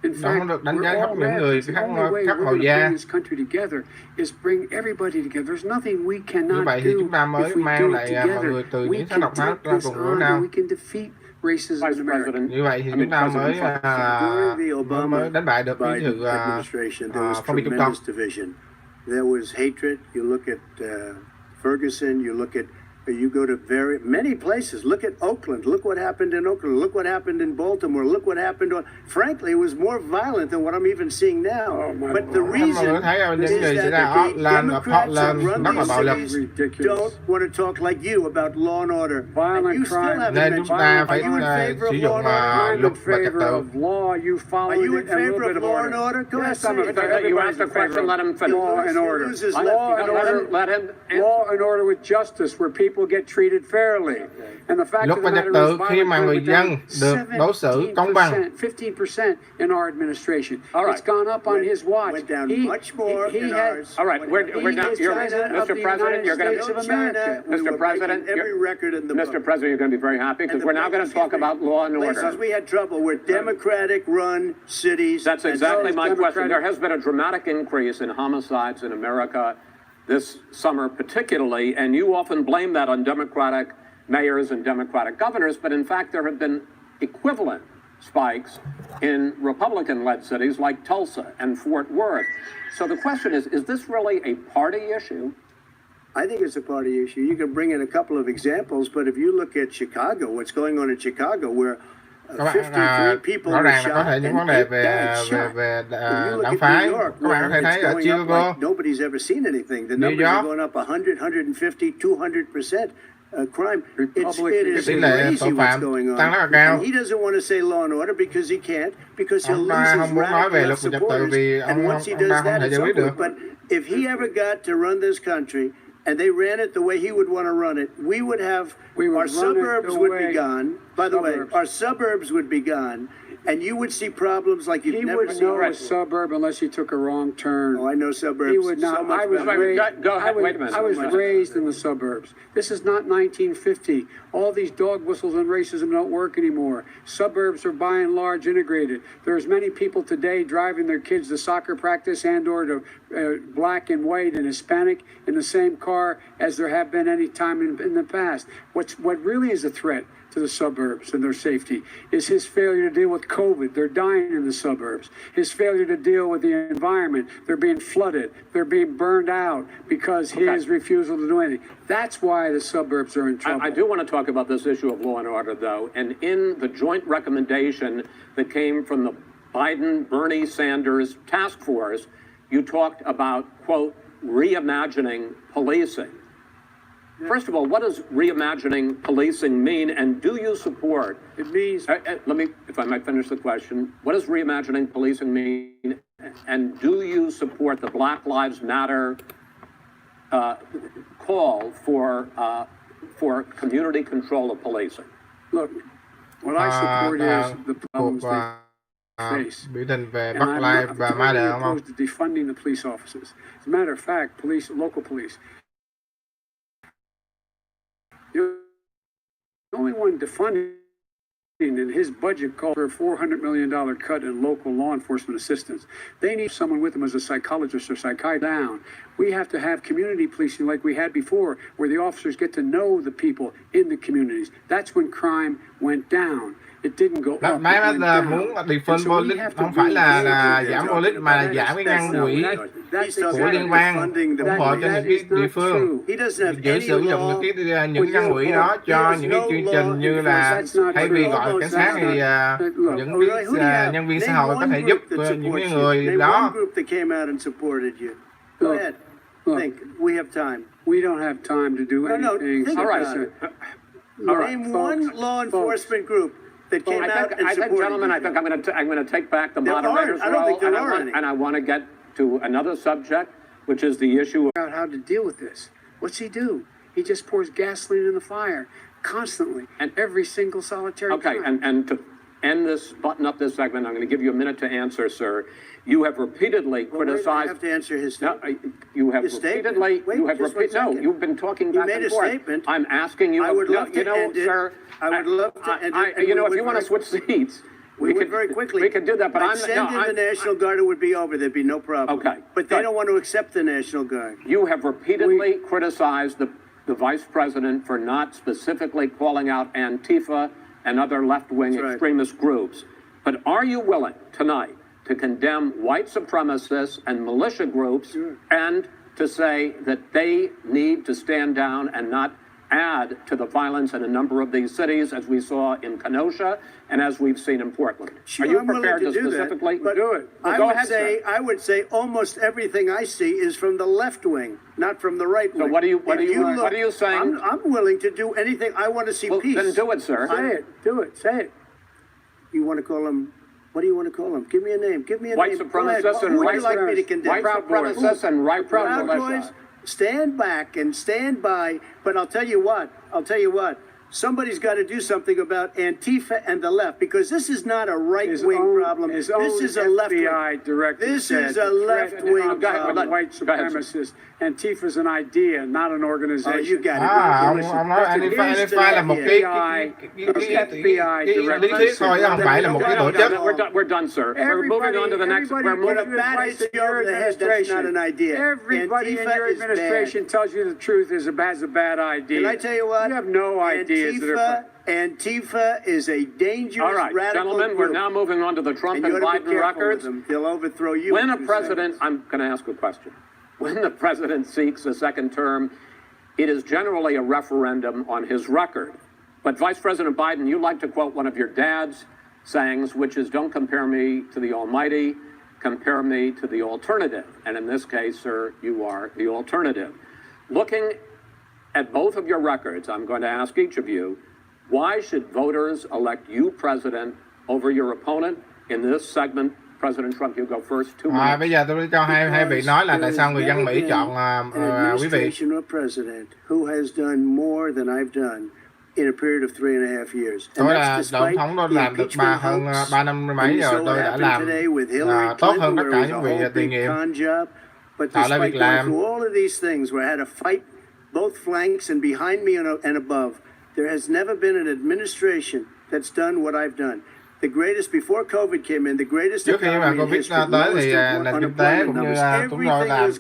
[SPEAKER 7] In
[SPEAKER 3] Nó không
[SPEAKER 7] fact,
[SPEAKER 3] được đánh
[SPEAKER 7] we're
[SPEAKER 3] giá thấp
[SPEAKER 7] all
[SPEAKER 3] những người
[SPEAKER 7] Americans. The
[SPEAKER 3] khác
[SPEAKER 7] only way
[SPEAKER 3] khác
[SPEAKER 7] we're
[SPEAKER 3] màu
[SPEAKER 7] going to
[SPEAKER 3] da.
[SPEAKER 7] bring this country together is bring everybody together. There's nothing we
[SPEAKER 3] Như
[SPEAKER 7] cannot
[SPEAKER 3] vậy thì
[SPEAKER 7] do
[SPEAKER 3] chúng ta mới
[SPEAKER 7] if we
[SPEAKER 3] mang
[SPEAKER 7] do it
[SPEAKER 3] lại mọi
[SPEAKER 7] together.
[SPEAKER 3] người từ
[SPEAKER 7] We
[SPEAKER 3] những sắc
[SPEAKER 7] can
[SPEAKER 3] độc khác
[SPEAKER 7] take
[SPEAKER 3] ra
[SPEAKER 7] this
[SPEAKER 3] cùng với
[SPEAKER 7] on
[SPEAKER 3] nhau.
[SPEAKER 7] and we can defeat racism
[SPEAKER 5] Vice
[SPEAKER 7] in America.
[SPEAKER 5] President.
[SPEAKER 3] Như vậy thì
[SPEAKER 5] I
[SPEAKER 3] chúng
[SPEAKER 5] mean,
[SPEAKER 3] ta mới
[SPEAKER 5] President Trump.
[SPEAKER 6] During the
[SPEAKER 3] mới
[SPEAKER 6] Obama
[SPEAKER 3] đánh bại được cái
[SPEAKER 6] Biden
[SPEAKER 3] sự
[SPEAKER 6] administration, there was
[SPEAKER 3] phân biệt chủng tộc.
[SPEAKER 6] tremendous division. There was hatred. You look at Ferguson. You look at. You go to very many places. Look at Oakland. Look what happened in Oakland. Look what happened in Baltimore. Look what happened. Frankly, it was more violent than what I'm even seeing now. But the reason is that the Democrats that run these cities don't want to talk like you about law and order. And you still haven't mentioned. Are you in favor of law and order?
[SPEAKER 7] I'm in favor of law. You follow
[SPEAKER 6] Are you in
[SPEAKER 7] it and a little
[SPEAKER 6] favor
[SPEAKER 7] bit
[SPEAKER 6] of
[SPEAKER 7] of
[SPEAKER 6] law
[SPEAKER 7] order.
[SPEAKER 6] and order? Go ahead,
[SPEAKER 7] Yes, I'm in
[SPEAKER 6] say it.
[SPEAKER 7] favor.
[SPEAKER 5] You
[SPEAKER 7] Everybody's
[SPEAKER 5] asked a
[SPEAKER 7] in favor
[SPEAKER 5] question,
[SPEAKER 7] of
[SPEAKER 5] let him finish.
[SPEAKER 7] law and order.
[SPEAKER 6] Law
[SPEAKER 7] and order.
[SPEAKER 5] Let him
[SPEAKER 7] Law and order with justice, where people get treated fairly. And the fact
[SPEAKER 3] Luật
[SPEAKER 7] of
[SPEAKER 3] và
[SPEAKER 7] the
[SPEAKER 3] trật
[SPEAKER 7] matter
[SPEAKER 3] tự
[SPEAKER 7] is,
[SPEAKER 3] khi mà
[SPEAKER 7] violent
[SPEAKER 3] người
[SPEAKER 7] crime
[SPEAKER 3] dân
[SPEAKER 7] went
[SPEAKER 3] được đối xử công bằng.
[SPEAKER 7] 15% in our administration.
[SPEAKER 5] All right.
[SPEAKER 7] It's gone up on his watch.
[SPEAKER 6] Went down much more
[SPEAKER 7] he
[SPEAKER 6] in
[SPEAKER 7] had-
[SPEAKER 6] ours.
[SPEAKER 5] All right, we're now.
[SPEAKER 7] is
[SPEAKER 5] You're,
[SPEAKER 7] President of
[SPEAKER 5] Mr.
[SPEAKER 7] the
[SPEAKER 5] President, you're going
[SPEAKER 7] United
[SPEAKER 5] to.
[SPEAKER 7] States of America.
[SPEAKER 6] We were
[SPEAKER 5] Mr. President,
[SPEAKER 6] breaking every record in the book.
[SPEAKER 5] Mr. President, you're going to be very happy because
[SPEAKER 6] And the
[SPEAKER 5] we're now going to talk about law and
[SPEAKER 6] places
[SPEAKER 5] order.
[SPEAKER 6] we had trouble were Democratic-run cities.
[SPEAKER 5] That's
[SPEAKER 6] and
[SPEAKER 5] exactly
[SPEAKER 6] those
[SPEAKER 5] my question.
[SPEAKER 6] Democratic-
[SPEAKER 5] There has been a dramatic increase in homicides in America this summer, particularly, and you often blame that on Democratic mayors and Democratic governors, but in fact, there have been equivalent spikes in Republican-led cities like Tulsa and Fort Worth. So the question is this really a party issue?
[SPEAKER 6] I think it's a party issue. You can bring in a couple of examples, but if you look at Chicago, what's going on in Chicago, where
[SPEAKER 3] Các bạn
[SPEAKER 6] 53 people
[SPEAKER 3] rõ
[SPEAKER 6] were
[SPEAKER 3] ràng là có
[SPEAKER 6] shot
[SPEAKER 3] thể những vấn
[SPEAKER 6] and
[SPEAKER 3] đề
[SPEAKER 6] 8
[SPEAKER 3] về
[SPEAKER 6] died shot.
[SPEAKER 3] về
[SPEAKER 6] If you look
[SPEAKER 3] đảng
[SPEAKER 6] at
[SPEAKER 3] phái,
[SPEAKER 6] New York,
[SPEAKER 3] các bạn có thể
[SPEAKER 6] where
[SPEAKER 3] thấy
[SPEAKER 6] it's
[SPEAKER 3] ở
[SPEAKER 6] going up
[SPEAKER 3] Chicago,
[SPEAKER 6] like nobody's ever seen anything. The
[SPEAKER 3] New
[SPEAKER 6] numbers are
[SPEAKER 3] York.
[SPEAKER 6] going up 100, 150, 200%. Crime. It is
[SPEAKER 3] Tỷ lệ
[SPEAKER 6] crazy
[SPEAKER 3] tội
[SPEAKER 6] what's
[SPEAKER 3] phạm
[SPEAKER 6] going on.
[SPEAKER 3] tăng rất là cao.
[SPEAKER 6] And he doesn't want to say law and order because he can't, because he'll
[SPEAKER 3] Ông
[SPEAKER 6] lose
[SPEAKER 3] ta
[SPEAKER 6] his
[SPEAKER 3] không muốn nói về
[SPEAKER 6] radical
[SPEAKER 3] luật
[SPEAKER 6] left
[SPEAKER 3] và trật tự
[SPEAKER 6] supporters.
[SPEAKER 3] vì
[SPEAKER 6] And
[SPEAKER 3] ông
[SPEAKER 6] once he
[SPEAKER 3] ta
[SPEAKER 6] does
[SPEAKER 3] không
[SPEAKER 6] that,
[SPEAKER 3] thể
[SPEAKER 6] it's
[SPEAKER 3] giải quyết
[SPEAKER 6] over.
[SPEAKER 3] được.
[SPEAKER 6] But if he ever got to run this country and they ran it the way he would want to run it, we would have our suburbs would be gone. By the way, our suburbs would be gone. And you would see problems like you've
[SPEAKER 7] He
[SPEAKER 6] never
[SPEAKER 7] wouldn't
[SPEAKER 6] seen.
[SPEAKER 7] know a suburb unless he took a wrong turn.
[SPEAKER 6] Oh, I know suburbs.
[SPEAKER 7] He would not.
[SPEAKER 6] So much
[SPEAKER 7] I was
[SPEAKER 6] better.
[SPEAKER 7] raised.
[SPEAKER 5] Go ahead, wait a minute.
[SPEAKER 7] I was
[SPEAKER 6] So much
[SPEAKER 7] raised in the suburbs. This is not 1950. All these dog whistles and racism don't work anymore. Suburbs are by and large integrated. There's many people today driving their kids to soccer practice and/or to black and white and Hispanic in the same car as there have been any time in the past. What really is a threat to the suburbs and their safety is his failure to deal with COVID. They're dying in the suburbs. His failure to deal with the environment. They're being flooded. They're being burned out because his refusal to do anything. That's why the suburbs are in trouble.
[SPEAKER 5] I do want to talk about this issue of law and order, though. And in the joint recommendation that came from the Biden-Bernie Sanders task force, you talked about, quote, reimagining policing. First of all, what does reimagining policing mean, and do you support?
[SPEAKER 7] It means
[SPEAKER 5] Let me, if I might finish the question. What does reimagining policing mean, and do you support the Black Lives Matter call for community control of policing?
[SPEAKER 7] look, what I support is the problems they face.
[SPEAKER 3] biểu tình về
[SPEAKER 7] And
[SPEAKER 3] Black
[SPEAKER 7] I'm
[SPEAKER 3] Lives và
[SPEAKER 7] totally
[SPEAKER 3] Matter đúng không?
[SPEAKER 7] opposed to defunding the police officers. As a matter of fact, local police. The only one defunding and his budget called for a $400 million cut in local law enforcement assistance. They need someone with them as a psychologist or psychiatrist down. We have to have community policing like we had before, where the officers get to know the people in the communities. That's when crime went down. It didn't go up.
[SPEAKER 3] Mấy bây giờ muốn defund police không phải là giảm police mà là giảm cái ngân quỹ của liên bang ủng hộ cho những cái địa phương giữ sử dụng những ngân quỹ đó cho những cái chương trình như là thay vì gọi cảnh sát thì những cái nhân viên xã hội có thể giúp những cái người đó.
[SPEAKER 6] Go ahead. Think. We have time.
[SPEAKER 7] We don't have time to do anything.
[SPEAKER 6] Think about it. Name one law enforcement group that came out and supported.
[SPEAKER 5] Gentlemen, I think I'm going to take back the moderator's role, and I want to get to another subject, which is the issue
[SPEAKER 7] About how to deal with this. What's he do? He just pours gasoline in the fire constantly, and every single solitary time.
[SPEAKER 5] And to end this, button up this segment, I'm going to give you a minute to answer, sir. You have repeatedly criticized.
[SPEAKER 6] I have to answer his statement.
[SPEAKER 5] No, you have
[SPEAKER 6] his
[SPEAKER 5] repeatedly.
[SPEAKER 6] Wait,
[SPEAKER 5] you have
[SPEAKER 6] just 1 second.
[SPEAKER 5] No, you've been talking back and forth.
[SPEAKER 6] You made a statement.
[SPEAKER 5] I'm asking you.
[SPEAKER 6] I would love to
[SPEAKER 5] end it.
[SPEAKER 6] Sir. I would love to end it.
[SPEAKER 5] You know, if you want to switch seats,
[SPEAKER 6] we could very quickly.
[SPEAKER 5] We could do that, but
[SPEAKER 6] I'd send in the National Guard. It would be over. There'd be no problem.
[SPEAKER 5] Okay,
[SPEAKER 6] but they don't want to accept the National Guard.
[SPEAKER 5] You have repeatedly criticized the Vice President for not specifically calling out Antifa and other left-wing extremist groups. But are you willing tonight to condemn white supremacists and militia groups and to say that they need to stand down and not add to the violence in a number of these cities, as we saw in Kenosha and as we've seen in Portland?
[SPEAKER 6] Sure,
[SPEAKER 5] are you
[SPEAKER 6] I'm
[SPEAKER 5] prepared to
[SPEAKER 6] do
[SPEAKER 5] specifically
[SPEAKER 6] that, but
[SPEAKER 5] do it? Well,
[SPEAKER 6] I would say almost everything I see is from the left wing, not from the right wing.
[SPEAKER 5] So what are you saying?
[SPEAKER 6] I'm willing to do anything. I want to see peace.
[SPEAKER 5] Then do it, sir.
[SPEAKER 7] Say it. Do it. Say it.
[SPEAKER 6] You want to call them? What do you want to call them? Give me a name. Give me a
[SPEAKER 5] white
[SPEAKER 6] name.
[SPEAKER 5] Supremacists and
[SPEAKER 6] white like me to condemn?
[SPEAKER 5] White supremacists and right
[SPEAKER 6] Proud Boys. Stand back and stand by. But I'll tell you what. Somebody's got to do something about Antifa and the left, because this is not a right-wing problem. This is a left-wing. This is a left-wing problem.
[SPEAKER 7] White supremacists. Antifa's an idea, not an organization.
[SPEAKER 6] Oh, you got it.
[SPEAKER 3] Ông nói Antifa là một cái lý thuyết thôi, không phải là một cái tổ chức.
[SPEAKER 5] We're done, sir. We're moving on to the next.
[SPEAKER 7] We're moving to your administration.
[SPEAKER 6] That's not an idea.
[SPEAKER 7] Everybody in your administration tells you the truth has a bad idea.
[SPEAKER 6] Can I tell you what?
[SPEAKER 7] You have no ideas.
[SPEAKER 6] Antifa is a dangerous, radical
[SPEAKER 5] gentlemen,
[SPEAKER 6] group.
[SPEAKER 5] we're now moving on to the Trump and Biden records.
[SPEAKER 6] They'll overthrow you.
[SPEAKER 5] When a president, I'm going to ask a question. When the president seeks a second term, it is generally a referendum on his record. But Vice President Biden, you like to quote one of your dad's sayings, which is, don't compare me to the Almighty, compare me to the alternative. And in this case, sir, you are the alternative. Looking at both of your records, I'm going to ask each of you, why should voters elect you president over your opponent? In this segment, President Trump, you go first. 2 minutes.
[SPEAKER 3] Bây giờ tôi cho hai vị nói là tại sao người dân Mỹ chọn quý vị.
[SPEAKER 6] Who has done more than I've done in a period of 3.5 years.
[SPEAKER 3] Tôi là tổng thống, tôi làm được hơn 3 năm mấy rồi, tôi đã làm tốt hơn tất cả những vị tiền nhiệm, tạo ra việc làm.
[SPEAKER 6] Both flanks and behind me and above. There has never been an administration that's done what I've done. The greatest before COVID came in, the greatest economy in history.
[SPEAKER 3] Tới thì nền kinh tế cũng như chúng tôi làm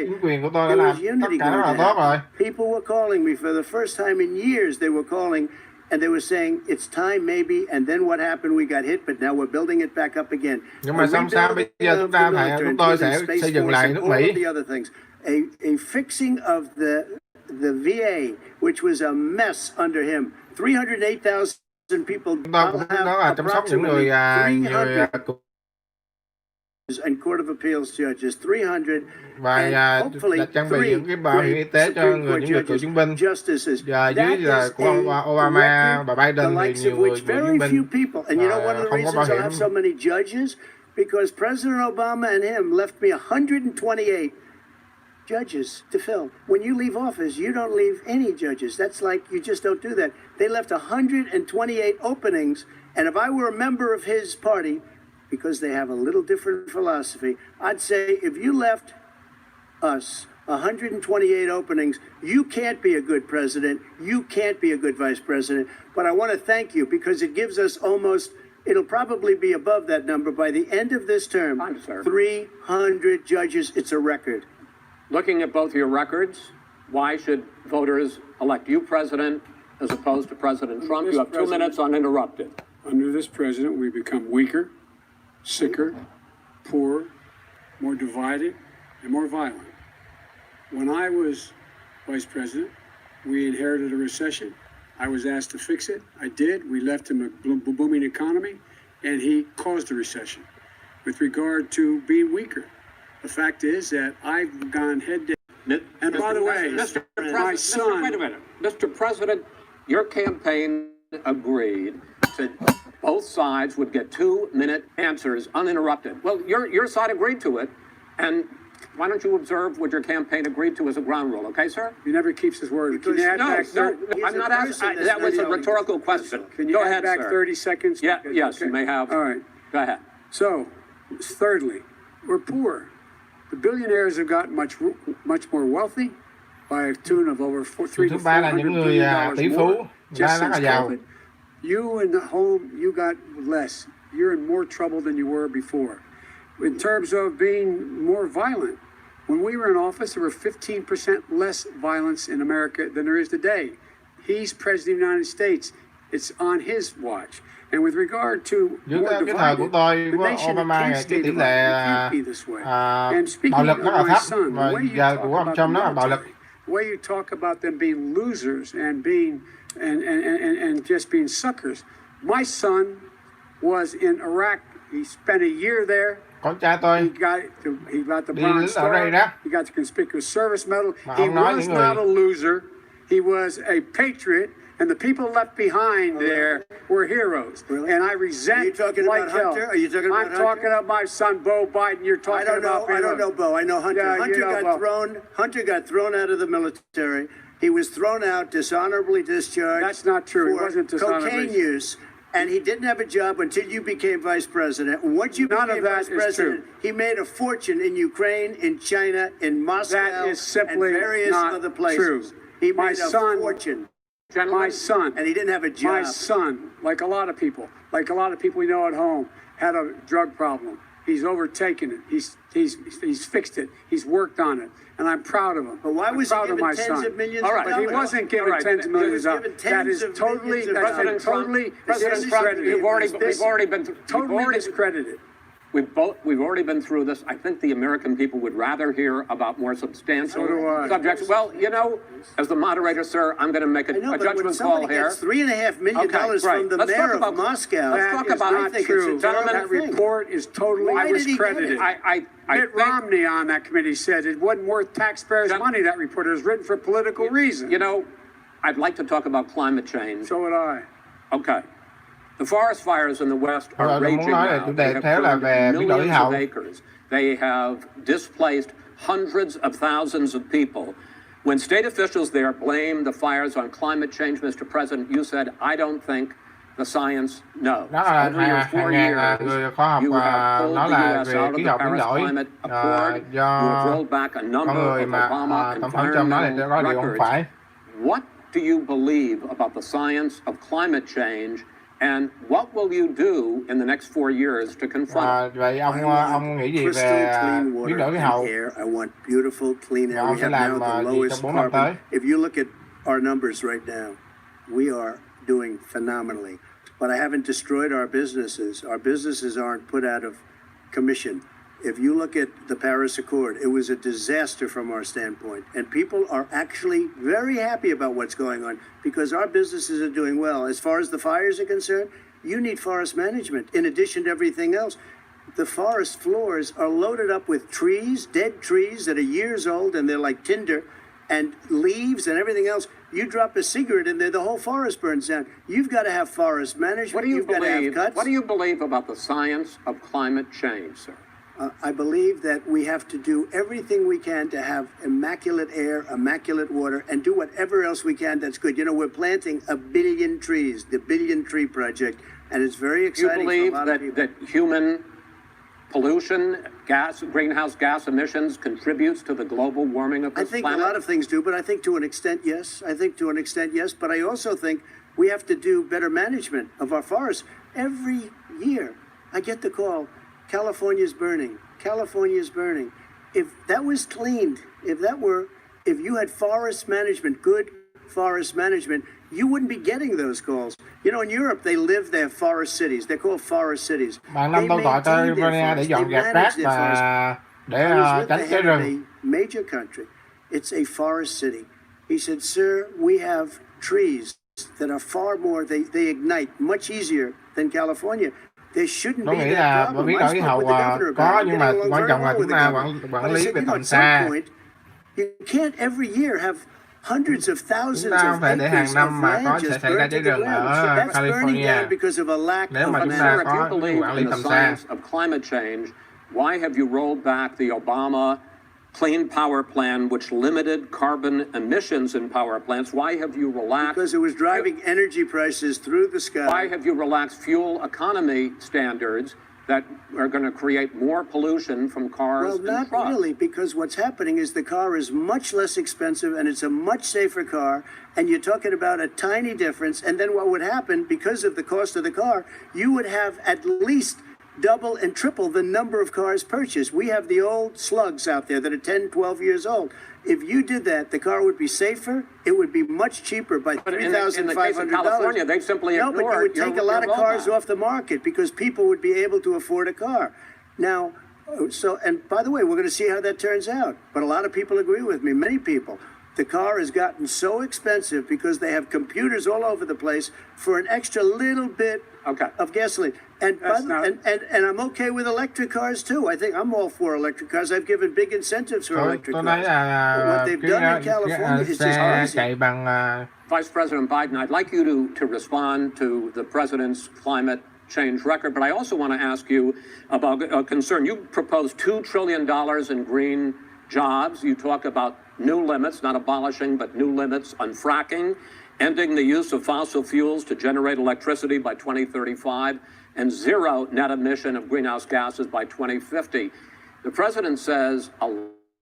[SPEAKER 3] chính quyền của tôi đã làm tất cả rất là tốt rồi.
[SPEAKER 6] People were calling me for the first time in years. They were calling and they were saying it's time maybe, and then what happened? We got hit, but now we're building it back up again.
[SPEAKER 3] Nhưng mà xong sao bây giờ chúng tôi sẽ xây dựng lại nước Mỹ.
[SPEAKER 6] A fixing of the VA, which was a mess under him. 308,000 people.
[SPEAKER 3] Đó là chăm sóc những người
[SPEAKER 6] and Court of Appeals judges, 300.
[SPEAKER 3] Và trang bị những cái bảo hiểm y tế cho những người cựu chiến binh. Và dưới là của ông Obama và Biden thì nhiều người cựu chiến binh không có bảo hiểm.
[SPEAKER 6] Because President Obama and him left me 128 judges to fill. When you leave office, you don't leave any judges. That's like, you just don't do that. They left 128 openings, and if I were a member of his party, because they have a little different philosophy, I'd say if you left us 128 openings. You can't be a good president. You can't be a good vice president. But I want to thank you because it gives us it'll probably be above that number by the end of this term.
[SPEAKER 5] Fine, sir.
[SPEAKER 6] 300 judges. It's a record.
[SPEAKER 5] Looking at both your records, why should voters elect you president as opposed to President Trump? You have 2 minutes uninterrupted.
[SPEAKER 7] Under this president, we become weaker, sicker, poorer, more divided, and more violent. When I was vice president, we inherited a recession. I was asked to fix it. I did. We left him a booming economy, and he caused a recession. With regard to being weaker, the fact is that I've gone head down. And by the way, my son...
[SPEAKER 5] Wait a minute. Mr. President, your campaign agreed that both sides would get 2-minute answers uninterrupted. Well, your side agreed to it, and why don't you observe what your campaign agreed to as a ground rule, okay, sir?
[SPEAKER 7] He never keeps his word. Can you add back
[SPEAKER 5] I'm not asking. That was a rhetorical question.
[SPEAKER 7] Can you add back 30 seconds?
[SPEAKER 5] Yeah, yes, you may have.
[SPEAKER 7] All right.
[SPEAKER 5] Go ahead.
[SPEAKER 7] So, thirdly, we're poor. The billionaires have gotten much more wealthy by a tune of over $300 to $400 billion more just since COVID. You in the home, you got less. You're in more trouble than you were before. In terms of being more violent, when we were in office, there were 15% less violence in America than there is today. He's president of the United States. It's on his watch. And with regard to more divided, the nation can't stay divided. It can't be this way. And speaking of my son, the way you talk about the military, the way you talk about them being losers and being and just being suckers. My son was in Iraq. He spent a year there.
[SPEAKER 3] Con trai tôi
[SPEAKER 7] He got the Bronze Star. He got the Conspicuous Service Medal. He was not a loser. He was a patriot. And the people left behind there were heroes.
[SPEAKER 6] Really?
[SPEAKER 7] And I resent
[SPEAKER 6] Are you talking
[SPEAKER 7] like
[SPEAKER 6] about
[SPEAKER 7] hell.
[SPEAKER 6] Hunter? Are you talking about Hunter?
[SPEAKER 7] I'm talking about my son, Beau Biden. You're talking about...
[SPEAKER 6] I don't know Beau. I know Hunter.
[SPEAKER 7] Yeah,
[SPEAKER 6] Hunter got thrown out of the military. He was thrown out, dishonorably discharged.
[SPEAKER 7] That's not true. He
[SPEAKER 6] For
[SPEAKER 7] wasn't dishonorably.
[SPEAKER 6] cocaine use. And he didn't have a job until you became vice president. Once you
[SPEAKER 7] None
[SPEAKER 6] became
[SPEAKER 7] of that
[SPEAKER 6] vice
[SPEAKER 7] is
[SPEAKER 6] president,
[SPEAKER 7] true.
[SPEAKER 6] he made a fortune in Ukraine, in China, in Moscow,
[SPEAKER 7] That is simply
[SPEAKER 6] and various
[SPEAKER 7] not
[SPEAKER 6] other places.
[SPEAKER 7] true.
[SPEAKER 6] He
[SPEAKER 7] My
[SPEAKER 6] made
[SPEAKER 7] son-
[SPEAKER 6] a fortune.
[SPEAKER 7] My son...
[SPEAKER 6] And he didn't have a job.
[SPEAKER 7] My son, like a lot of people we know at home, had a drug problem. He's overtaken it. He's fixed it. He's worked on it. And I'm proud of him.
[SPEAKER 6] But why was he
[SPEAKER 7] proud of
[SPEAKER 6] given
[SPEAKER 7] my
[SPEAKER 6] tens
[SPEAKER 7] son.
[SPEAKER 6] of millions
[SPEAKER 5] All
[SPEAKER 6] of
[SPEAKER 5] right,
[SPEAKER 6] dollars?
[SPEAKER 7] He wasn't given
[SPEAKER 5] All right,
[SPEAKER 7] tens of
[SPEAKER 6] he was
[SPEAKER 7] millions of
[SPEAKER 6] given
[SPEAKER 7] dollars. That
[SPEAKER 6] tens
[SPEAKER 7] is
[SPEAKER 6] of
[SPEAKER 7] totally,
[SPEAKER 6] millions of
[SPEAKER 7] that's
[SPEAKER 6] dollars.
[SPEAKER 7] been totally
[SPEAKER 5] President Trump,
[SPEAKER 7] discredited.
[SPEAKER 5] you've already been
[SPEAKER 7] Totally discredited.
[SPEAKER 5] We've already been through this. I think the American people would rather hear about more substantial
[SPEAKER 7] So do I.
[SPEAKER 5] subjects. Well, you know, as the moderator, sir, I'm going to make a
[SPEAKER 6] I know, but when
[SPEAKER 5] judgment
[SPEAKER 6] somebody
[SPEAKER 5] call here.
[SPEAKER 6] gets $3.5 million
[SPEAKER 5] Okay, right.
[SPEAKER 6] from the
[SPEAKER 5] Let's talk
[SPEAKER 6] mayor
[SPEAKER 5] about-
[SPEAKER 6] of Moscow,
[SPEAKER 5] let's talk about-
[SPEAKER 6] I think
[SPEAKER 7] true.
[SPEAKER 6] it's a terrible
[SPEAKER 7] That
[SPEAKER 6] thing.
[SPEAKER 7] report is totally
[SPEAKER 6] Why did he get
[SPEAKER 7] discredited.
[SPEAKER 6] it?
[SPEAKER 5] I
[SPEAKER 7] Mitt
[SPEAKER 5] think,
[SPEAKER 7] Romney on that committee said it wasn't worth taxpayers' money, that report. It was written for political reasons.
[SPEAKER 5] you know, I'd like to talk about climate change.
[SPEAKER 7] So would I.
[SPEAKER 5] Okay. The forest fires in the West
[SPEAKER 3] Rồi,
[SPEAKER 5] are
[SPEAKER 3] tôi muốn
[SPEAKER 5] raging
[SPEAKER 3] nói là
[SPEAKER 5] now.
[SPEAKER 3] chủ
[SPEAKER 5] They
[SPEAKER 3] đề
[SPEAKER 5] have
[SPEAKER 3] thế là
[SPEAKER 5] burned
[SPEAKER 3] về biến đổi khí
[SPEAKER 5] millions of
[SPEAKER 3] hậu.
[SPEAKER 5] acres. They have displaced hundreds of thousands of people. When state officials there blame the fires on climate change, Mr. President, you said, I don't think the science knows.
[SPEAKER 3] Đó là
[SPEAKER 5] Over your 4
[SPEAKER 3] hàng ngàn người khoa học
[SPEAKER 5] you have pulled
[SPEAKER 3] nói
[SPEAKER 5] the
[SPEAKER 3] là
[SPEAKER 5] U.S.
[SPEAKER 3] về
[SPEAKER 5] out of
[SPEAKER 3] khí
[SPEAKER 5] the
[SPEAKER 3] hậu biến
[SPEAKER 5] Paris
[SPEAKER 3] đổi
[SPEAKER 5] Climate Accord. You
[SPEAKER 3] do
[SPEAKER 5] have rolled back a
[SPEAKER 3] con
[SPEAKER 5] number
[SPEAKER 3] người
[SPEAKER 5] of
[SPEAKER 3] mà
[SPEAKER 5] Obama
[SPEAKER 3] Tổng thống Trump nói là
[SPEAKER 5] environmental
[SPEAKER 3] có điều không
[SPEAKER 5] records.
[SPEAKER 3] phải.
[SPEAKER 5] What do you believe about the science of climate change, and what will you do in the next 4 years to confront it?
[SPEAKER 3] Vậy
[SPEAKER 6] I
[SPEAKER 3] ông
[SPEAKER 6] want
[SPEAKER 3] nghĩ gì
[SPEAKER 6] crystal
[SPEAKER 3] về
[SPEAKER 6] clean
[SPEAKER 3] biến
[SPEAKER 6] water
[SPEAKER 3] đổi khí
[SPEAKER 6] and
[SPEAKER 3] hậu?
[SPEAKER 6] air. I want beautiful clean air.
[SPEAKER 3] Và ông
[SPEAKER 6] We
[SPEAKER 3] sẽ
[SPEAKER 6] have
[SPEAKER 3] làm
[SPEAKER 6] now the
[SPEAKER 3] gì
[SPEAKER 6] lowest
[SPEAKER 3] trong 4 năm tới?
[SPEAKER 6] carbon. If you look at our numbers right now, we are doing phenomenally. But I haven't destroyed our businesses. Our businesses aren't put out of commission. If you look at the Paris Accord, it was a disaster from our standpoint. And people are actually very happy about what's going on because our businesses are doing well. As far as the fires are concerned, you need forest management in addition to everything else. The forest floors are loaded up with trees, dead trees that are years old, and they're like tinder, and leaves and everything else. You drop a cigarette in there, the whole forest burns down. You've got to have forest management.
[SPEAKER 5] What do you
[SPEAKER 6] You've got to have
[SPEAKER 5] believe?
[SPEAKER 6] cuts.
[SPEAKER 5] What do you believe about the science of climate change, sir?
[SPEAKER 6] I believe that we have to do everything we can to have immaculate air, immaculate water, and do whatever else we can that's good. You know, we're planting 1 billion trees, the Billion Tree Project, and it's very
[SPEAKER 5] Do you
[SPEAKER 6] exciting
[SPEAKER 5] believe
[SPEAKER 6] for a lot of people.
[SPEAKER 5] that human pollution, greenhouse gas emissions contributes to the global warming of
[SPEAKER 6] I
[SPEAKER 5] this
[SPEAKER 6] think
[SPEAKER 5] planet?
[SPEAKER 6] a lot of things do, but I think to an extent, yes. I think to an extent, yes. But I also think we have to do better management of our forests. Every year, I get the call, California's burning. California's burning. If that was cleaned, if you had forest management, good forest management, you wouldn't be getting those calls. You know, in Europe, they have forest cities. They're called forest cities.
[SPEAKER 3] Bạn Năm tôi gọi California để dọn dẹp rác và để tránh cháy rừng.
[SPEAKER 6] A major country. It's a forest city. He said, "Sir, we have trees that are far more. They ignite much easier than California. There shouldn't
[SPEAKER 3] Tôi
[SPEAKER 6] be
[SPEAKER 3] nghĩ
[SPEAKER 6] that
[SPEAKER 3] là
[SPEAKER 6] problem."
[SPEAKER 3] biến
[SPEAKER 6] I
[SPEAKER 3] đổi khí
[SPEAKER 6] spoke
[SPEAKER 3] hậu
[SPEAKER 6] with the governor
[SPEAKER 3] có,
[SPEAKER 6] about it.
[SPEAKER 3] nhưng
[SPEAKER 6] We're
[SPEAKER 3] mà
[SPEAKER 6] getting along
[SPEAKER 3] quan
[SPEAKER 6] very
[SPEAKER 3] trọng là
[SPEAKER 6] well
[SPEAKER 3] chúng
[SPEAKER 6] with the
[SPEAKER 3] ta
[SPEAKER 6] governor.
[SPEAKER 3] quản
[SPEAKER 6] But I
[SPEAKER 3] lý
[SPEAKER 6] said,
[SPEAKER 3] về
[SPEAKER 6] you know,
[SPEAKER 3] tầm
[SPEAKER 6] at some
[SPEAKER 3] xa.
[SPEAKER 6] point, you can't every year have hundreds of
[SPEAKER 3] Chúng
[SPEAKER 6] thousands
[SPEAKER 3] ta không
[SPEAKER 6] of
[SPEAKER 3] thể để hàng
[SPEAKER 6] acres
[SPEAKER 3] năm
[SPEAKER 6] of
[SPEAKER 3] mà có
[SPEAKER 6] land
[SPEAKER 3] sẽ
[SPEAKER 6] just
[SPEAKER 3] xảy ra
[SPEAKER 6] burned
[SPEAKER 3] cháy
[SPEAKER 6] to the
[SPEAKER 3] rừng
[SPEAKER 6] ground.
[SPEAKER 3] ở
[SPEAKER 6] That's burning
[SPEAKER 3] California.
[SPEAKER 6] down because of a lack
[SPEAKER 3] Nếu
[SPEAKER 6] of
[SPEAKER 3] mà
[SPEAKER 6] an
[SPEAKER 3] chúng
[SPEAKER 5] Sir,
[SPEAKER 3] ta
[SPEAKER 5] if you
[SPEAKER 3] có
[SPEAKER 5] believe
[SPEAKER 3] quản lý
[SPEAKER 5] in the
[SPEAKER 3] tầm xa.
[SPEAKER 5] science of climate change, why have you rolled back the Obama Clean Power Plan, which limited carbon emissions in power plants? Why have you relaxed?
[SPEAKER 6] Because it was driving energy prices through the sky.
[SPEAKER 5] Why have you relaxed fuel economy standards that are going to create more pollution from cars
[SPEAKER 6] Well,
[SPEAKER 5] and
[SPEAKER 6] not
[SPEAKER 5] trucks?
[SPEAKER 6] really, because what's happening is the car is much less expensive and it's a much safer car, and you're talking about a tiny difference. And then what would happen, because of the cost of the car, you would have at least double and triple the number of cars purchased. We have the old slugs out there that are 10, 12 years old. If you did that, the car would be safer. It would be much cheaper by
[SPEAKER 5] But in the case of California,
[SPEAKER 6] $3,500.
[SPEAKER 5] they've simply
[SPEAKER 6] No, but you would
[SPEAKER 5] ignored
[SPEAKER 6] take a lot of
[SPEAKER 5] your
[SPEAKER 6] cars
[SPEAKER 5] rollback.
[SPEAKER 6] off the market because people would be able to afford a car. Now, and by the way, we're going to see how that turns out. But a lot of people agree with me, many people. The car has gotten so expensive because they have computers all over the place for an extra little bit of gasoline. And and I'm okay with electric cars too. I think I'm all for electric cars. I've given big incentives for electric
[SPEAKER 3] Tôi nói
[SPEAKER 6] cars.
[SPEAKER 3] là
[SPEAKER 6] What they've done in California is just
[SPEAKER 3] xe
[SPEAKER 6] crazy.
[SPEAKER 3] chạy bằng
[SPEAKER 5] Vice President Biden, I'd like you to respond to the president's climate change record, but I also want to ask you about a concern. You proposed $2 trillion in green jobs. You talk about new limits, not abolishing, but new limits on fracking, ending the use of fossil fuels to generate electricity by 2035, and zero net emission of greenhouse gases by 2050. The president says a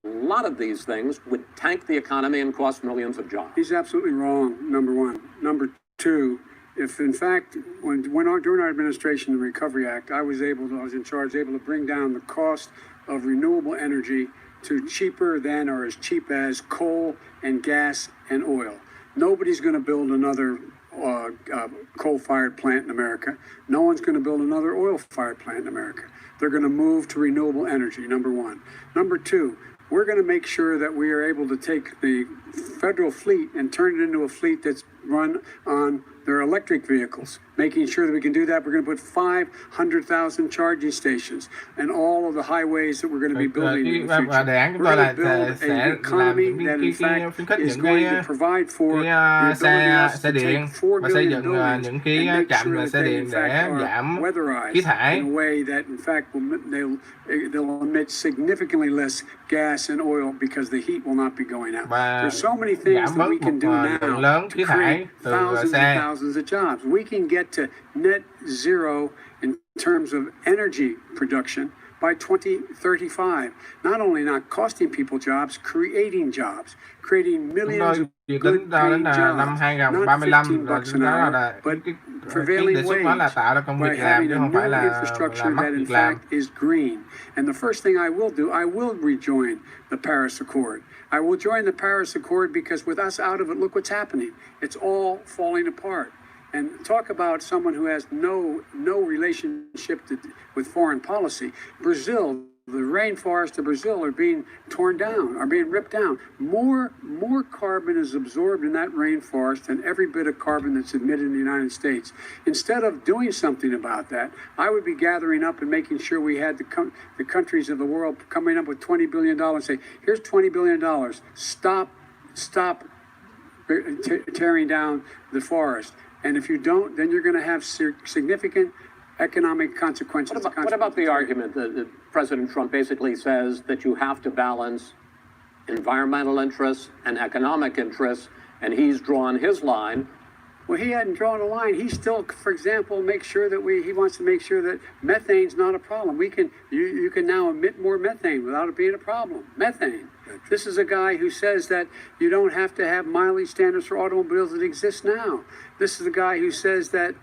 [SPEAKER 5] lot of these things would tank the economy and cost millions of jobs.
[SPEAKER 7] He's absolutely wrong, number one. Number two, if in fact, during our administration, the Recovery Act, I was in charge, able to bring down the cost of renewable energy to cheaper than or as cheap as coal and gas and oil. Nobody's going to build another coal-fired plant in America. No one's going to build another oil-fired plant in America. They're going to move to renewable energy, number one. Number two, we're going to make sure that we are able to take the federal fleet and turn it into a fleet that's run on their electric vehicles. Making sure that we can do that, we're going to put 500,000 charging stations and all of the highways that we're going to be building in the future. We're going to build an economy that in fact is going to provide for the ability of us to take 4 billion buildings and make sure that they in fact are weatherized in a way that in fact they'll emit significantly less gas and oil because the heat will not be going out. There's so many things that we can do now to create thousands and thousands of jobs. We can get to net zero in terms of energy production by 2035. Not only not costing people jobs, creating jobs, creating millions of good paying jobs, not $15 an hour, but prevailing wage by having a new infrastructure that in fact is green. And the first thing I will do, I will rejoin the Paris Accord. I will join the Paris Accord because with us out of it, look what's happening. It's all falling apart. And talk about someone who has no relationship with foreign policy. Brazil, the rainforests of Brazil are being torn down, are being ripped down. More carbon is absorbed in that rainforest than every bit of carbon that's emitted in the United States. Instead of doing something about that, I would be gathering up and making sure we had the countries of the world coming up with $20 billion and say, here's $20 billion. Stop tearing down the forest. And if you don't, then you're going to have significant economic consequences.
[SPEAKER 5] What about the argument that President Trump basically says that you have to balance environmental interests and economic interests, and he's drawn his line
[SPEAKER 7] Well, he hadn't drawn a line. He still, for example, makes sure that he wants to make sure that methane's not a problem. You can now emit more methane without it being a problem. Methane. This is a guy who says that you don't have to have mileage standards for automobiles that exist now. This is a guy who says that,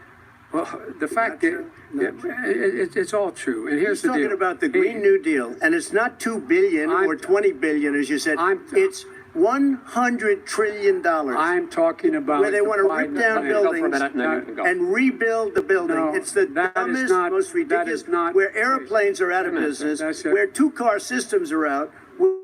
[SPEAKER 7] well, the fact that it's all true. And here's the deal.
[SPEAKER 6] He's talking about the Green New Deal, and it's not $2 billion or $20 billion, as you said. It's $100 trillion.
[SPEAKER 7] I'm talking about
[SPEAKER 6] where they want to rip down buildings and rebuild the building.
[SPEAKER 7] No,
[SPEAKER 6] it's the dumbest, most ridiculous. Where airplanes are out of business, where two-car systems are out,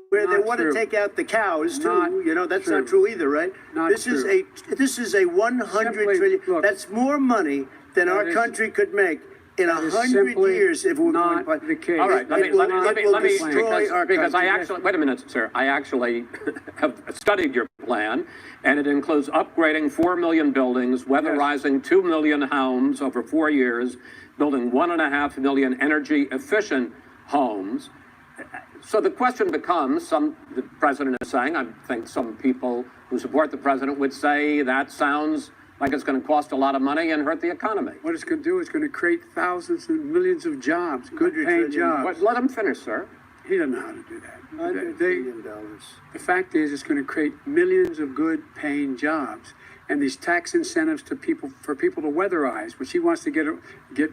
[SPEAKER 6] where they want to take out the cows too. That's not true either, right? This is a 100 trillion.
[SPEAKER 7] Look,
[SPEAKER 6] that's more money than our country could make in 100 years if we were going to
[SPEAKER 7] the case.
[SPEAKER 5] All right, let me
[SPEAKER 6] destroy our
[SPEAKER 5] because
[SPEAKER 6] country.
[SPEAKER 5] I actually, wait a minute, sir. I actually have studied your plan, and it includes upgrading 4 million buildings, weatherizing 2 million homes over 4 years, building 1.5 million energy efficient homes. So the question becomes, the president is saying, I think some people who support the president would say that sounds like it's going to cost a lot of money and hurt the economy.
[SPEAKER 7] What it's going to do is going to create thousands and millions of jobs, good paying jobs.
[SPEAKER 5] Let him finish, sir.
[SPEAKER 7] He doesn't know how to do that.
[SPEAKER 6] $100 billion.
[SPEAKER 7] The fact is, it's going to create millions of good paying jobs. And these tax incentives for people to weatherize, which he wants to get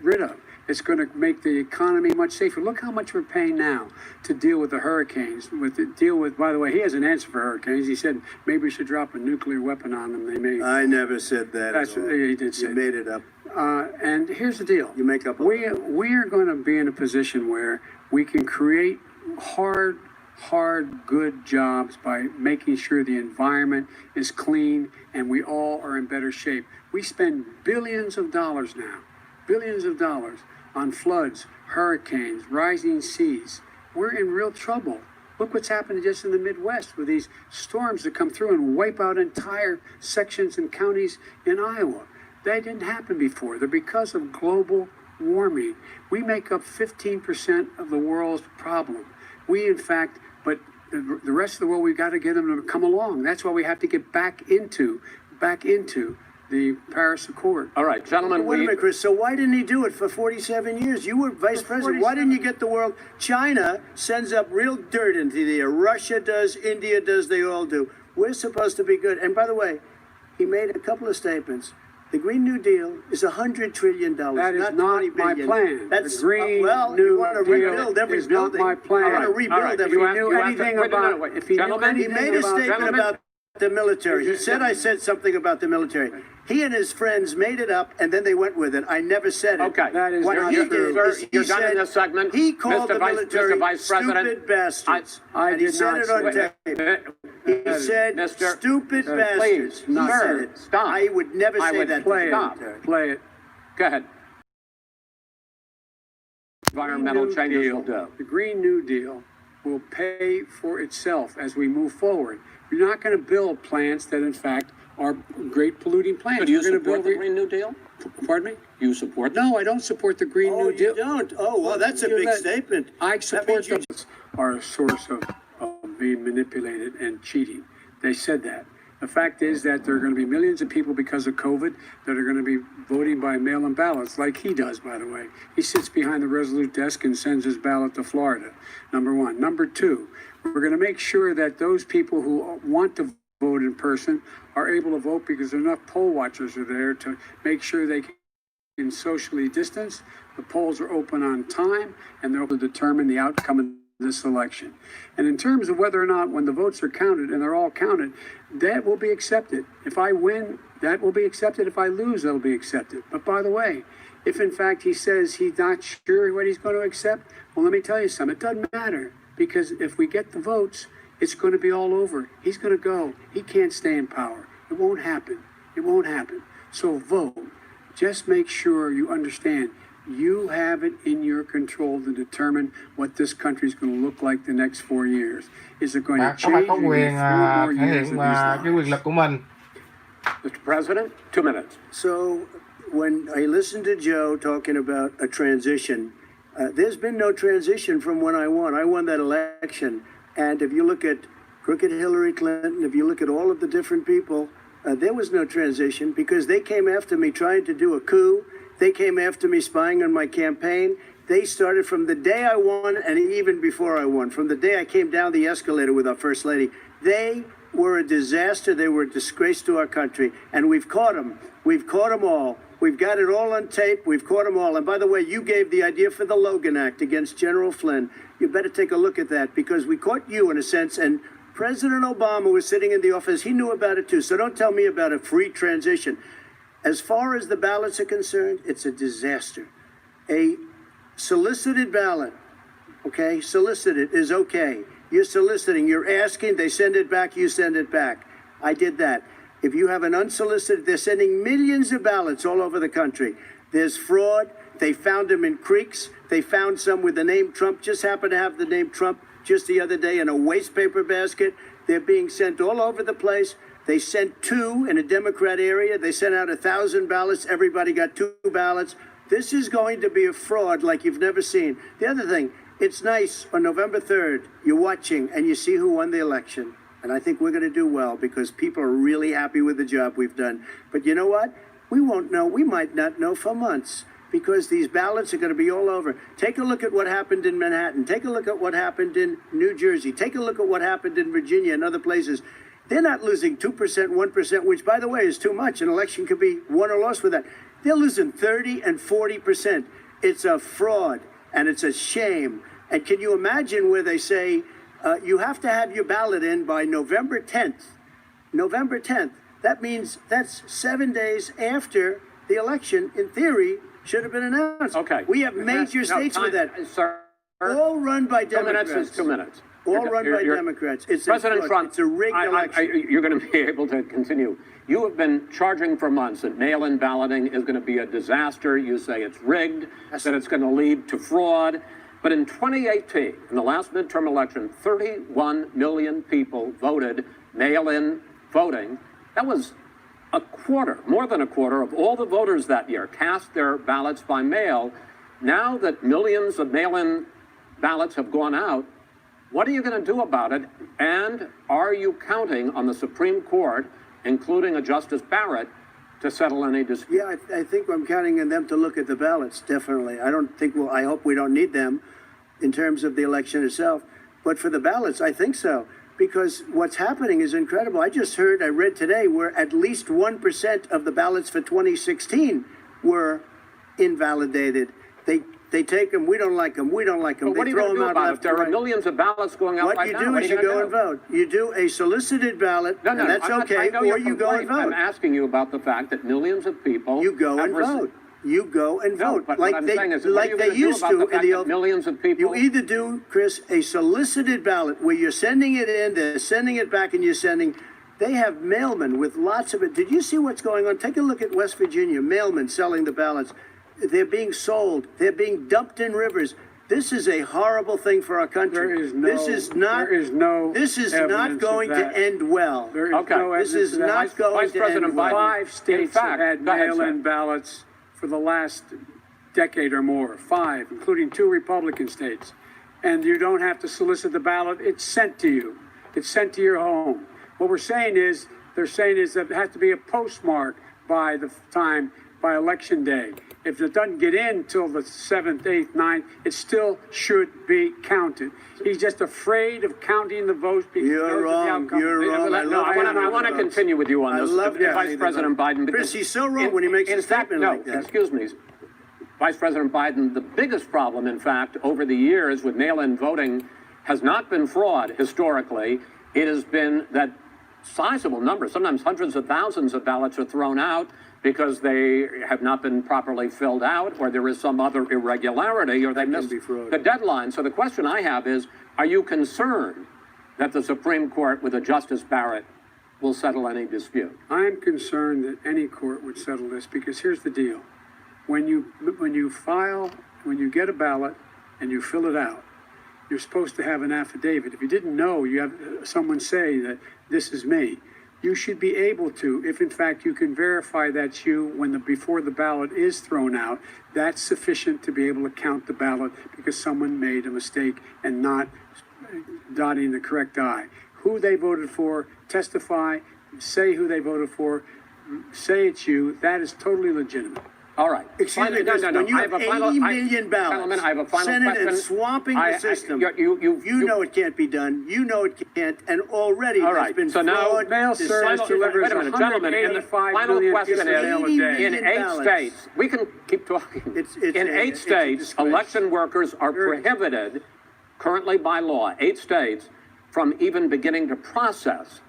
[SPEAKER 7] rid of. It's going to make the economy much safer. Look how much we're paying now to deal with the hurricanes. By the way, he has an answer for hurricanes. He said maybe we should drop a nuclear weapon on them. They may.
[SPEAKER 6] I never said that.
[SPEAKER 7] That's what he did say.
[SPEAKER 6] You made it up.
[SPEAKER 7] And here's the deal.
[SPEAKER 6] You make up.
[SPEAKER 7] We are going to be in a position where we can create hard, good jobs by making sure the environment is clean and we all are in better shape. We spend billions of dollars now, on floods, hurricanes, rising seas. We're in real trouble. Look what's happening just in the Midwest with these storms that come through and wipe out entire sections and counties in Iowa. That didn't happen before. They're because of global warming. We make up 15% of the world's problem. But the rest of the world, we've got to get them to come along. That's why we have to get back into the Paris Accord.
[SPEAKER 5] All right, gentlemen.
[SPEAKER 6] Wait a minute, Chris. So why didn't he do it for 47 years? You were vice president. Why didn't you get the world? China sends up real dirt into the air. Russia does. India does. They all do. We're supposed to be good. And by the way, he made a couple of statements. The Green New Deal is $100 trillion.
[SPEAKER 7] That is not
[SPEAKER 6] my
[SPEAKER 7] plan.
[SPEAKER 6] That's
[SPEAKER 7] the Green
[SPEAKER 6] you want to rebuild every
[SPEAKER 7] is
[SPEAKER 6] building.
[SPEAKER 7] Not my plan.
[SPEAKER 6] You want to rebuild every building. He made a statement about the military. He said I said something about the military. He and his friends made it up, and then they went with it. I never said it.
[SPEAKER 5] Okay.
[SPEAKER 7] That is
[SPEAKER 6] what
[SPEAKER 7] not
[SPEAKER 6] he
[SPEAKER 7] true.
[SPEAKER 6] did is he
[SPEAKER 5] You're done in
[SPEAKER 6] said
[SPEAKER 5] this segment.
[SPEAKER 6] he called the military stupid bastards.
[SPEAKER 7] I
[SPEAKER 6] and he
[SPEAKER 7] did
[SPEAKER 6] said
[SPEAKER 7] not
[SPEAKER 6] it on
[SPEAKER 7] say
[SPEAKER 6] tape. He said stupid bastards.
[SPEAKER 5] Please,
[SPEAKER 6] He said it.
[SPEAKER 5] stop.
[SPEAKER 6] I would never say that.
[SPEAKER 7] Play it.
[SPEAKER 5] Go ahead. Environmental changes will do.
[SPEAKER 7] The Green New Deal will pay for itself as we move forward. You're not going to build plants that, in fact, are great polluting plants.
[SPEAKER 5] So do you
[SPEAKER 7] You're gonna
[SPEAKER 5] support
[SPEAKER 7] build
[SPEAKER 5] the Green New Deal?
[SPEAKER 7] Pardon me?
[SPEAKER 5] You support
[SPEAKER 7] No, I don't support the Green New Deal.
[SPEAKER 6] You don't? Oh, well, that's a big statement.
[SPEAKER 7] I support
[SPEAKER 6] That means
[SPEAKER 7] them. Are a source of being manipulated and cheating. They said that. The fact is that there are going to be millions of people because of COVID that are going to be voting by mail-in ballots, like he does, by the way. He sits behind the Resolute desk and sends his ballot to Florida, number one. Number two, we're going to make sure that those people who want to vote in person are able to vote because enough poll watchers are there to make sure they can socially distance. The polls are open on time, and they're able to determine the outcome of this election. And in terms of whether or not, when the votes are counted, and they're all counted, that will be accepted. If I win, that will be accepted. If I lose, that'll be accepted. But by the way, if in fact he says he's not sure what he's going to accept, well, let me tell you something. It doesn't matter, because if we get the votes, it's going to be all over. He's going to go. He can't stay in power. It won't happen. It won't happen. So vote. Just make sure you understand you have it in your control to determine what this country is going to look like the next 4 years. Is it going to change?
[SPEAKER 3] Có quyền thể hiện cái quyền lực của mình.
[SPEAKER 5] Mr. President, 2 minutes.
[SPEAKER 6] So when I listened to Joe talking about a transition, there's been no transition from when I won. I won that election. And if you look at crooked Hillary Clinton, if you look at all of the different people, There was no transition because they came after me trying to do a coup. They came after me spying on my campaign. They started from the day I won and even before I won, from the day I came down the escalator with our First Lady. They were a disaster. They were a disgrace to our country. And we've caught them. We've caught them all. We've got it all on tape. We've caught them all. And by the way, you gave the idea for the Logan Act against General Flynn. You better take a look at that because we caught you in a sense. And President Obama was sitting in the office. He knew about it too. So don't tell me about a free transition. As far as the ballots are concerned, it's a disaster. A solicited ballot, okay, solicited is okay. You're soliciting, you're asking, they send it back, you send it back. I did that. If you have an unsolicited, they're sending millions of ballots all over the country. There's fraud. They found them in creeks. They found some with the name Trump, just happened to have the name Trump just the other day in a waste paper basket. They're being sent all over the place. They sent 2 in a Democrat area. They sent out 1,000 ballots. Everybody got 2 ballots. This is going to be a fraud like you've never seen. The other thing, it's nice on November 3rd, you're watching and you see who won the election. And I think we're going to do well because people are really happy with the job we've done. But you know what? We won't know. We might not know for months because these ballots are going to be all over. Take a look at what happened in Manhattan. Take a look at what happened in New Jersey. Take a look at what happened in Virginia and other places. They're not losing 2%, 1%, which, by the way, is too much. An election could be won or lost with that. They're losing 30 and 40%. It's a fraud, and it's a shame. And can you imagine where they say you have to have your ballot in by November 10th? November 10th. That means that's 7 days after the election, in theory, should have been announced.
[SPEAKER 5] Okay.
[SPEAKER 6] We have major states with that.
[SPEAKER 5] Sir,
[SPEAKER 6] all run by
[SPEAKER 5] 2 minutes
[SPEAKER 6] Democrats.
[SPEAKER 5] is 2 minutes.
[SPEAKER 6] All run by Democrats. It's
[SPEAKER 5] President
[SPEAKER 6] a,
[SPEAKER 5] Trump,
[SPEAKER 6] it's a rigged election.
[SPEAKER 5] you're going to be able to continue. You have been charging for months that mail-in balloting is going to be a disaster. You say it's rigged, that it's going to lead to fraud. But in 2018, in the last midterm election, 31 million people voted mail-in voting. That was a quarter, more than a quarter of all the voters that year cast their ballots by mail. Now that millions of mail-in ballots have gone out, what are you going to do about it? And are you counting on the Supreme Court, including a Justice Barrett, to settle any dispute?
[SPEAKER 6] Yeah, I think I'm counting on them to look at the ballots, definitely. I hope we don't need them in terms of the election itself. But for the ballots, I think so. Because what's happening is incredible. I read today, where at least 1% of the ballots for 2016 were invalidated. They take them, we don't like them, we don't like them.
[SPEAKER 5] But what are you going to do about it? There are millions of ballots going out right now.
[SPEAKER 6] What you do is you go and vote. You do a solicited ballot, and that's okay, or you go and vote.
[SPEAKER 5] I'm asking you about the fact that millions of people...
[SPEAKER 6] You go and vote. You go and vote.
[SPEAKER 5] But what I'm saying is,
[SPEAKER 6] like they used to in the old...
[SPEAKER 5] Millions of people...
[SPEAKER 6] You either do, Chris, a solicited ballot where you're sending it in, they're sending it back, and you're sending... They have mailmen with lots of it. Did you see what's going on? Take a look at West Virginia, mailmen selling the ballots. They're being sold. They're being dumped in rivers. This is a horrible thing for our country. This is not going to end well. This is not going to end well.
[SPEAKER 7] 5 states have had mail-in ballots for the last decade or more. 5, including 2 Republican states. And you don't have to solicit the ballot. It's sent to you. It's sent to your home. What they're saying is that it has to be a postmark by election day. If it doesn't get in till the 7th, 8th, 9th, it still should be counted. He's just afraid of counting the votes because
[SPEAKER 6] You're wrong. You're wrong.
[SPEAKER 5] I want to continue with you on this. Vice President Biden.
[SPEAKER 6] Chris, he's so wrong when he makes a statement like that.
[SPEAKER 5] Excuse me. Vice President Biden, the biggest problem, in fact, over the years with mail-in voting has not been fraud historically. It has been that sizable numbers, sometimes hundreds of thousands of ballots are thrown out because they have not been properly filled out, or there is some other irregularity, or they missed the deadline. So the question I have is, are you concerned that the Supreme Court with a Justice Barrett will settle any dispute?
[SPEAKER 7] I'm concerned that any court would settle this because here's the deal. When you get a ballot and you fill it out, you're supposed to have an affidavit. If you didn't know, you have someone say that this is me. You should be able to, if in fact you can verify that's you before the ballot is thrown out, that's sufficient to be able to count the ballot because someone made a mistake and not dotting the correct I. Who they voted for, testify, say who they voted for, say it's you. That is totally legitimate.
[SPEAKER 5] All right.
[SPEAKER 6] Excuse me, when you have 80 million ballots,
[SPEAKER 5] Gentlemen, I have a final
[SPEAKER 6] Senate
[SPEAKER 5] question.
[SPEAKER 6] and swamping the system,
[SPEAKER 5] you
[SPEAKER 6] know it can't be done. You know it can't, and already
[SPEAKER 5] All
[SPEAKER 6] there's
[SPEAKER 5] right,
[SPEAKER 6] been
[SPEAKER 5] so now
[SPEAKER 6] fraud.
[SPEAKER 7] mail service delivers
[SPEAKER 5] Wait a minute, gentlemen, and the
[SPEAKER 7] 185
[SPEAKER 5] final
[SPEAKER 7] million
[SPEAKER 5] question
[SPEAKER 7] pieces of mail a
[SPEAKER 5] is,
[SPEAKER 7] day.
[SPEAKER 5] in 8
[SPEAKER 6] ballots.
[SPEAKER 5] states, we can keep talking. In 8
[SPEAKER 6] a
[SPEAKER 5] states,
[SPEAKER 6] disgrace.
[SPEAKER 5] election workers are prohibited, currently by law, 8 states, from even beginning to process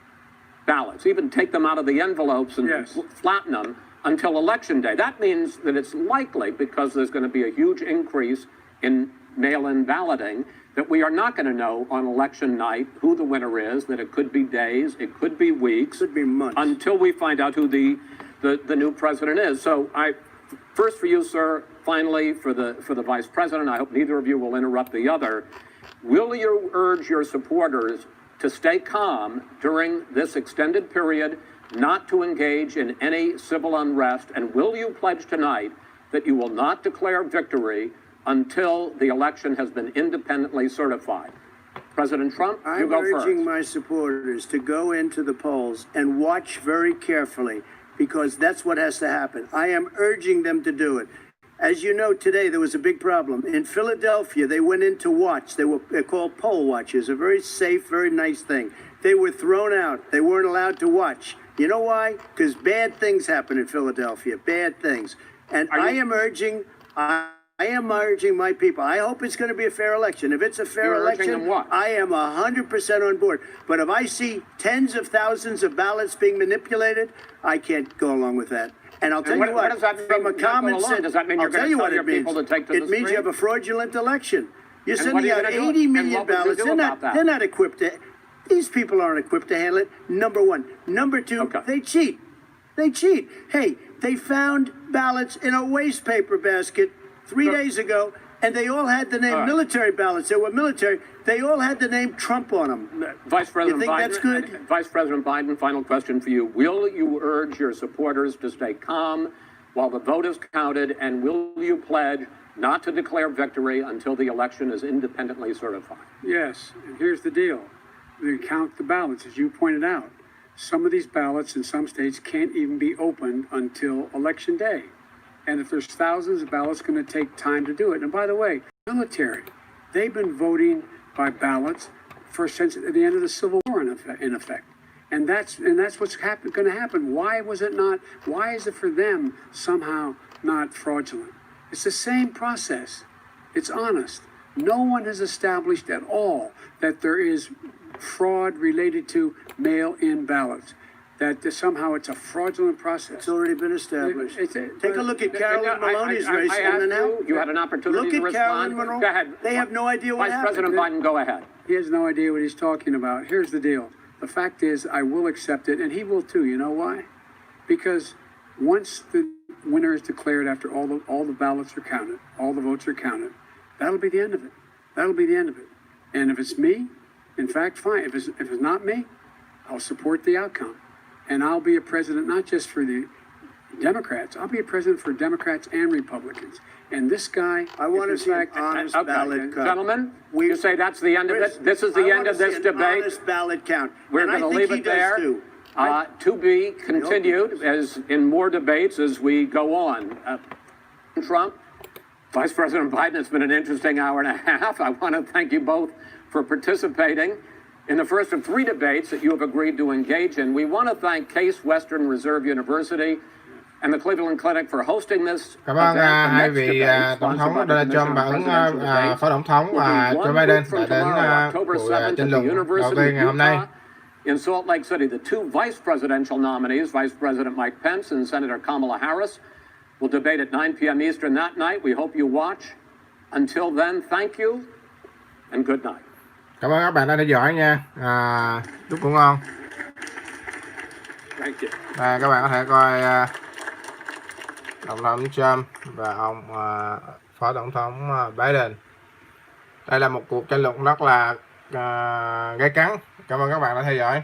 [SPEAKER 5] ballots, even take them out of the envelopes and
[SPEAKER 7] Yes.
[SPEAKER 5] flatten them until election day. That means that it's likely, because there's going to be a huge increase in mail-in balloting, that we are not going to know on election night who the winner is, that it could be days, it could be weeks,
[SPEAKER 6] Could be months.
[SPEAKER 5] until we find out who the new president is. So first for you, sir, finally for the vice president, I hope neither of you will interrupt the other. Will you urge your supporters to stay calm during this extended period, not to engage in any civil unrest, and will you pledge tonight that you will not declare victory until the election has been independently certified? President Trump, you
[SPEAKER 6] I'm
[SPEAKER 5] go
[SPEAKER 6] urging
[SPEAKER 5] first.
[SPEAKER 6] my supporters to go into the polls and watch very carefully, because that's what has to happen. I am urging them to do it. As you know, today there was a big problem. In Philadelphia, they went in to watch. They're called poll watchers, a very safe, very nice thing. They were thrown out. They weren't allowed to watch. You know why? Because bad things happen in Philadelphia, bad things. And I am urging my people. I hope it's going to be a fair election. If it's a fair
[SPEAKER 5] You're urging
[SPEAKER 6] election,
[SPEAKER 5] them what?
[SPEAKER 6] I am 100% on board. But if I see tens of thousands of ballots being manipulated, I can't go along with that. And I'll tell
[SPEAKER 5] what-
[SPEAKER 6] you
[SPEAKER 5] what
[SPEAKER 6] what,
[SPEAKER 5] does that mean,
[SPEAKER 6] from a
[SPEAKER 5] not go
[SPEAKER 6] common
[SPEAKER 5] along?
[SPEAKER 6] sense,
[SPEAKER 5] Does that mean
[SPEAKER 6] I'll
[SPEAKER 5] you're gonna
[SPEAKER 6] tell you
[SPEAKER 5] tell
[SPEAKER 6] what
[SPEAKER 5] your
[SPEAKER 6] it means.
[SPEAKER 5] people to take to the
[SPEAKER 6] It means you
[SPEAKER 5] street?
[SPEAKER 6] have a fraudulent election. You're
[SPEAKER 5] And
[SPEAKER 6] sending
[SPEAKER 5] what are you
[SPEAKER 6] out
[SPEAKER 5] gonna do?
[SPEAKER 6] 80
[SPEAKER 5] And
[SPEAKER 6] million
[SPEAKER 5] what would you
[SPEAKER 6] ballots.
[SPEAKER 5] do about that?
[SPEAKER 6] They're not equipped to. These people aren't equipped to handle it. Number one. Number two,
[SPEAKER 5] Okay.
[SPEAKER 6] they cheat. They cheat. Hey, they found ballots in a waste paper basket 3 days ago, and they all had the name
[SPEAKER 5] All right.
[SPEAKER 6] military ballots. They were military. They all had the name Trump on them.
[SPEAKER 5] Vice President
[SPEAKER 6] You think
[SPEAKER 5] Biden,
[SPEAKER 6] that's good?
[SPEAKER 5] Vice President Biden, final question for you. Will you urge your supporters to stay calm while the vote is counted, and will you pledge not to declare victory until the election is independently certified?
[SPEAKER 7] Yes, and here's the deal. They count the ballots, as you pointed out. Some of these ballots in some states can't even be opened until Election Day. And if there's thousands of ballots, it's going to take time to do it. And by the way, military, they've been voting by ballots since the end of the Civil War in effect. And that's what's going to happen. Why is it for them somehow not fraudulent? It's the same process. It's honest. No one has established at all that there is fraud related to mail-in ballots, that somehow it's a fraudulent process.
[SPEAKER 6] It's already been established. Take a look at
[SPEAKER 5] No,
[SPEAKER 6] Carolyn Maloney's race.
[SPEAKER 5] I
[SPEAKER 6] and then
[SPEAKER 5] asked you had an opportunity
[SPEAKER 6] Look
[SPEAKER 5] to
[SPEAKER 6] at Carolyn
[SPEAKER 5] respond.
[SPEAKER 6] Monroe.
[SPEAKER 5] Go ahead.
[SPEAKER 6] They have no idea what
[SPEAKER 5] Vice
[SPEAKER 6] happened.
[SPEAKER 5] President Biden, go ahead.
[SPEAKER 7] He has no idea what he's talking about. Here's the deal. The fact is, I will accept it, and he will too. You know why? Because once the winner is declared, after all the ballots are counted, all the votes are counted, that'll be the end of it. That'll be the end of it. And if it's me, in fact, fine. If it's not me, I'll support the outcome. And I'll be a president not just for the Democrats. I'll be a president for Democrats and Republicans. And this guy,
[SPEAKER 6] I want to
[SPEAKER 7] if
[SPEAKER 6] see
[SPEAKER 7] in
[SPEAKER 6] an
[SPEAKER 7] fact,
[SPEAKER 6] honest
[SPEAKER 5] Okay,
[SPEAKER 6] ballot count.
[SPEAKER 5] gentlemen,
[SPEAKER 6] We-
[SPEAKER 5] you say that's the end of it? This is the end of this
[SPEAKER 6] An
[SPEAKER 5] debate?
[SPEAKER 6] honest ballot count.
[SPEAKER 5] We're
[SPEAKER 6] And I
[SPEAKER 5] going to
[SPEAKER 6] think
[SPEAKER 5] leave
[SPEAKER 6] he
[SPEAKER 5] it
[SPEAKER 6] does
[SPEAKER 5] there.
[SPEAKER 6] too.
[SPEAKER 5] To be continued as in more debates as we go on. Trump, Vice President Biden, it's been an interesting hour and a half. I want to thank you both for participating in the first of 3 debates that you have agreed to engage in. We want to thank Case Western Reserve University and the Cleveland Clinic for hosting this
[SPEAKER 3] Cảm ơn
[SPEAKER 5] event. The
[SPEAKER 3] hai
[SPEAKER 5] next
[SPEAKER 3] vị
[SPEAKER 5] debate,
[SPEAKER 3] tổng thống
[SPEAKER 5] sponsored by
[SPEAKER 3] Donald
[SPEAKER 5] the
[SPEAKER 3] Trump và
[SPEAKER 5] Commission on
[SPEAKER 3] ứng
[SPEAKER 5] Presidential Debates,
[SPEAKER 3] phó tổng thống và
[SPEAKER 5] will be
[SPEAKER 3] Joe
[SPEAKER 5] one
[SPEAKER 3] Biden
[SPEAKER 5] week from
[SPEAKER 3] đã đến
[SPEAKER 5] tomorrow, October
[SPEAKER 3] buổi
[SPEAKER 5] 7th,
[SPEAKER 3] tranh
[SPEAKER 5] at
[SPEAKER 3] luận
[SPEAKER 5] the
[SPEAKER 3] đầu
[SPEAKER 5] University
[SPEAKER 3] tiên ngày
[SPEAKER 5] of
[SPEAKER 3] hôm nay.
[SPEAKER 5] Utah in Salt Lake City. The 2 vice presidential nominees, Vice President Mike Pence and Senator Kamala Harris, will debate at 9 p.m. Eastern that night. We hope you watch. Until then, thank you and good night.
[SPEAKER 3] Cảm ơn các bạn đã theo dõi nha. Chúc ngủ ngon.
[SPEAKER 5] Thank you.
[SPEAKER 3] Các bạn có thể coi tổng thống Trump và ông phó tổng thống Biden. Đây là một cuộc tranh luận rất là gay cấn. Cảm ơn các bạn đã theo dõi.